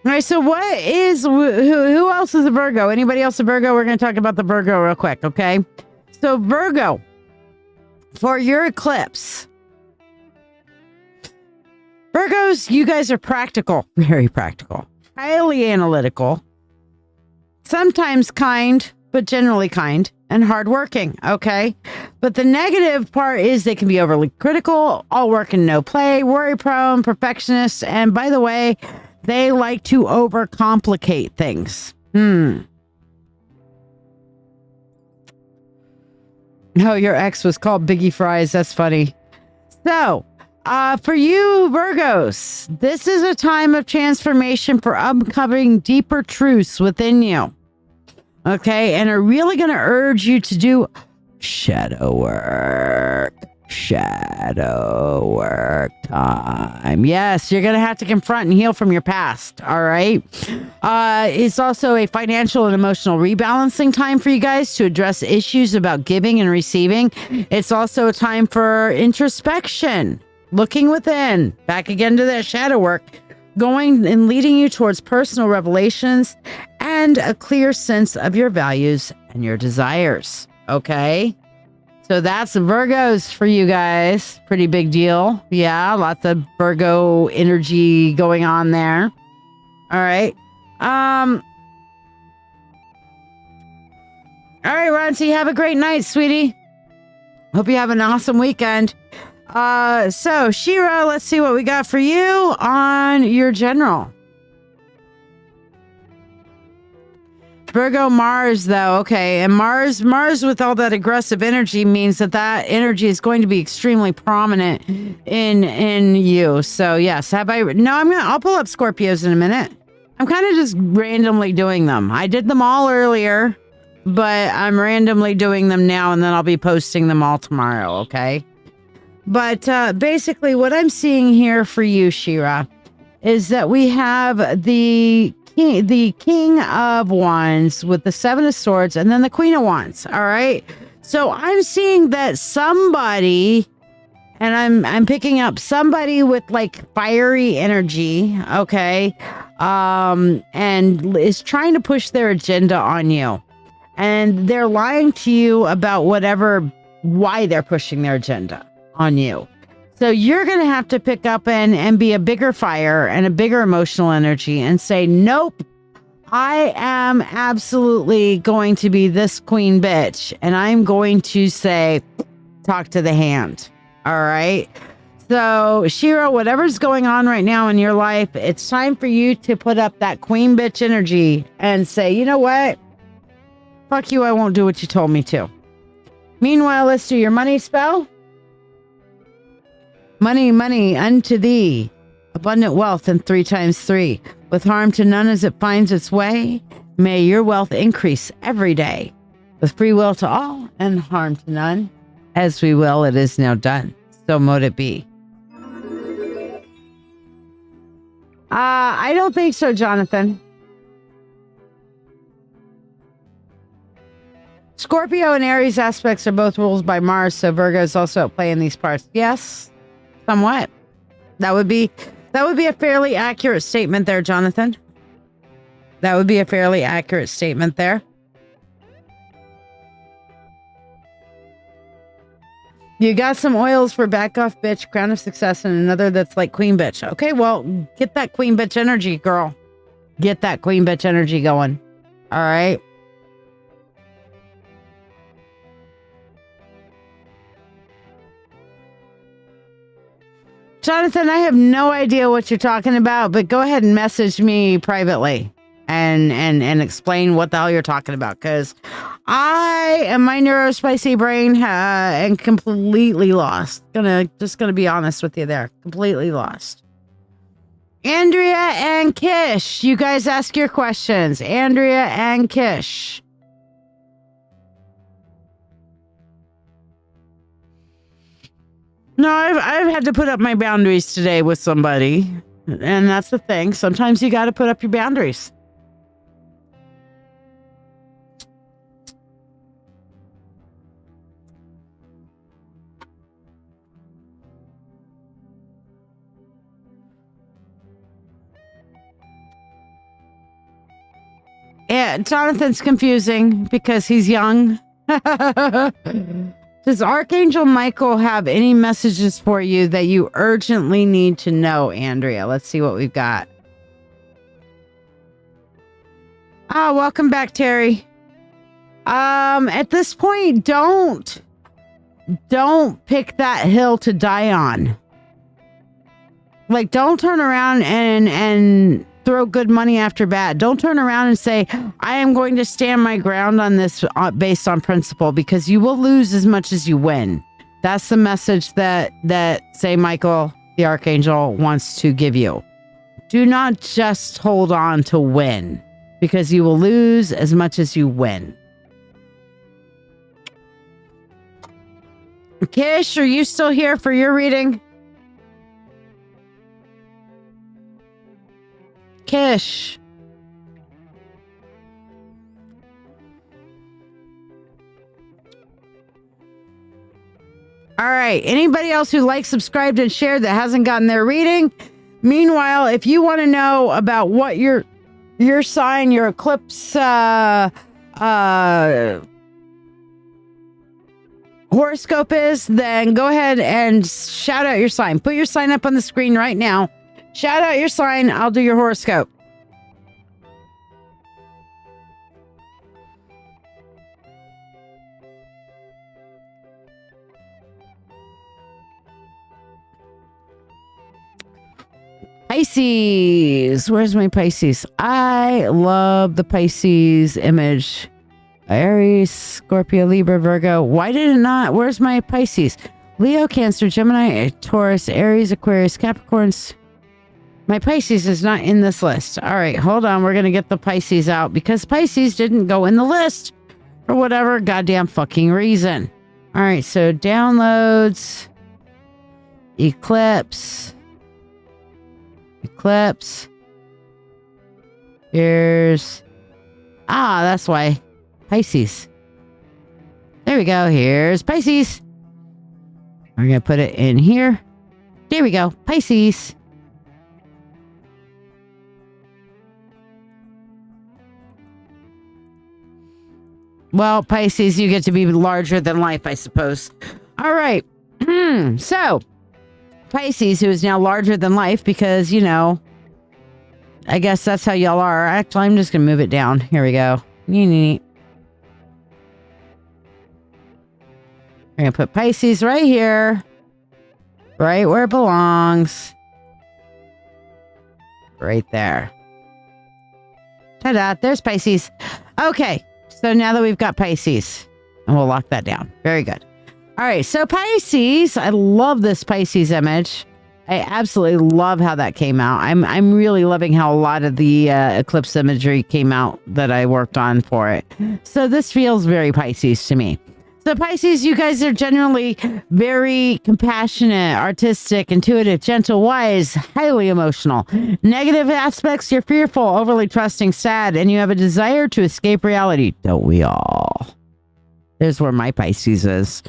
All right, so who else is a Virgo? Anybody else a Virgo? We're going to talk about the Virgo real quick, okay? So Virgo, for your eclipse. Virgos, you guys are practical, very practical, highly analytical, sometimes kind, but generally kind, and hardworking, okay? But the negative part is they can be overly critical, all work and no play, worry-prone, perfectionist, and by the way, they like to overcomplicate things. Oh, your ex was called Biggie Fries. That's funny. So, for you Virgos, this is a time of transformation for uncovering deeper truths within you. Okay, and are really going to urge you to do shadow work. Shadow work time. Yes, you're going to have to confront and heal from your past. All right. It's also a financial and emotional rebalancing time for you guys to address issues about giving and receiving. It's also a time for introspection, looking within, back again to that shadow work, going and leading you towards personal revelations and a clear sense of your values and your desires. Okay? So that's Virgos for you guys. Pretty big deal. Yeah, lots of Virgo energy going on there. All right. All right, Ronci, have a great night, sweetie. Hope you have an awesome weekend. So Shira, let's see what we got for you on your general. Virgo Mars, though. Okay. And Mars with all that aggressive energy means that energy is going to be extremely prominent in you. So yes, I'll pull up Scorpios in a minute. I'm kind of just randomly doing them. I did them all earlier, but I'm randomly doing them now, and then I'll be posting them all tomorrow. Okay. But basically what I'm seeing here for you, Shira, is that we have the King of Wands with the Seven of Swords and then the Queen of Wands. All right. So I'm seeing that somebody, and I'm picking up somebody with like fiery energy. Okay. And is trying to push their agenda on you, and they're lying to you about why they're pushing their agenda on you. So you're going to have to pick up and be a bigger fire and a bigger emotional energy and say, nope, I am absolutely going to be this queen bitch. And I'm going to say, talk to the hand. All right. So Shira, whatever's going on right now in your life, it's time for you to put up that queen bitch energy and say, you know what? Fuck you. I won't do what you told me to. Meanwhile, let's do your money spell. Money, money unto thee, abundant wealth and 3 times 3, with harm to none as it finds its way. May your wealth increase every day, with free will to all and harm to none. As we will, it is now done. So mote it be. I don't think so, Jonathan. Scorpio and Aries aspects are both ruled by Mars, so Virgo is also at play in these parts. Yes. Somewhat. That would be a fairly accurate statement there, Jonathan. That would be a fairly accurate statement there. You got some oils for back off bitch, crown of success, and another that's like queen bitch. Okay, well, get that queen bitch energy, girl. Get that queen bitch energy going. All right. Jonathan, I have no idea what you're talking about, but go ahead and message me privately and explain what the hell you're talking about, because I am my neurospicy brain and completely lost. Just gonna be honest with you there. Completely lost. Andrea and Kish, you guys ask your questions. Andrea and Kish. No, I've had to put up my boundaries today with somebody. And that's the thing. Sometimes you got to put up your boundaries. Yeah, Jonathan's confusing because he's young. Does Archangel Michael have any messages for you that you urgently need to know, Andrea? Let's see what we've got. Welcome back, Terry. At this point, don't pick that hill to die on. Like, don't turn around and throw good money after bad. Don't turn around and say, I am going to stand my ground on this based on principle, because you will lose as much as you win. That's the message that St. Michael, the Archangel, wants to give you. Do not just hold on to win, because you will lose as much as you win. Kish, are you still here for your reading? Kish. All right. Anybody else who liked, subscribed, and shared that hasn't gotten their reading, Meanwhile, if you want to know about what your sign, your eclipse horoscope is, then go ahead and shout out your sign. Put your sign up on the screen right now. Shout out your sign. I'll do your horoscope. Pisces. Where's my Pisces? I love the Pisces image. Aries, Scorpio, Libra, Virgo. Why did it not? Where's my Pisces? Leo, Cancer, Gemini, Taurus, Aries, Aquarius, Capricorns. My Pisces is not in this list. All right, hold on. We're going to get the Pisces out because Pisces didn't go in the list for whatever goddamn fucking reason. All right, so downloads, Eclipse. Here's, that's why. Pisces. There we go. Here's Pisces. We're going to put it in here. There we go. Pisces. Well, Pisces, you get to be larger than life, I suppose. All right. So, Pisces, who is now larger than life because, you know, I guess that's how y'all are. Actually, I'm just going to move it down. Here we go. We're going to put Pisces right here. Right where it belongs. Right there. Ta-da, there's Pisces. Okay, so now that we've got Pisces, and we'll lock that down. Very good. All right, so Pisces, I love this Pisces image. I absolutely love how that came out. I'm really loving how a lot of the eclipse imagery came out that I worked on for it. So this feels very Pisces to me. So Pisces, you guys are generally very compassionate, artistic, intuitive, gentle, wise, highly emotional. Negative aspects, you're fearful, overly trusting, sad, and you have a desire to escape reality. Don't we all? There's where my Pisces is.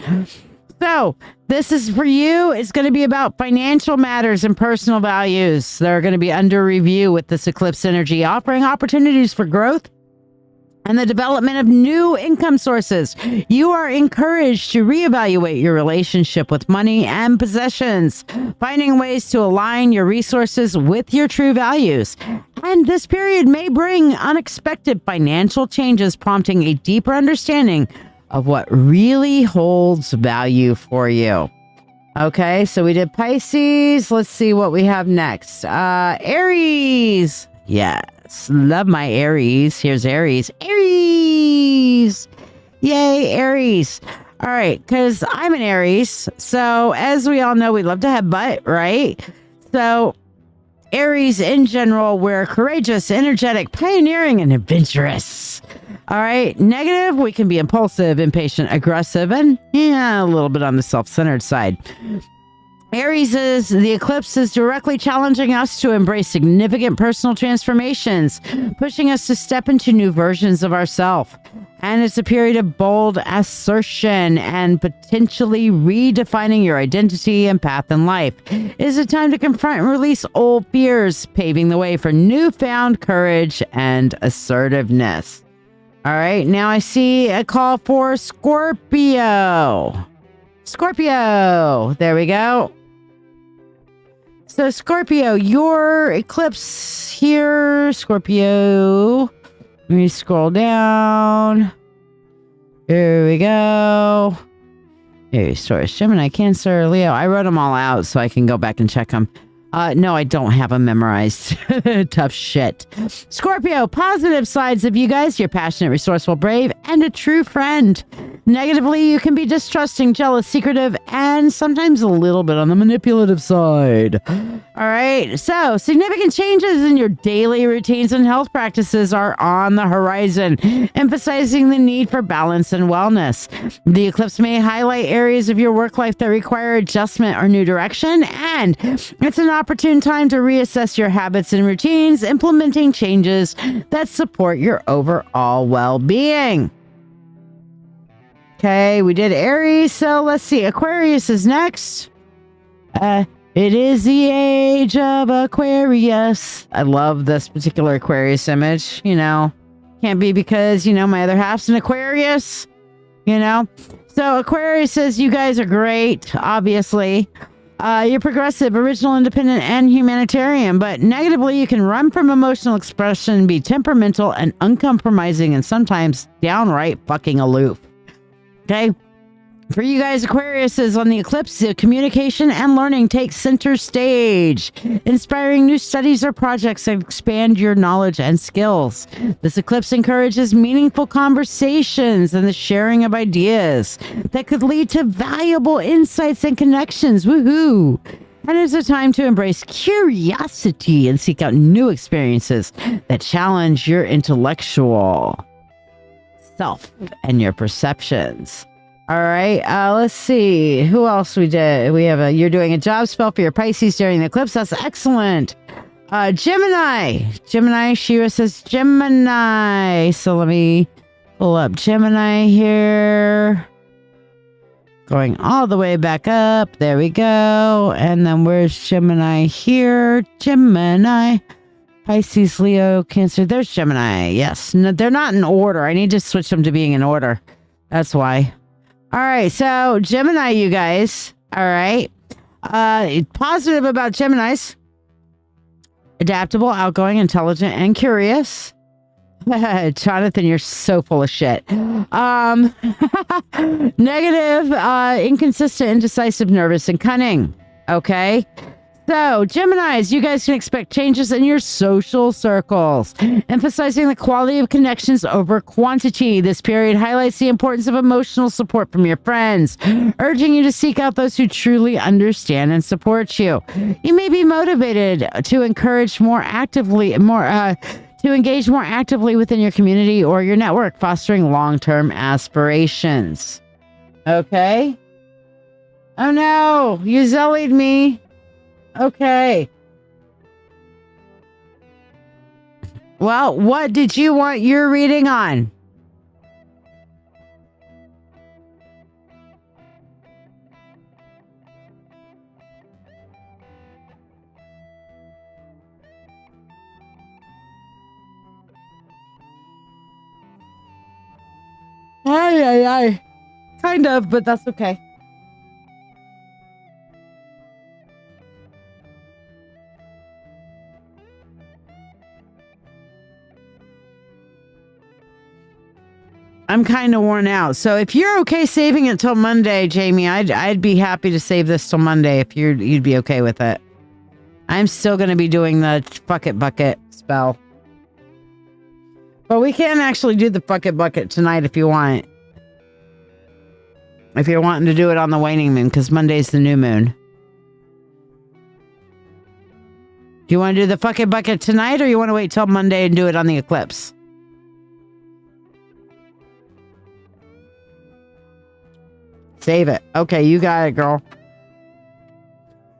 So this is for you. It's going to be about financial matters and personal values. They're going to be under review with this eclipse energy, offering opportunities for growth and the development of new income sources. You are encouraged to reevaluate your relationship with money and possessions, finding ways to align your resources with your true values. And this period may bring unexpected financial changes, prompting a deeper understanding of what really holds value for you. Okay, so we did Pisces. Let's see what we have next. Aries. Yes, love my Aries. Here's Aries. Aries. Yay, Aries. All right, because I'm an Aries. So as we all know, we love to have butt, right? So Aries in general, we're courageous, energetic, pioneering, and adventurous. All right. Negative, we can be impulsive, impatient, aggressive, and a little bit on the self-centered side. Aries is, the eclipse is directly challenging us to embrace significant personal transformations, pushing us to step into new versions of ourselves. And it's a period of bold assertion and potentially redefining your identity and path in life. It is a time to confront and release old fears, paving the way for newfound courage and assertiveness. All right, now I see a call for Scorpio. Scorpio, there we go. So Scorpio, your eclipse here, Scorpio. Let me scroll down. Here we go. Here's Taurus, Gemini, Cancer, Leo. I wrote them all out so I can go back and check them. No, I don't have them memorized. Tough shit. Scorpio, positive sides of you guys. You're passionate, resourceful, brave, and a true friend. Negatively, you can be distrusting, jealous, secretive, and sometimes a little bit on the manipulative side. All right. So, significant changes in your daily routines and health practices are on the horizon, emphasizing the need for balance and wellness. The eclipse may highlight areas of your work life that require adjustment or new direction, and it's an opportune time to reassess your habits and routines, implementing changes that support your overall well-being. Okay, we did Aries, so let's see. Aquarius is next. It is the age of Aquarius. I love this particular Aquarius image, you know. Can't be because, you know, my other half's an Aquarius, you know. So Aquarius says you guys are great, obviously. You're progressive, original, independent, and humanitarian, but negatively you can run from emotional expression, be temperamental and uncompromising, and sometimes downright fucking aloof. Okay? For you guys, Aquarius is on the eclipse. Communication and learning take center stage, inspiring new studies or projects that expand your knowledge and skills. This eclipse encourages meaningful conversations and the sharing of ideas that could lead to valuable insights and connections. Woohoo! And it's a time to embrace curiosity and seek out new experiences that challenge your intellectual self and your perceptions. All right, let's see who else we did. We have you're doing a job spell for your Pisces during the eclipse. That's excellent. Gemini, Shira says Gemini. So let me pull up Gemini here. Going all the way back up. There we go. And then where's Gemini here? Gemini, Pisces, Leo, Cancer. There's Gemini. Yes, no, they're not in order. I need to switch them to being in order. That's why. All right, so Gemini, you guys. All right. Positive about Geminis. Adaptable, outgoing, intelligent, and curious. Jonathan, you're so full of shit. Negative, inconsistent, indecisive, nervous, and cunning. Okay. So, Geminis, you guys can expect changes in your social circles, emphasizing the quality of connections over quantity. This period highlights the importance of emotional support from your friends, urging you to seek out those who truly understand and support you. You may be motivated to engage more actively within your community or your network, fostering long-term aspirations. Okay. Oh no, you zellied me. Okay. Well, what did you want your reading on? Aye. Kind of, but that's okay. I'm kind of worn out. So if you're okay saving it till Monday, Jamie, I'd be happy to save this till Monday if you'd be okay with it. I'm still going to be doing the fuck it bucket spell. But we can actually do the fuck it bucket tonight if you want. If you're wanting to do it on the waning moon, because Monday's the new moon. Do you want to do the fuck it bucket tonight, or you want to wait till Monday and do it on the eclipse? Save it. Okay, you got it, girl.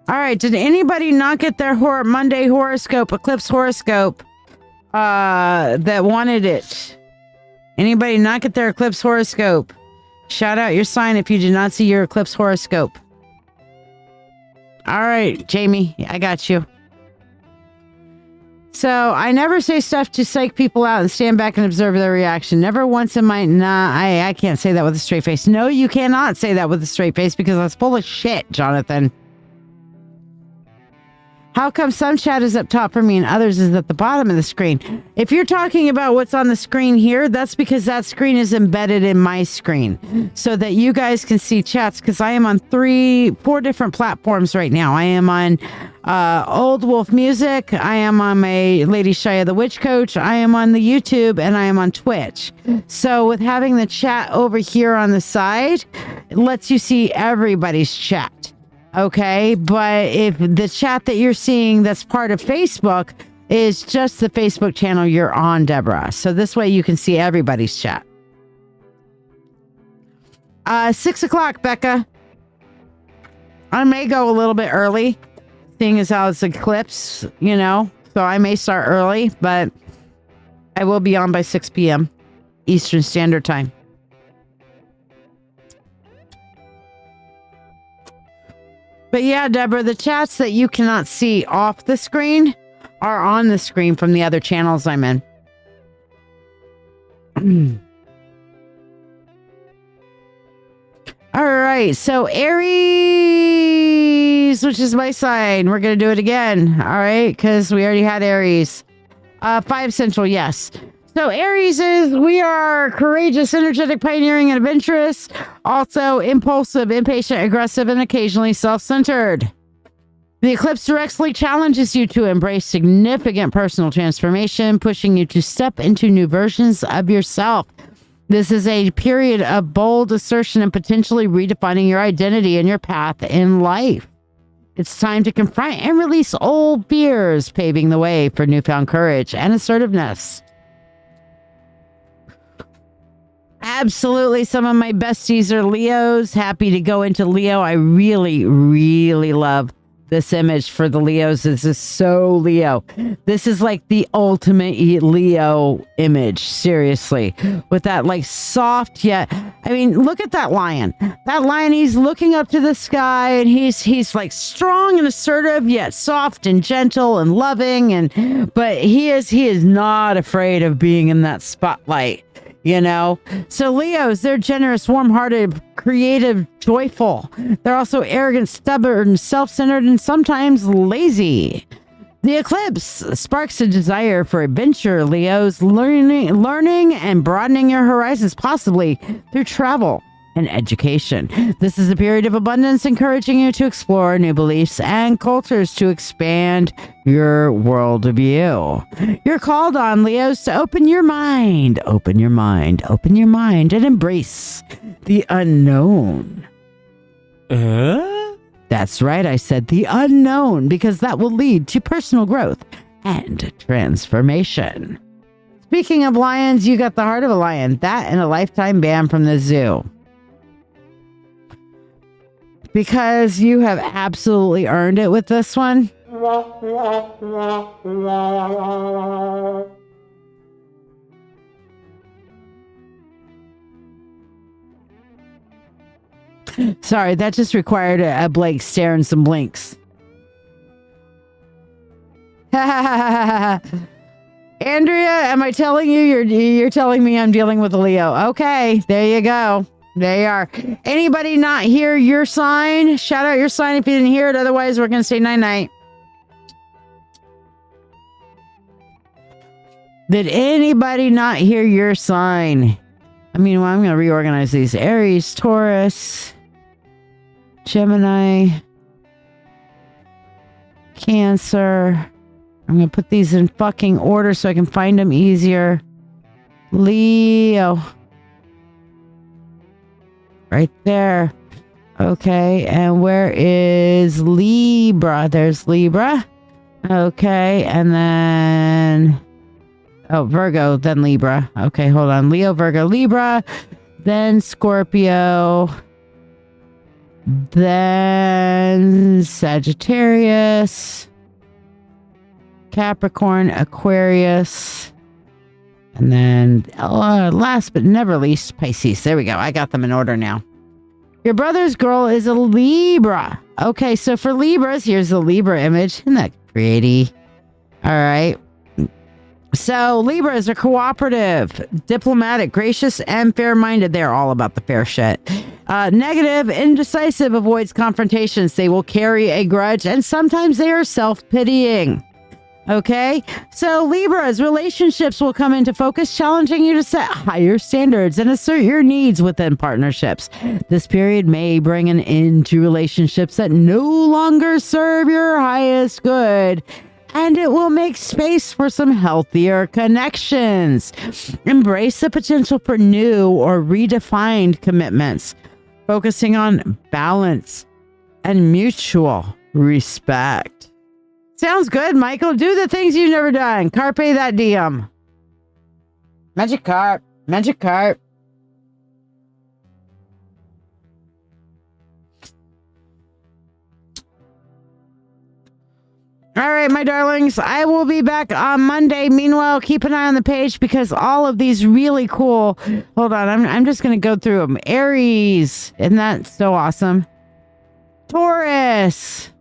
All right, did anybody not get their Monday horoscope, eclipse horoscope, that wanted it? Anybody not get their eclipse horoscope? Shout out your sign if you did not see your eclipse horoscope. All right, Jamie, I got you. So I never say stuff to psych people out and stand back and observe their reaction. Never once in my... I can't say that with a straight face. No, you cannot say that with a straight face because that's full of shit, Jonathan. How come some chat is up top for me and others is at the bottom of the screen? If you're talking about what's on the screen here, that's because that screen is embedded in my screen so that you guys can see chats, because I am on 4 different platforms right now. I am on Old Wolf Music. I am on my LadyShiya the Witch Coach. I am on the YouTube, and I am on Twitch. So with having the chat over here on the side, it lets you see everybody's chat. Okay, but if the chat that you're seeing that's part of Facebook is just the Facebook channel you're on, Deborah. So this way you can see everybody's chat. 6 o'clock, Becca. I may go a little bit early, seeing as how it's eclipse, you know, so I may start early, but I will be on by 6 p.m. Eastern Standard Time. But yeah, Deborah, the chats that you cannot see off the screen are on the screen from the other channels I'm in. All right, so Aries, which is my sign, we're going to do it again, all right, because we already had Aries. 5 Central, yes. So Aries is, we are courageous, energetic, pioneering, and adventurous, also impulsive, impatient, aggressive, and occasionally self-centered. The eclipse directly challenges you to embrace significant personal transformation, pushing you to step into new versions of yourself. This is a period of bold assertion and potentially redefining your identity and your path in life. It's time to confront and release old fears, paving the way for newfound courage and assertiveness. Absolutely. Some of my besties are Leos. Happy to go into Leo. I really, really love this image for the Leos. This is so Leo. This is like the ultimate Leo image. Seriously. With that like soft yet, I mean, look at that lion. That lion, he's looking up to the sky and he's like strong and assertive yet soft and gentle and loving, but he is not afraid of being in that spotlight. You know, so Leos, they're generous, warm-hearted, creative, joyful. They're also arrogant, stubborn, self-centered, and sometimes lazy. The eclipse sparks a desire for adventure, Leos, learning and broadening your horizons, possibly through travel and education. This is a period of abundance, encouraging you to explore new beliefs and cultures to expand your worldview. You're called on, Leos, to open your mind, and embrace the unknown. That's right, I said the unknown, because that will lead to personal growth and transformation. Speaking of lions, you got the heart of a lion. That and a lifetime ban from the zoo. Because you have absolutely earned it with this one. Sorry, that just required a Blake stare and some blinks. Andrea, am I telling you? You're telling me I'm dealing with a Leo. Okay, there you go. There you are. Anybody not hear your sign? Shout out your sign if you didn't hear it. Otherwise, we're going to say night-night. Did anybody not hear your sign? I mean, well, I'm going to reorganize these. Aries, Taurus, Gemini, Cancer. I'm going to put these in fucking order so I can find them easier. Leo. Right there. Okay, and where is Libra? There's Libra. Okay, and then... Oh, Virgo, then Libra. Okay, hold on. Leo, Virgo, Libra. Then Scorpio. Then Sagittarius. Capricorn, Aquarius. And then last but never least, Pisces. There we go. I got them in order now. Your brother's girl is a Libra. Okay, so for Libras, here's the Libra image. Isn't that pretty? All right. So Libras are cooperative, diplomatic, gracious, and fair-minded. They're all about the fair shit. Negative, indecisive, avoids confrontations. They will carry a grudge, and sometimes they are self-pitying. Okay, so Libras, relationships will come into focus, challenging you to set higher standards and assert your needs within partnerships. This period may bring an end to relationships that no longer serve your highest good, and it will make space for some healthier connections. Embrace the potential for new or redefined commitments, focusing on balance and mutual respect. Sounds good, Michael. Do the things you've never done. Carpe that diem. Magic carp. Magic carp. All right, my darlings. I will be back on Monday. Meanwhile, keep an eye on the page because all of these really cool... Hold on. I'm just going to go through them. Aries. Isn't that so awesome? Taurus,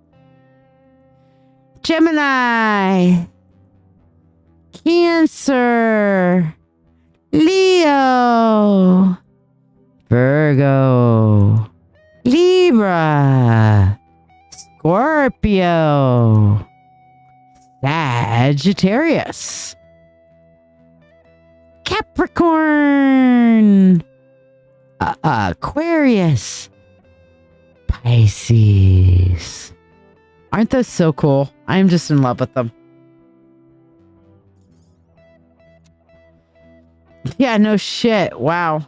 Gemini, Cancer, Leo, Virgo, Libra, Scorpio, Sagittarius, Capricorn, Aquarius, Pisces. Aren't those so cool? I'm just in love with them. Yeah, no shit. Wow.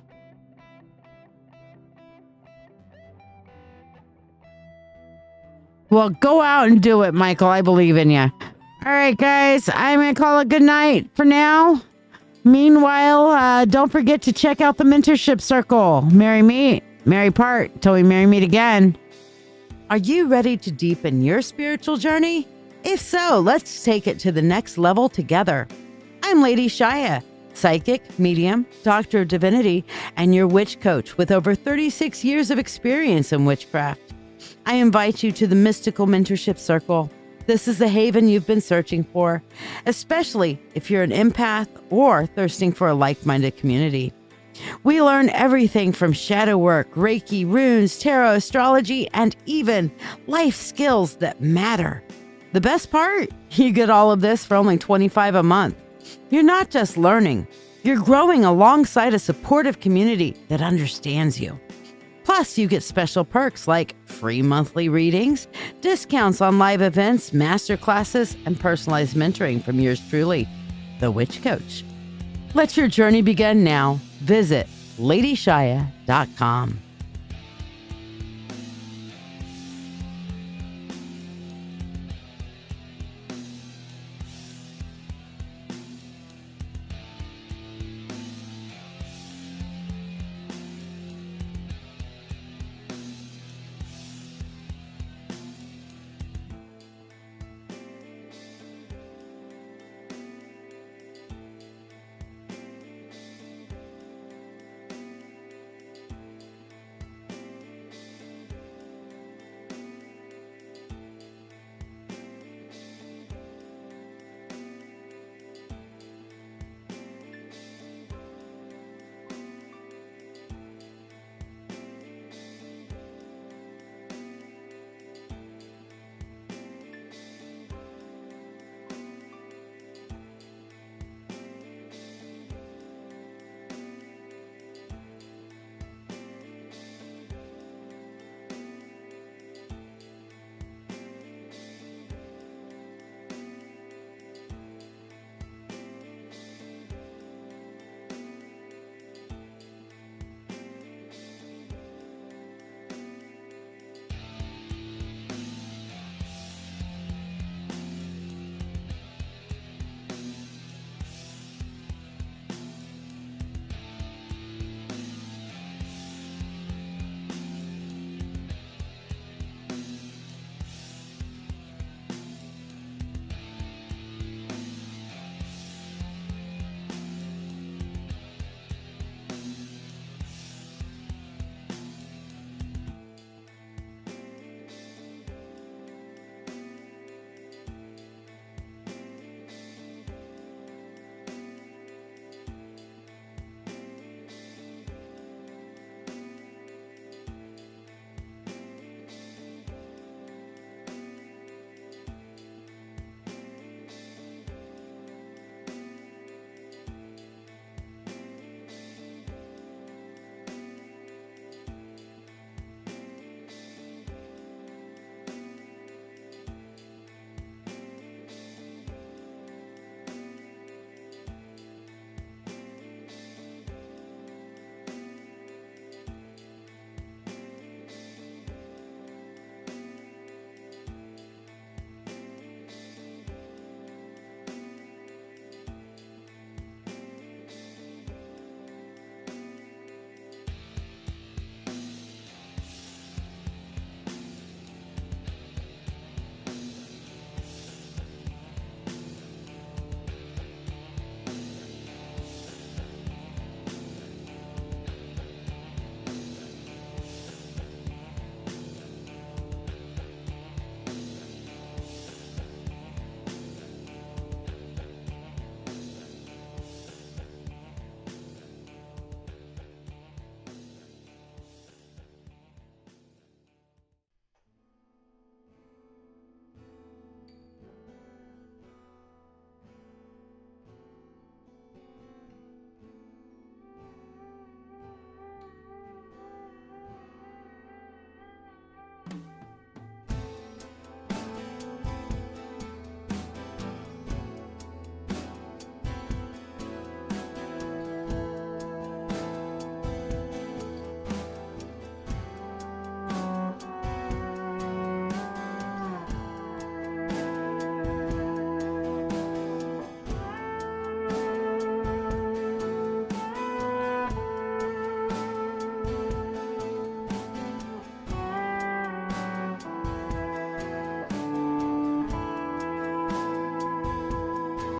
Well, go out and do it, Michael. I believe in you. All right, guys. I'm going to call it good night for now. Meanwhile, don't forget to check out the Mentorship Circle. Marry me, marry part, till we marry meet again. Are you ready to deepen your spiritual journey? If so, let's take it to the next level together. I'm LadyShiya, psychic, medium, doctor of divinity, and your witch coach with over 36 years of experience in witchcraft. I invite you to the Mystical Mentorship Circle. This is the haven you've been searching for, especially if you're an empath or thirsting for a like-minded community. We learn everything from shadow work, Reiki, runes, tarot, astrology, and even life skills that matter. The best part? You get all of this for only $25 a month. You're not just learning, you're growing alongside a supportive community that understands you. Plus, you get special perks like free monthly readings, discounts on live events, master classes, and personalized mentoring from yours truly, the Witch Coach. Let your journey begin now. Visit LadyShiya.com.